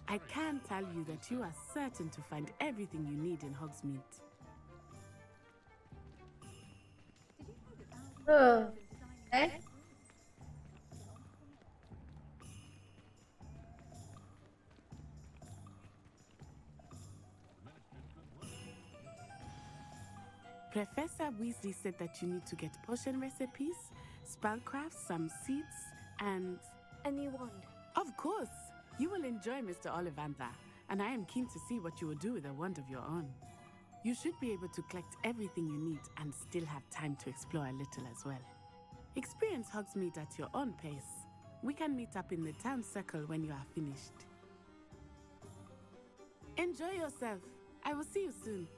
I can tell you that you are certain to find everything you need in Hogsmeade. Eh? Professor Weasley said that you need to get potion recipes, spellcrafts, some seeds, and... a new wand. Of course! You will enjoy Mr. Ollivandar, and I am keen to see what you will do with a wand of your own. You should be able to collect everything you need and still have time to explore a little as well. Experience Hogsmeade at your own pace. We can meet up in the town circle when you are finished. Enjoy yourself. I will see you soon.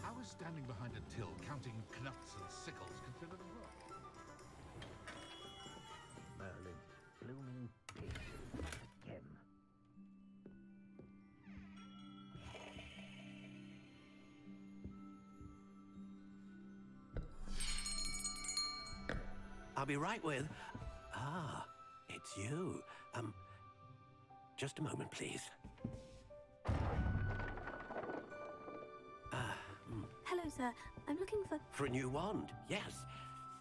How is standing behind a till counting knuts and sickles considered a work? Merlin, blooming pig. Him. I'll be right with... Ah, it's you. Just a moment, please. Hello, sir. I'm looking for... For a new wand, yes.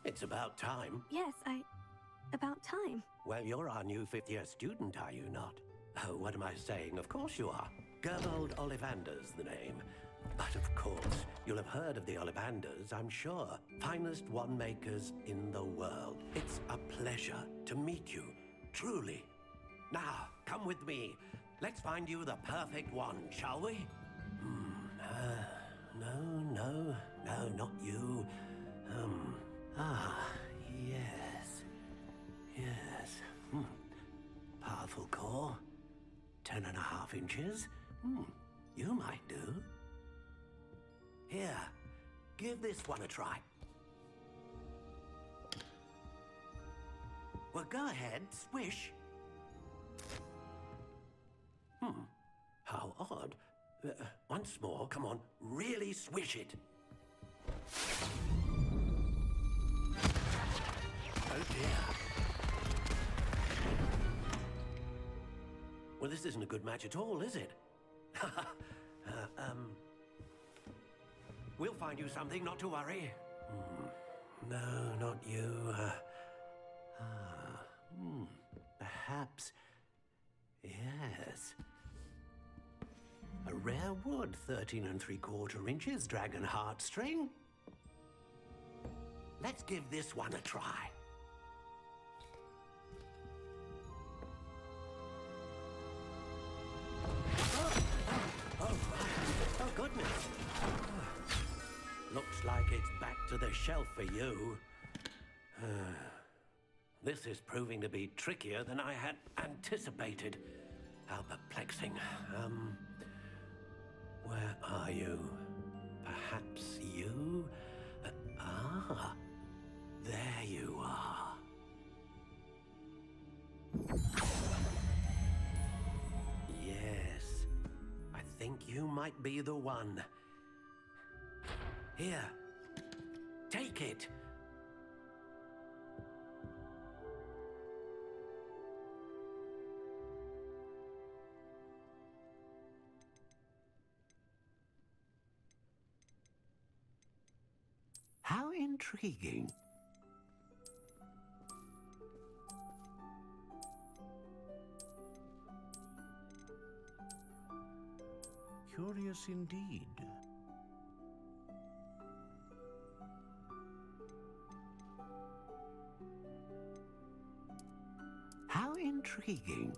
It's about time. Yes, about time. Well, you're our new fifth-year student, are you not? Oh, what am I saying? Of course you are. Gerbold Ollivander's the name. But of course, you'll have heard of the Ollivanders, I'm sure. Finest wand makers in the world. It's a pleasure to meet you, truly. Now, come with me. Let's find you the perfect wand, shall we? No, not you. Yes. Powerful core. 10.5 inches. You might do. Here, give this one a try. Well, go ahead, swish. How odd. Once more, come on, really swish it. Oh dear. Well, this isn't a good match at all, is it? We'll find you something, not to worry. No, not you. Perhaps. Yes. A rare wood, 13 3/4 inches, dragon heartstring. Let's give this one a try. Oh, goodness. Looks like it's back to the shelf for you. This is proving to be trickier than I had anticipated. How perplexing. Where are you? Perhaps you? There you are. Yes, I think you might be the one. Here, take it. How intriguing. Curious indeed. How intriguing.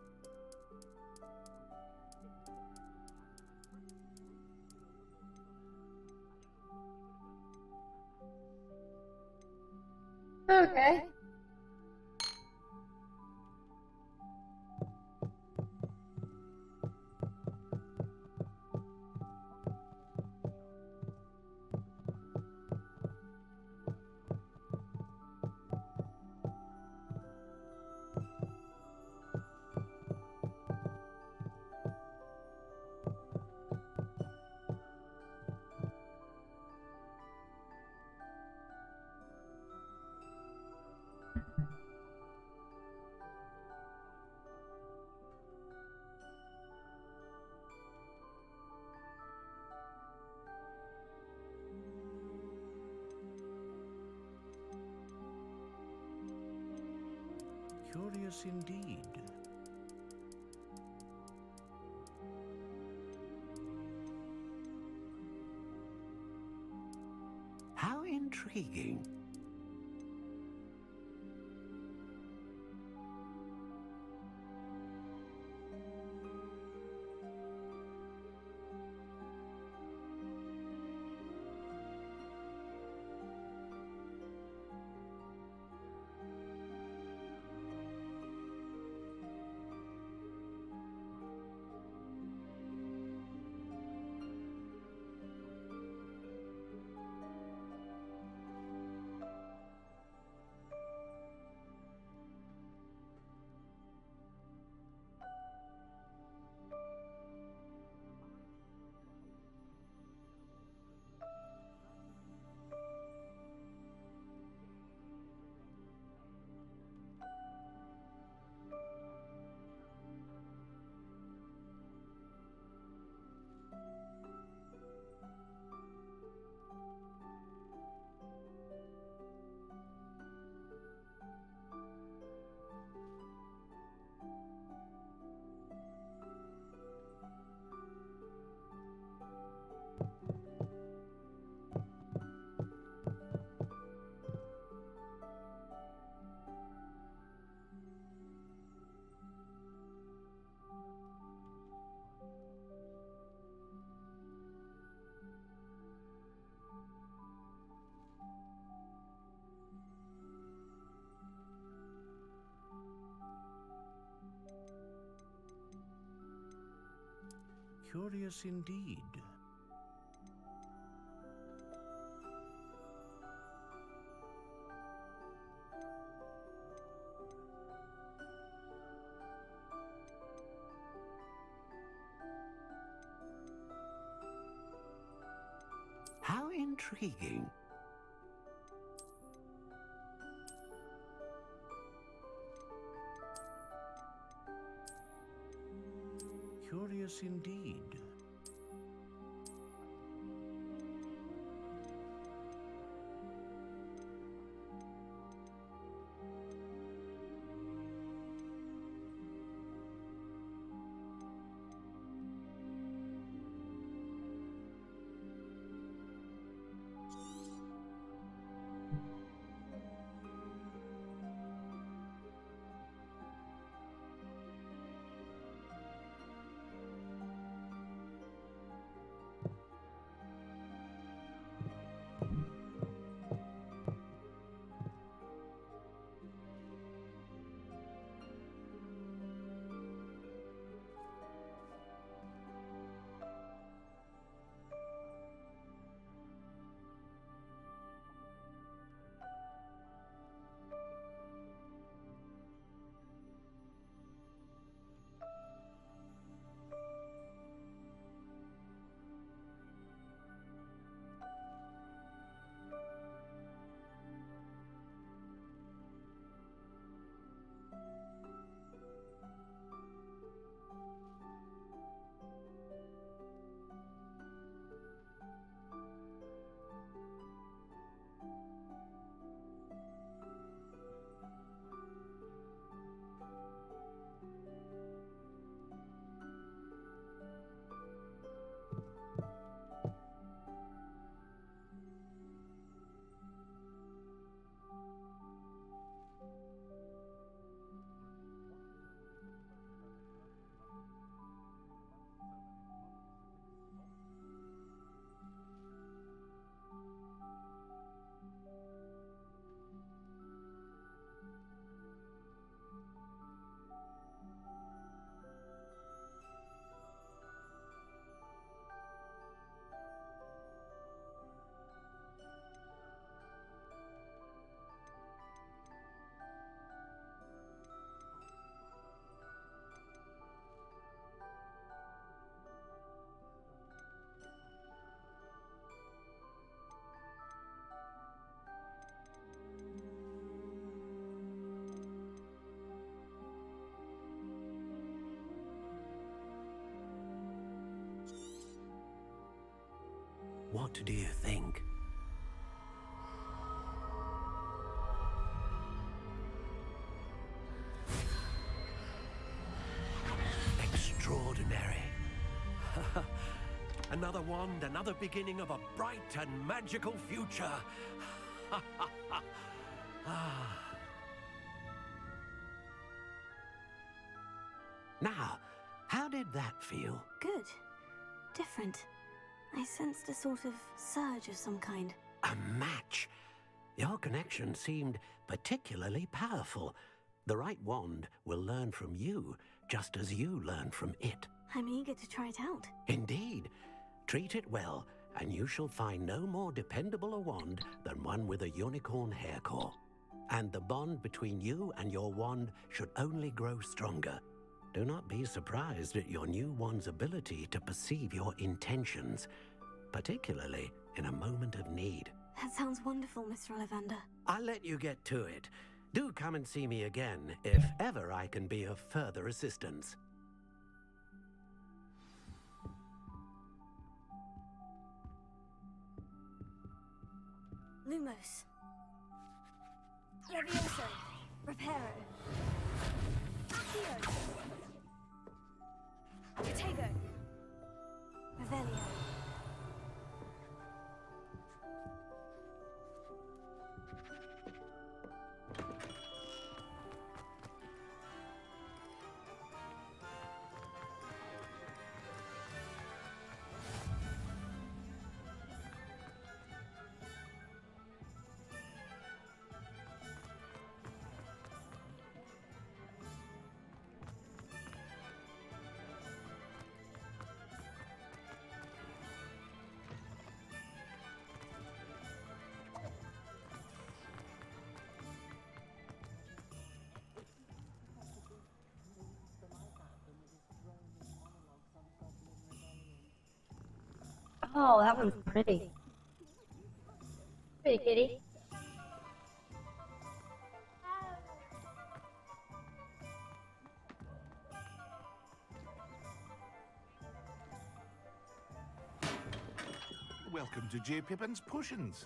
Okay. Curious indeed. How intriguing. Curious indeed. How intriguing. Curious indeed. What do you think? Extraordinary. Another wand, another beginning of a bright and magical future. Now, how did that feel? Good. Different. I sensed a sort of surge of some kind. A match. Your connection seemed particularly powerful. The right wand will learn from you, just as you learn from it. I'm eager to try it out. Indeed. Treat it well, and you shall find no more dependable a wand than one with a unicorn hair core. And the bond between you and your wand should only grow stronger. Do not be surprised at your new wand's ability to perceive your intentions, particularly in a moment of need. That sounds wonderful, Mr. Ollivander. I'll let you get to it. Do come and see me again if ever I can be of further assistance. Lumos. Levioso. Reparo. Accio. Protego. Revelio. Oh, that one's pretty. Pretty kitty. Welcome to J. Pippin's Potions.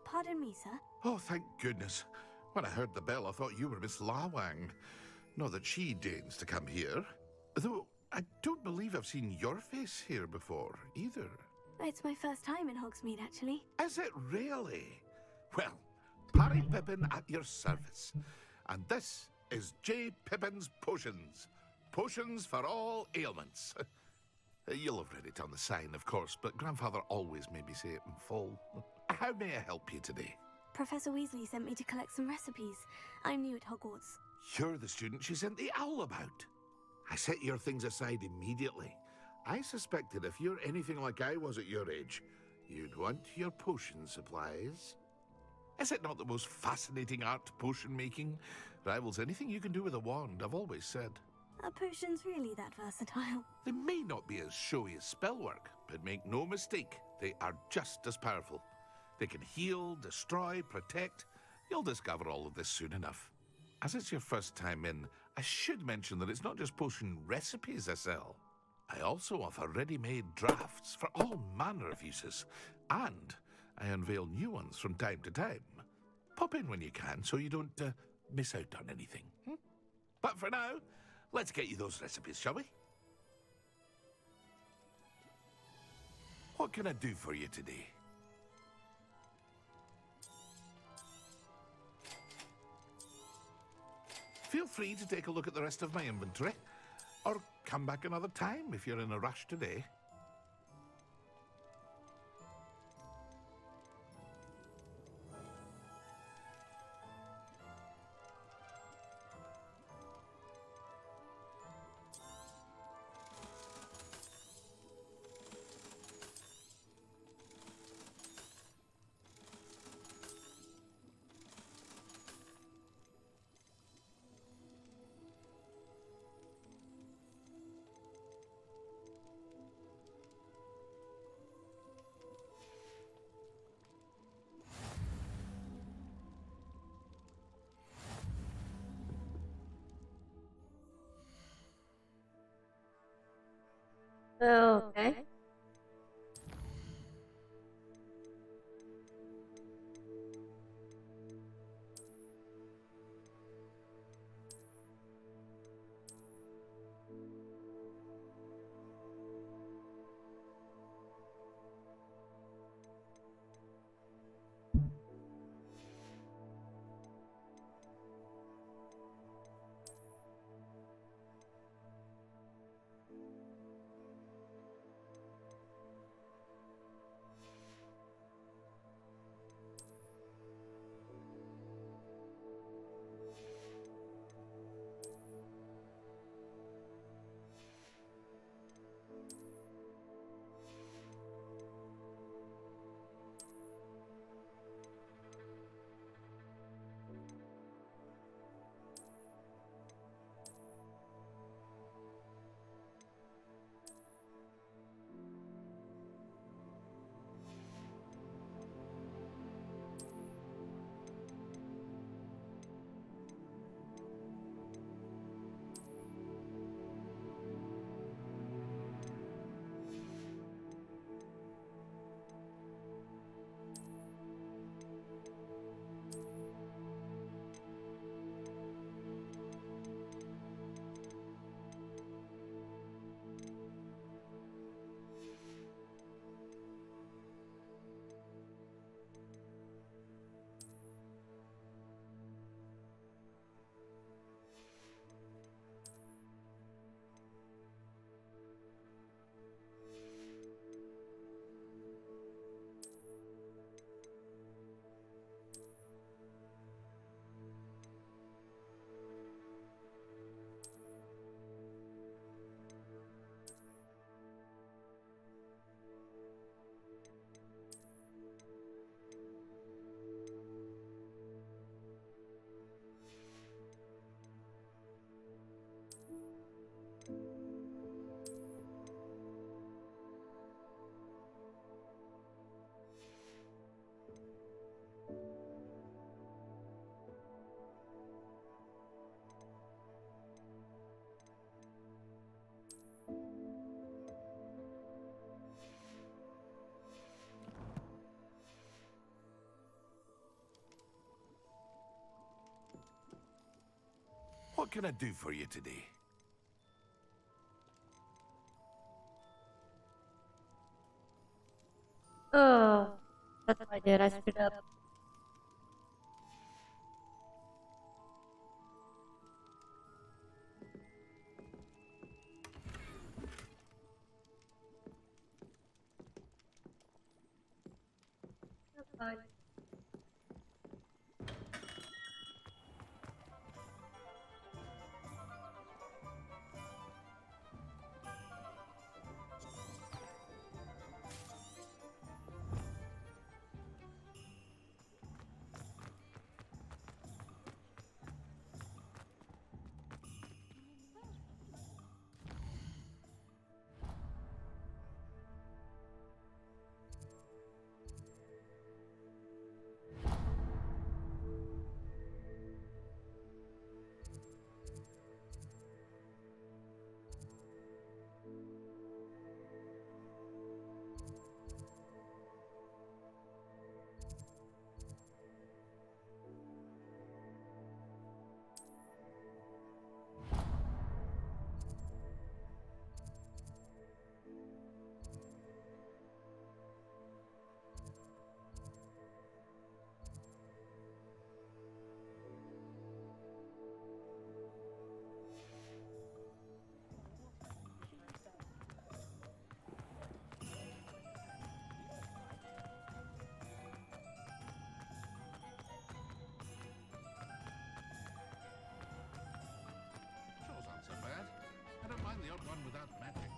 Pardon me, sir. Oh, thank goodness. When I heard the bell, I thought you were Miss Lawang. Not that she deigns to come here. Though, I don't believe I've seen your face here before, either. It's my first time in Hogsmeade, actually. Is it really? Well, Parry Pippin at your service. And this is J. Pippin's Potions. Potions for all ailments. You'll have read it on the sign, of course, but Grandfather always made me say it in full. How may I help you today? Professor Weasley sent me to collect some recipes. I'm new at Hogwarts. You're the student she sent the owl about. I set your things aside immediately. I suspected if you're anything like I was at your age, you'd want your potion supplies. Is it not the most fascinating art, potion making? Rivals anything you can do with a wand, I've always said. Are potions really that versatile? They may not be as showy as spellwork, but make no mistake, they are just as powerful. They can heal, destroy, protect. You'll discover all of this soon enough. As it's your first time in, I should mention that it's not just potion recipes I sell. I also offer ready-made drafts for all manner of uses, and I unveil new ones from time to time. Pop in when you can so you don't miss out on anything. But for now, let's get you those recipes, shall we? What can I do for you today? Feel free to take a look at the rest of my inventory, or come back another time if you're in a rush today. Okay. can I do for you today? Oh, that's what I did. I screwed up. That's fine. Chores aren't so bad. I don't mind the odd one without magic.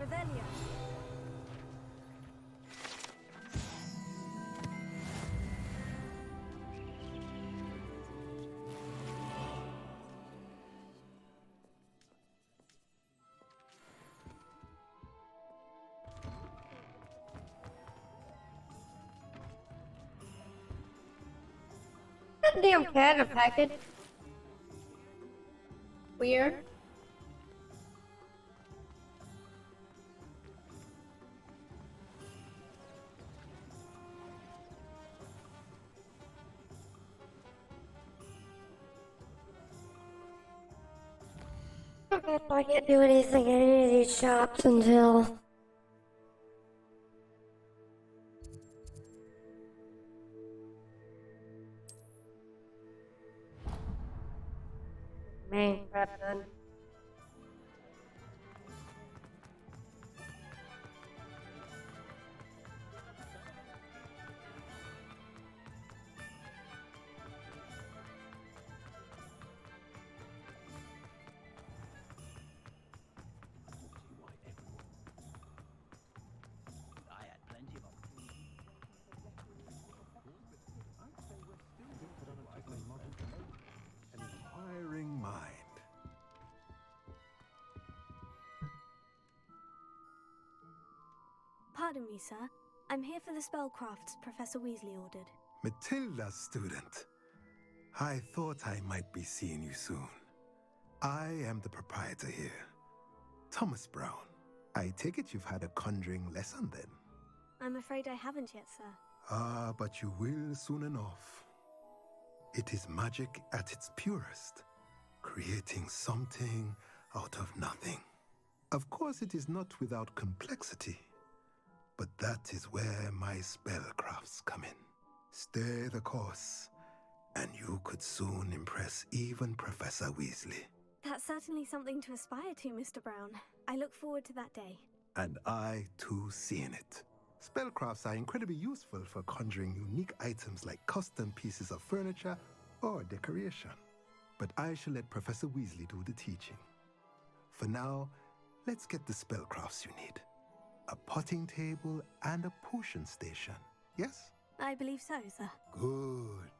Revelio. That damn cat in a package. Weird. Okay, so I can't do anything in any of these shops until main prep done. I had plenty of An inquiring mind. Pardon me, sir. I'm here for the spellcrafts Professor Weasley ordered. Matilda's student. I thought I might be seeing you soon. I am the proprietor here, Thomas Brown. I take it you've had a conjuring lesson then? I'm afraid I haven't yet, sir. Ah, but you will soon enough. It is magic at its purest, creating something out of nothing. Of course, it is not without complexity, but that is where my spellcrafts come in. Stay the course, and you could soon impress even Professor Weasley. That's certainly something to aspire to, Mr. Brown. I look forward to that day. And I, too, seeing it. Spellcrafts are incredibly useful for conjuring unique items like custom pieces of furniture or decoration. But I shall let Professor Weasley do the teaching. For now, let's get the spellcrafts you need. A potting table and a potion station, yes? I believe so, sir. Good.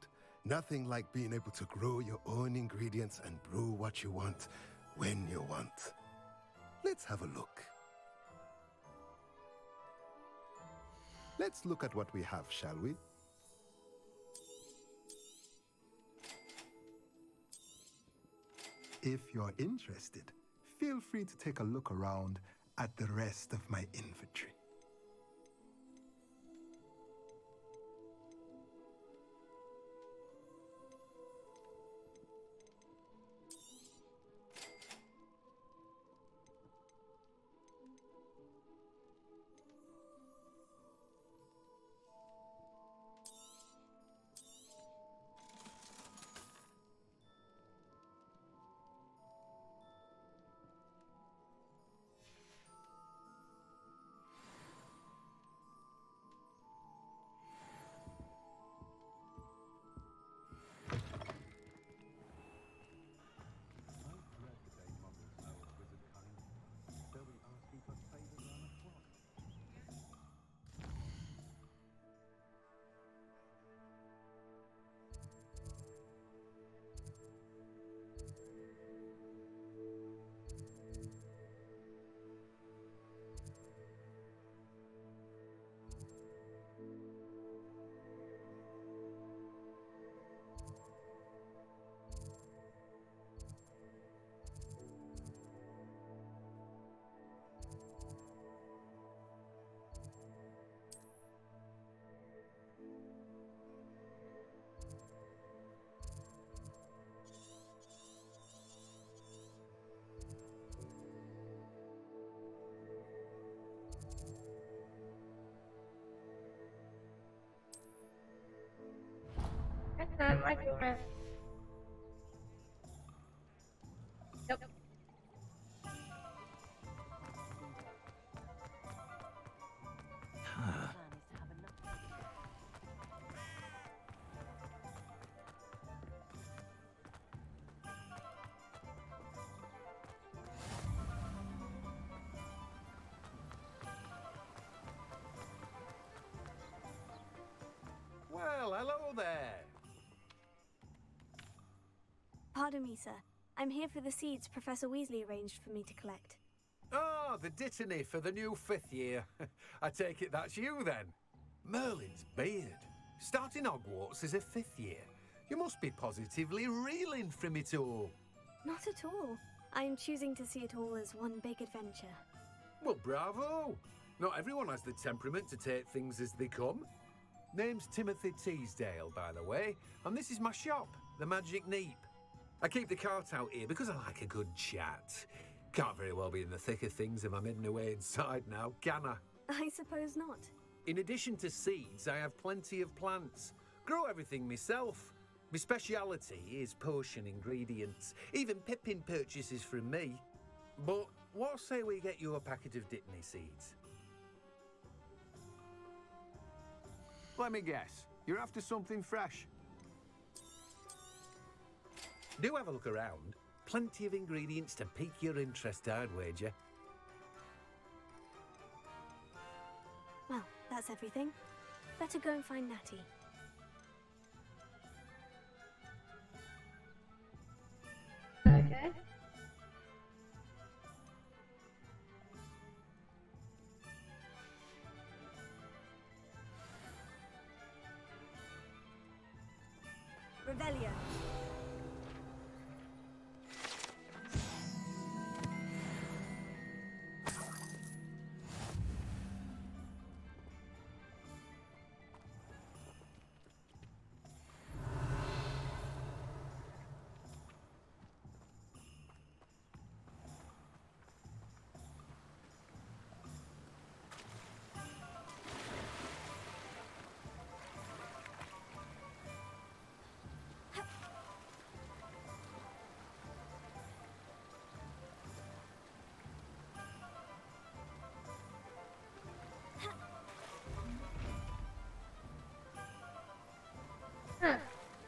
Nothing like being able to grow your own ingredients and brew what you want when you want. Let's have a look. Let's look at what we have, shall we? If you're interested, feel free to take a look around at the rest of my inventory. That's not my door. Nope. Well, hello there. Pardon me, sir. I'm here for the seeds Professor Weasley arranged for me to collect. Ah, the dittany for the new 5th year. I take it that's you then. Merlin's beard. Starting Hogwarts as a 5th year. You must be positively reeling from it all. Not at all. I'm choosing to see it all as one big adventure. Well, bravo. Not everyone has the temperament to take things as they come. Name's Timothy Teasdale, by the way, and this is my shop, the Magic Neep. I keep the cart out here because I like a good chat. Can't very well be in the thick of things if I'm hidden away inside now, can I? I suppose not. In addition to seeds, I have plenty of plants. Grow everything myself. My speciality is potion ingredients. Even Pippin purchases from me. But what say we get you a packet of Dittany seeds? Let me guess. You're after something fresh. Do have a look around. Plenty of ingredients to pique your interest, I'd wager. Well, that's everything. Better go and find Natty. Okay. Revelio.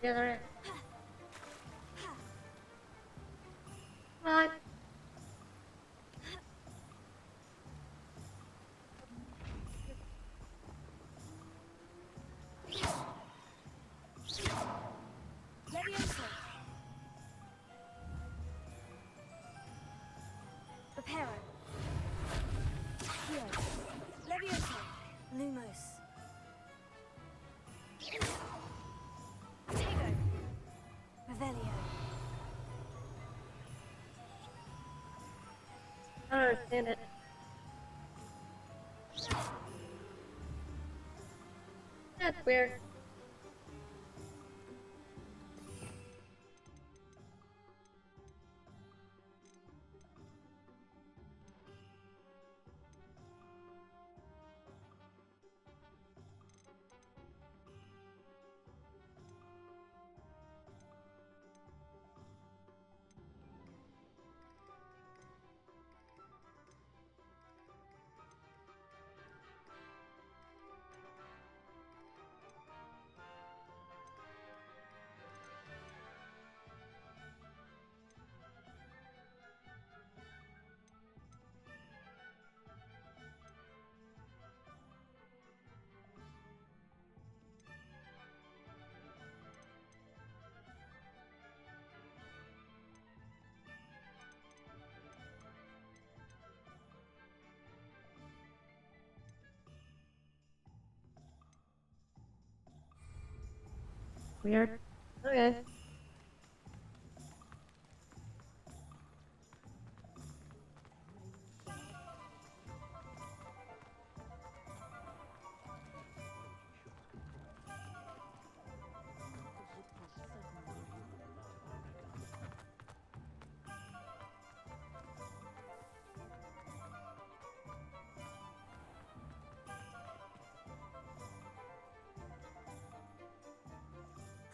the other end. Come on. Levioso. Reparo. Here. Levioso. Lumos. Tego. Revelio. I don't understand it. That's weird. Weird. Okay.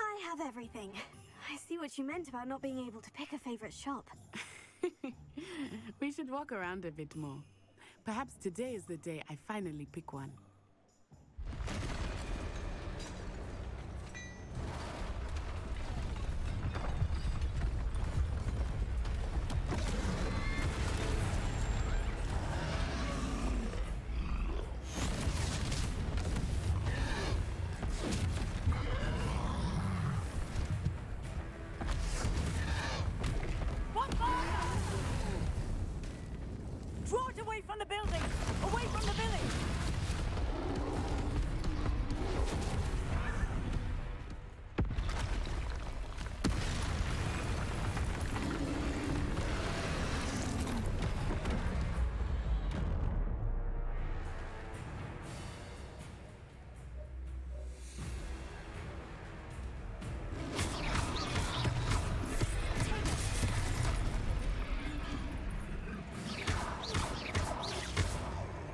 I have everything. I see what you meant about not being able to pick a favorite shop. We should walk around a bit more. Perhaps today is the day I finally pick one. Draw it away from the building! Away from the village!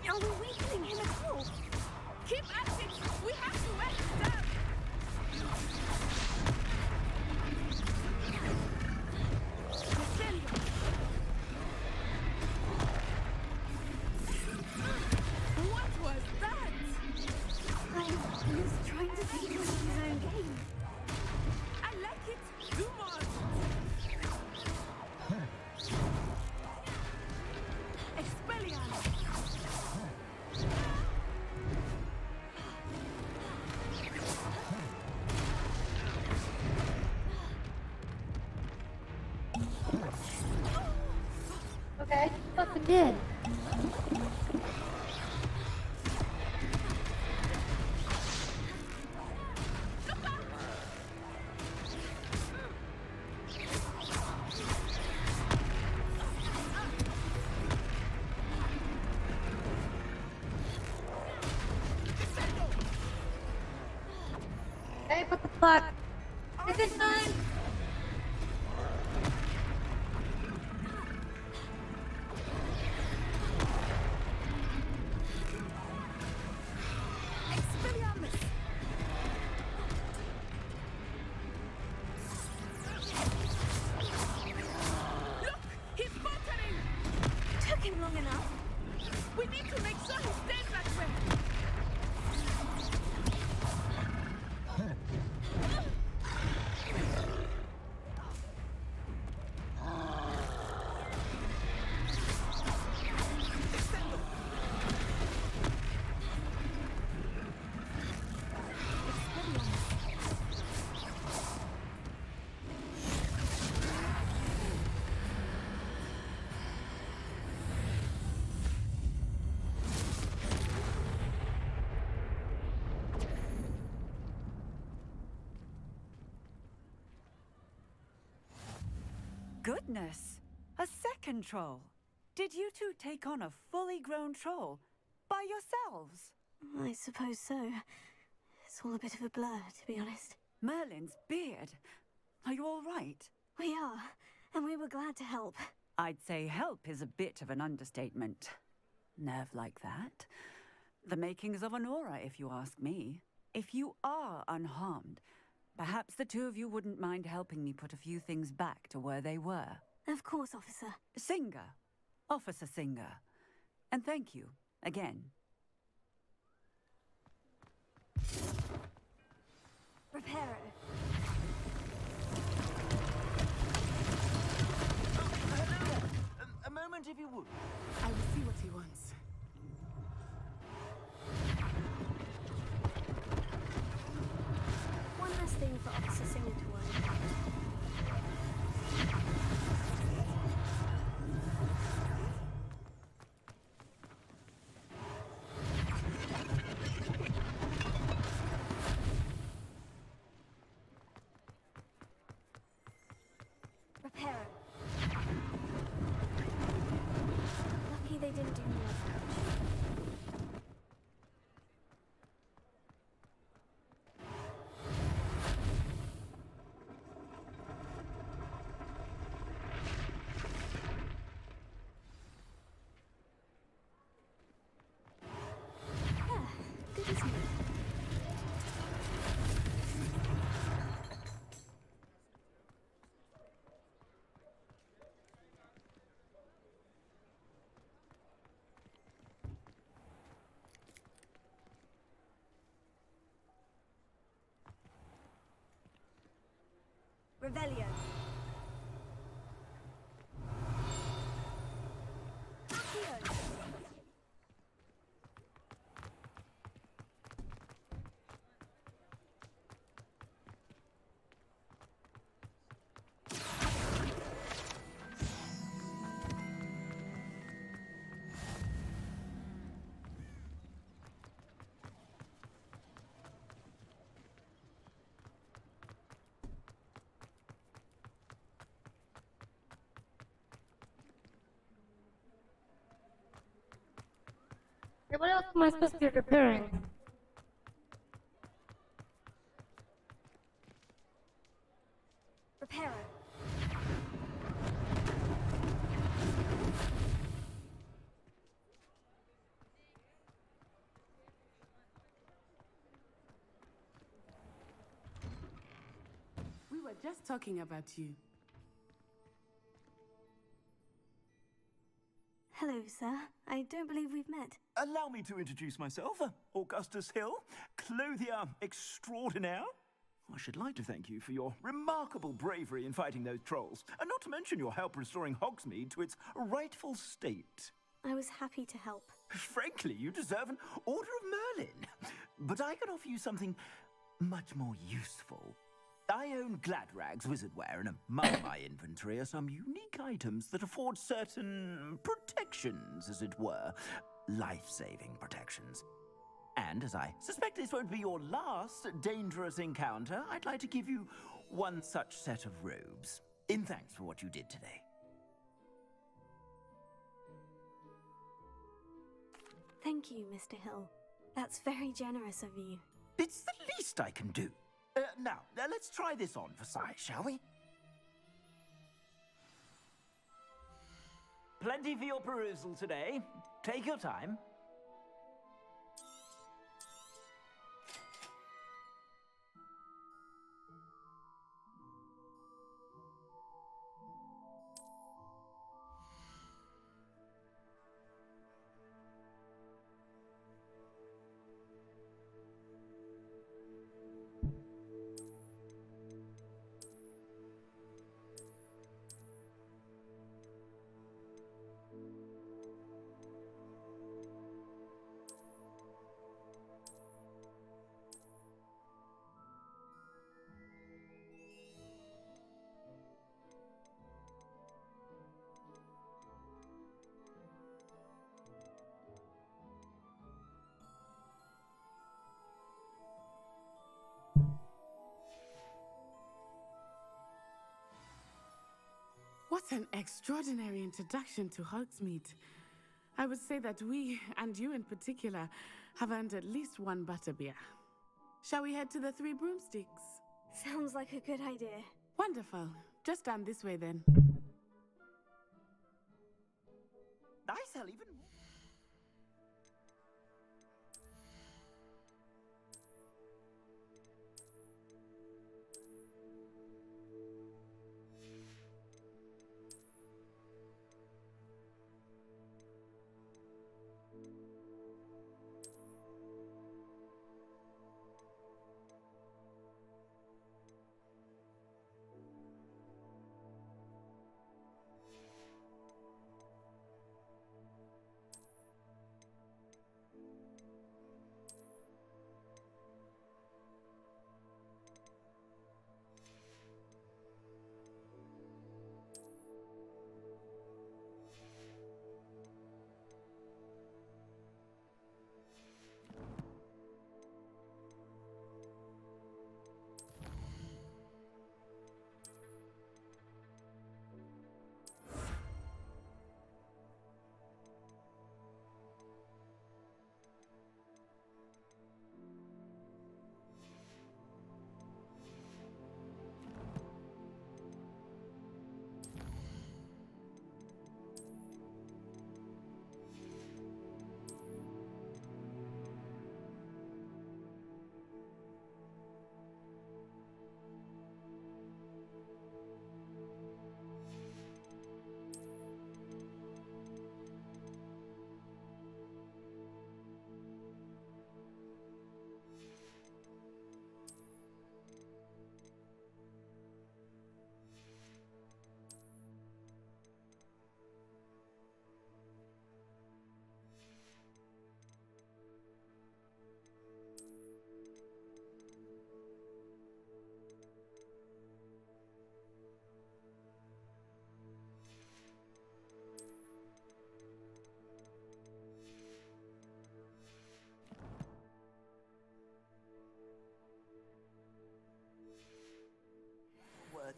Are we weakening him at all? Keep at it! We have to wear it down! Descendo. What was that? He was trying to beat us in his own game. I like it! Do more! Expelliarmus! Okay, fucking did. Hey, what the fuck? Is it time? Expelliarmus. Look! He's faltering! Took him long enough. We need to make sure he stays that way! Goodness! A second troll! Did you two take on a fully grown troll? By yourselves? I suppose so. It's all a bit of a blur, to be honest. Merlin's beard. Are you all right? We are, and we were glad to help. I'd say help is a bit of an understatement. Nerve like that. The makings of an aura, if you ask me. If you are unharmed, perhaps the two of you wouldn't mind helping me put a few things back to where they were. Of course, officer. Singer. Officer Singer. And thank you, again. Reparo. A moment, if you would. I will see what he wants. One last thing for Officer Singer to worry about. Reparo. Lucky they didn't do more damage. Good, isn't it? Revelio. Accio. Hey, what else am I supposed to be repairing? Reparo. We were just talking about you. Hello, sir. I don't believe we've met. Allow me to introduce myself. Augustus Hill, clothier extraordinaire. I should like to thank you for your remarkable bravery in fighting those trolls, and not to mention your help restoring Hogsmeade to its rightful state. I was happy to help. Frankly, you deserve an Order of Merlin. But I can offer you something much more useful. I own Gladrag's wizardware, and among my inventory are some unique items that afford certain protections, as it were. Life-saving protections. And as I suspect this won't be your last dangerous encounter, I'd like to give you one such set of robes, in thanks for what you did today. Thank you, Mr. Hill. That's very generous of you. It's the least I can do. Now, let's try this on for size, shall we? Plenty for your perusal today. Take your time. What an extraordinary introduction to Hogsmeade. I would say that we, and you in particular, have earned at least one butterbeer. Shall we head to the Three Broomsticks? Sounds like a good idea. Wonderful. Just down this way then. I sell even more.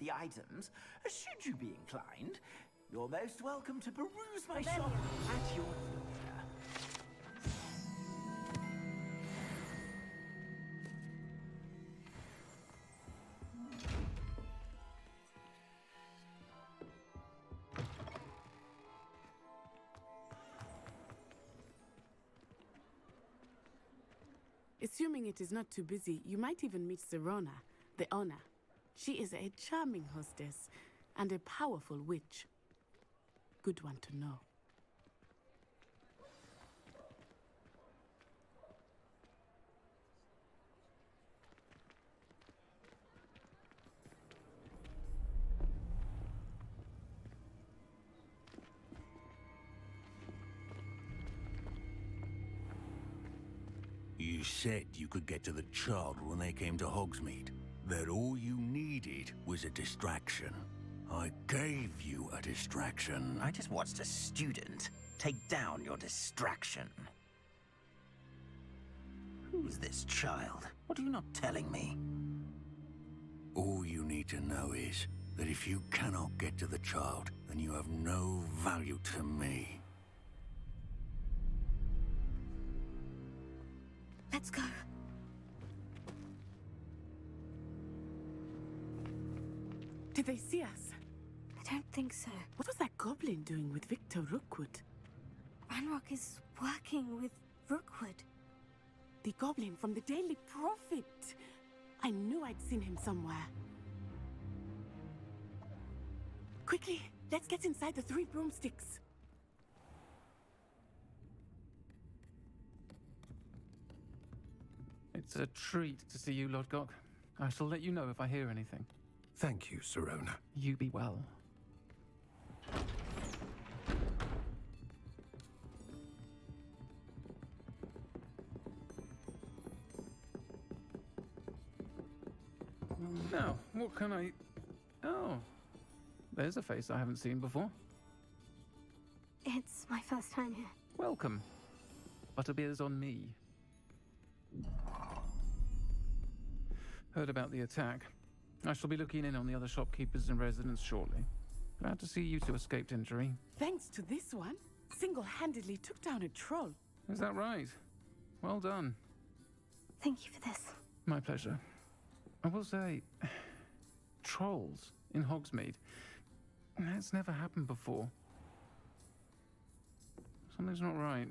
The items, should you be inclined, you're most welcome to peruse my shop at your leisure. Assuming it is not too busy, you might even meet Serona, the owner. She is a charming hostess and a powerful witch. Good one to know. You said you could get to the child when they came to Hogsmeade. That all you needed was a distraction. I gave you a distraction. I just watched a student take down your distraction. Who's this child? What are you not telling me? All you need to know is that if you cannot get to the child, then you have no value to me. Let's go. Did they see us? I don't think so. What was that goblin doing with Victor Rookwood? Ranrock is working with Rookwood. The goblin from the Daily Prophet. I knew I'd seen him somewhere. Quickly, let's get inside the Three Broomsticks. It's a treat to see you, Lodgok. I shall let you know if I hear anything. Thank you, Serona. You be well. Now, what can I... Oh, there's a face I haven't seen before. It's my first time here. Welcome. Butterbeer's on me. Heard about the attack. I shall be looking in on the other shopkeepers and residents shortly. Glad to see you two escaped injury. Thanks to this one, single-handedly took down a troll. Is that right? Well done. Thank you for this. My pleasure. I will say, trolls in Hogsmeade. That's never happened before. Something's not right.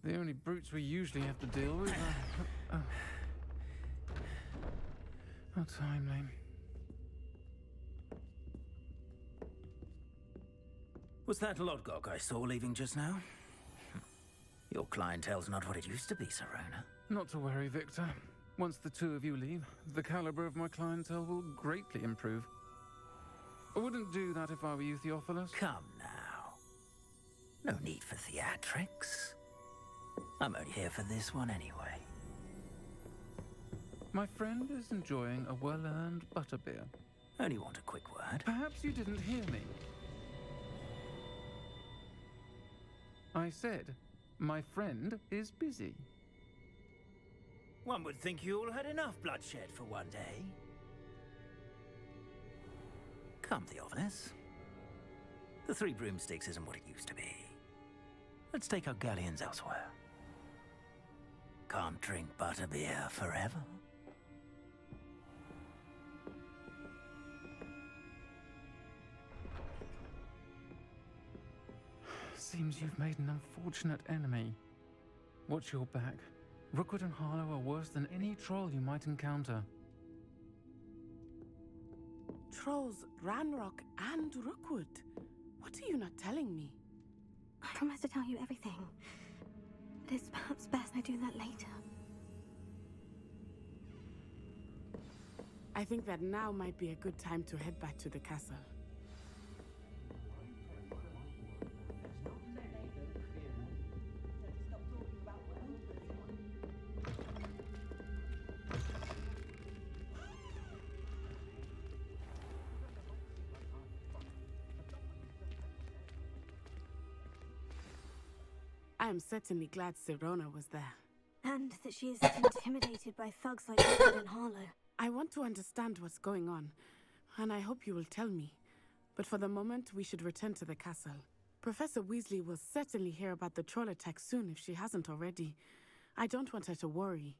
The only brutes we usually have to deal with are... How timely. Was that Lodgok I saw leaving just now? Your clientele's not what it used to be, Serona. Not to worry, Victor. Once the two of you leave, the caliber of my clientele will greatly improve. I wouldn't do that if I were you, Theophilus. Come now. No need for theatrics. I'm only here for this one anyway. My friend is enjoying a well-earned butterbeer. Only want a quick word. Perhaps you didn't hear me. I said, my friend is busy. One would think you all had enough bloodshed for one day. Come, Theophilus. The Three Broomsticks isn't what it used to be. Let's take our galleons elsewhere. Can't drink butterbeer forever. Seems you've made an unfortunate enemy. Watch your back. Rookwood and Harlow are worse than any troll you might encounter. Trolls, Ranrock, and Rookwood. What are you not telling me? I promise to tell you everything. But it's perhaps best I do that later. I think that now might be a good time to head back to the castle. I am certainly glad Serona was there. And that she isn't intimidated by thugs like Rookwood and Harlow. I want to understand what's going on, and I hope you will tell me. But for the moment, we should return to the castle. Professor Weasley will certainly hear about the troll attack soon if she hasn't already. I don't want her to worry.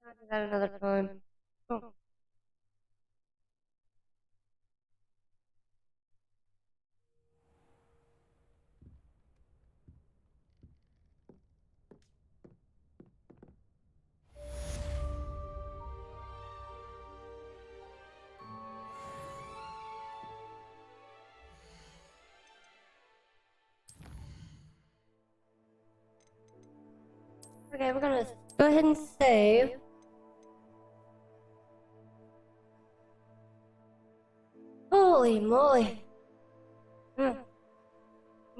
I'll do that another time. Oh. Okay, we're gonna go ahead and save. Holy moly.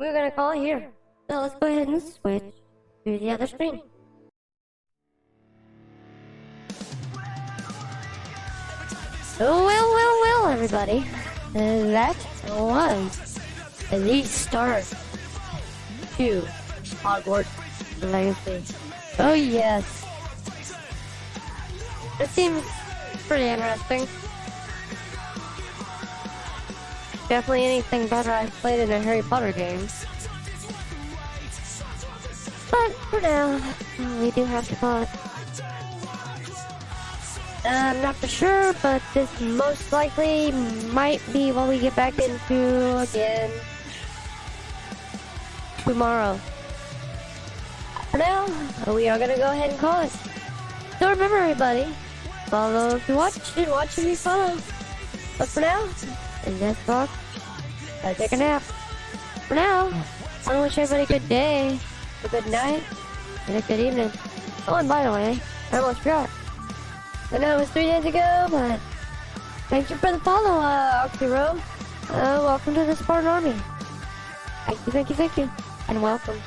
we're gonna call it here. So let's go ahead and switch to the other screen. Well, everybody. That was the start to Hogwarts Legacy. Oh yes. It seems pretty interesting. Definitely anything better I've played in a Harry Potter game. But for now, we do have to call it. I'm not for sure, but this most likely might be what we get back into again tomorrow. For now, we are gonna go ahead and call it. So remember everybody, follow if you watch and watch if you follow. But for now, in this box, I take a nap. For now, I want to wish everybody a good day, a good night, and a good evening. Oh, and by the way, I almost forgot. I know it was 3 days ago, but thank you for the follow, ΩENVtuberΩ. Welcome to the Spartan Army. Thank you, and welcome.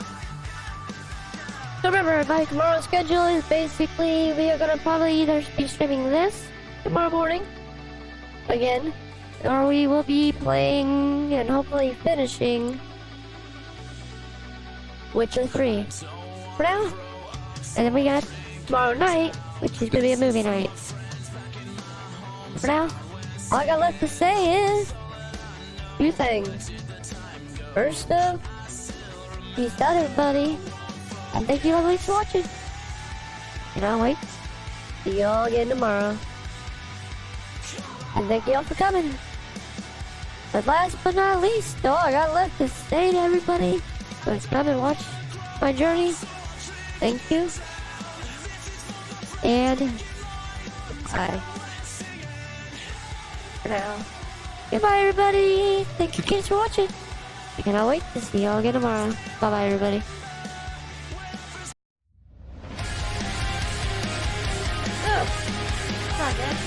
So remember, everybody, tomorrow's schedule is basically we are gonna probably either be streaming this tomorrow morning again, or we will be playing and hopefully finishing Witcher 3 for now. And then we got tomorrow night, which is gonna be a movie night. For now, all I got left to say is two things. First up, peace out, everybody, and thank you always for watching. And I'll wait. See y'all again tomorrow. And thank you all for coming. But last but not least, all I got left to say to everybody who's come and watch my journey, thank you. And bye. For now. Goodbye, everybody. Thank you kids for watching. I cannot wait to see y'all again tomorrow. Bye bye, everybody. Oh, not dead.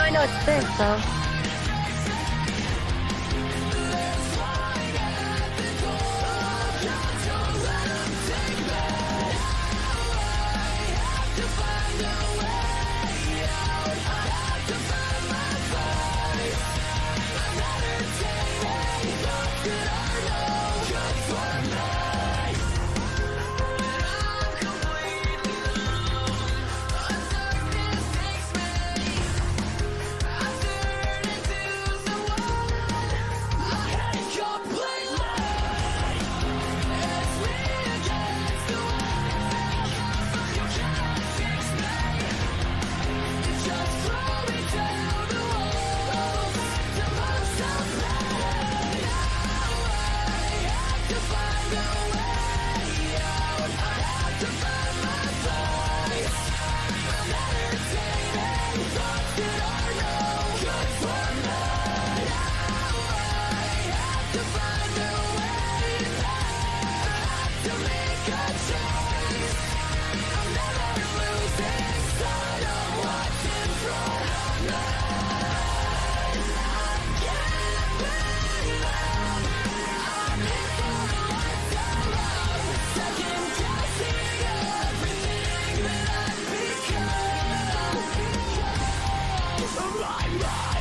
I know it's this, though.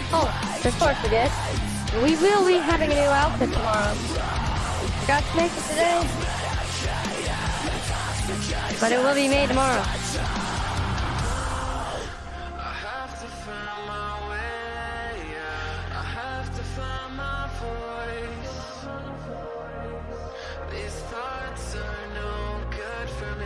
Oh, before I forget, we will be having a new outfit tomorrow. Forgot to make it today, but it will be made tomorrow. These thoughts are no good for me.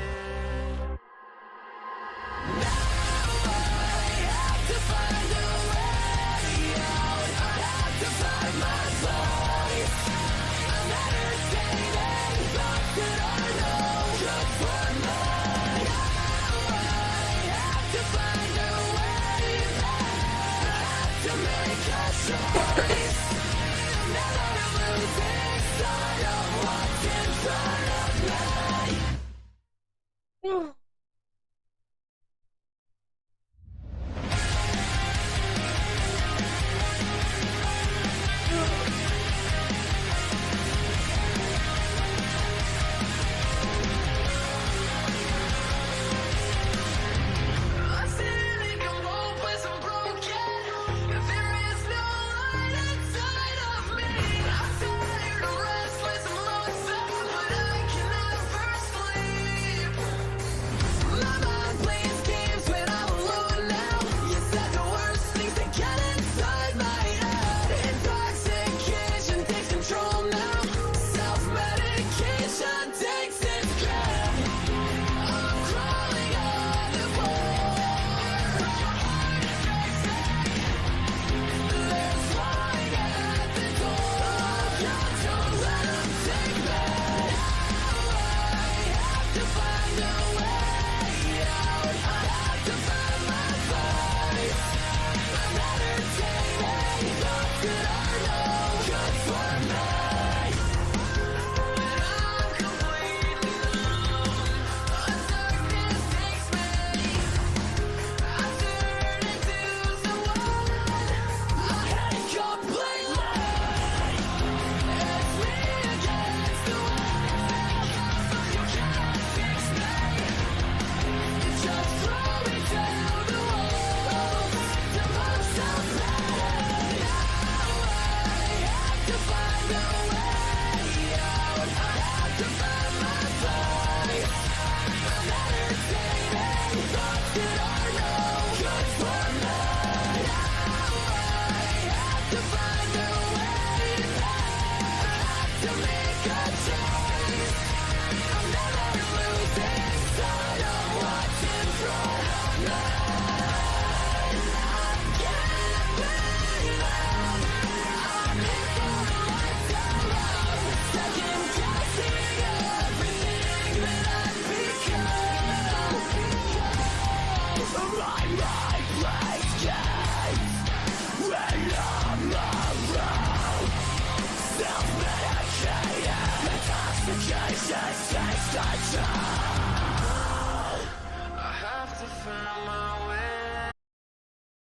I have to find my way.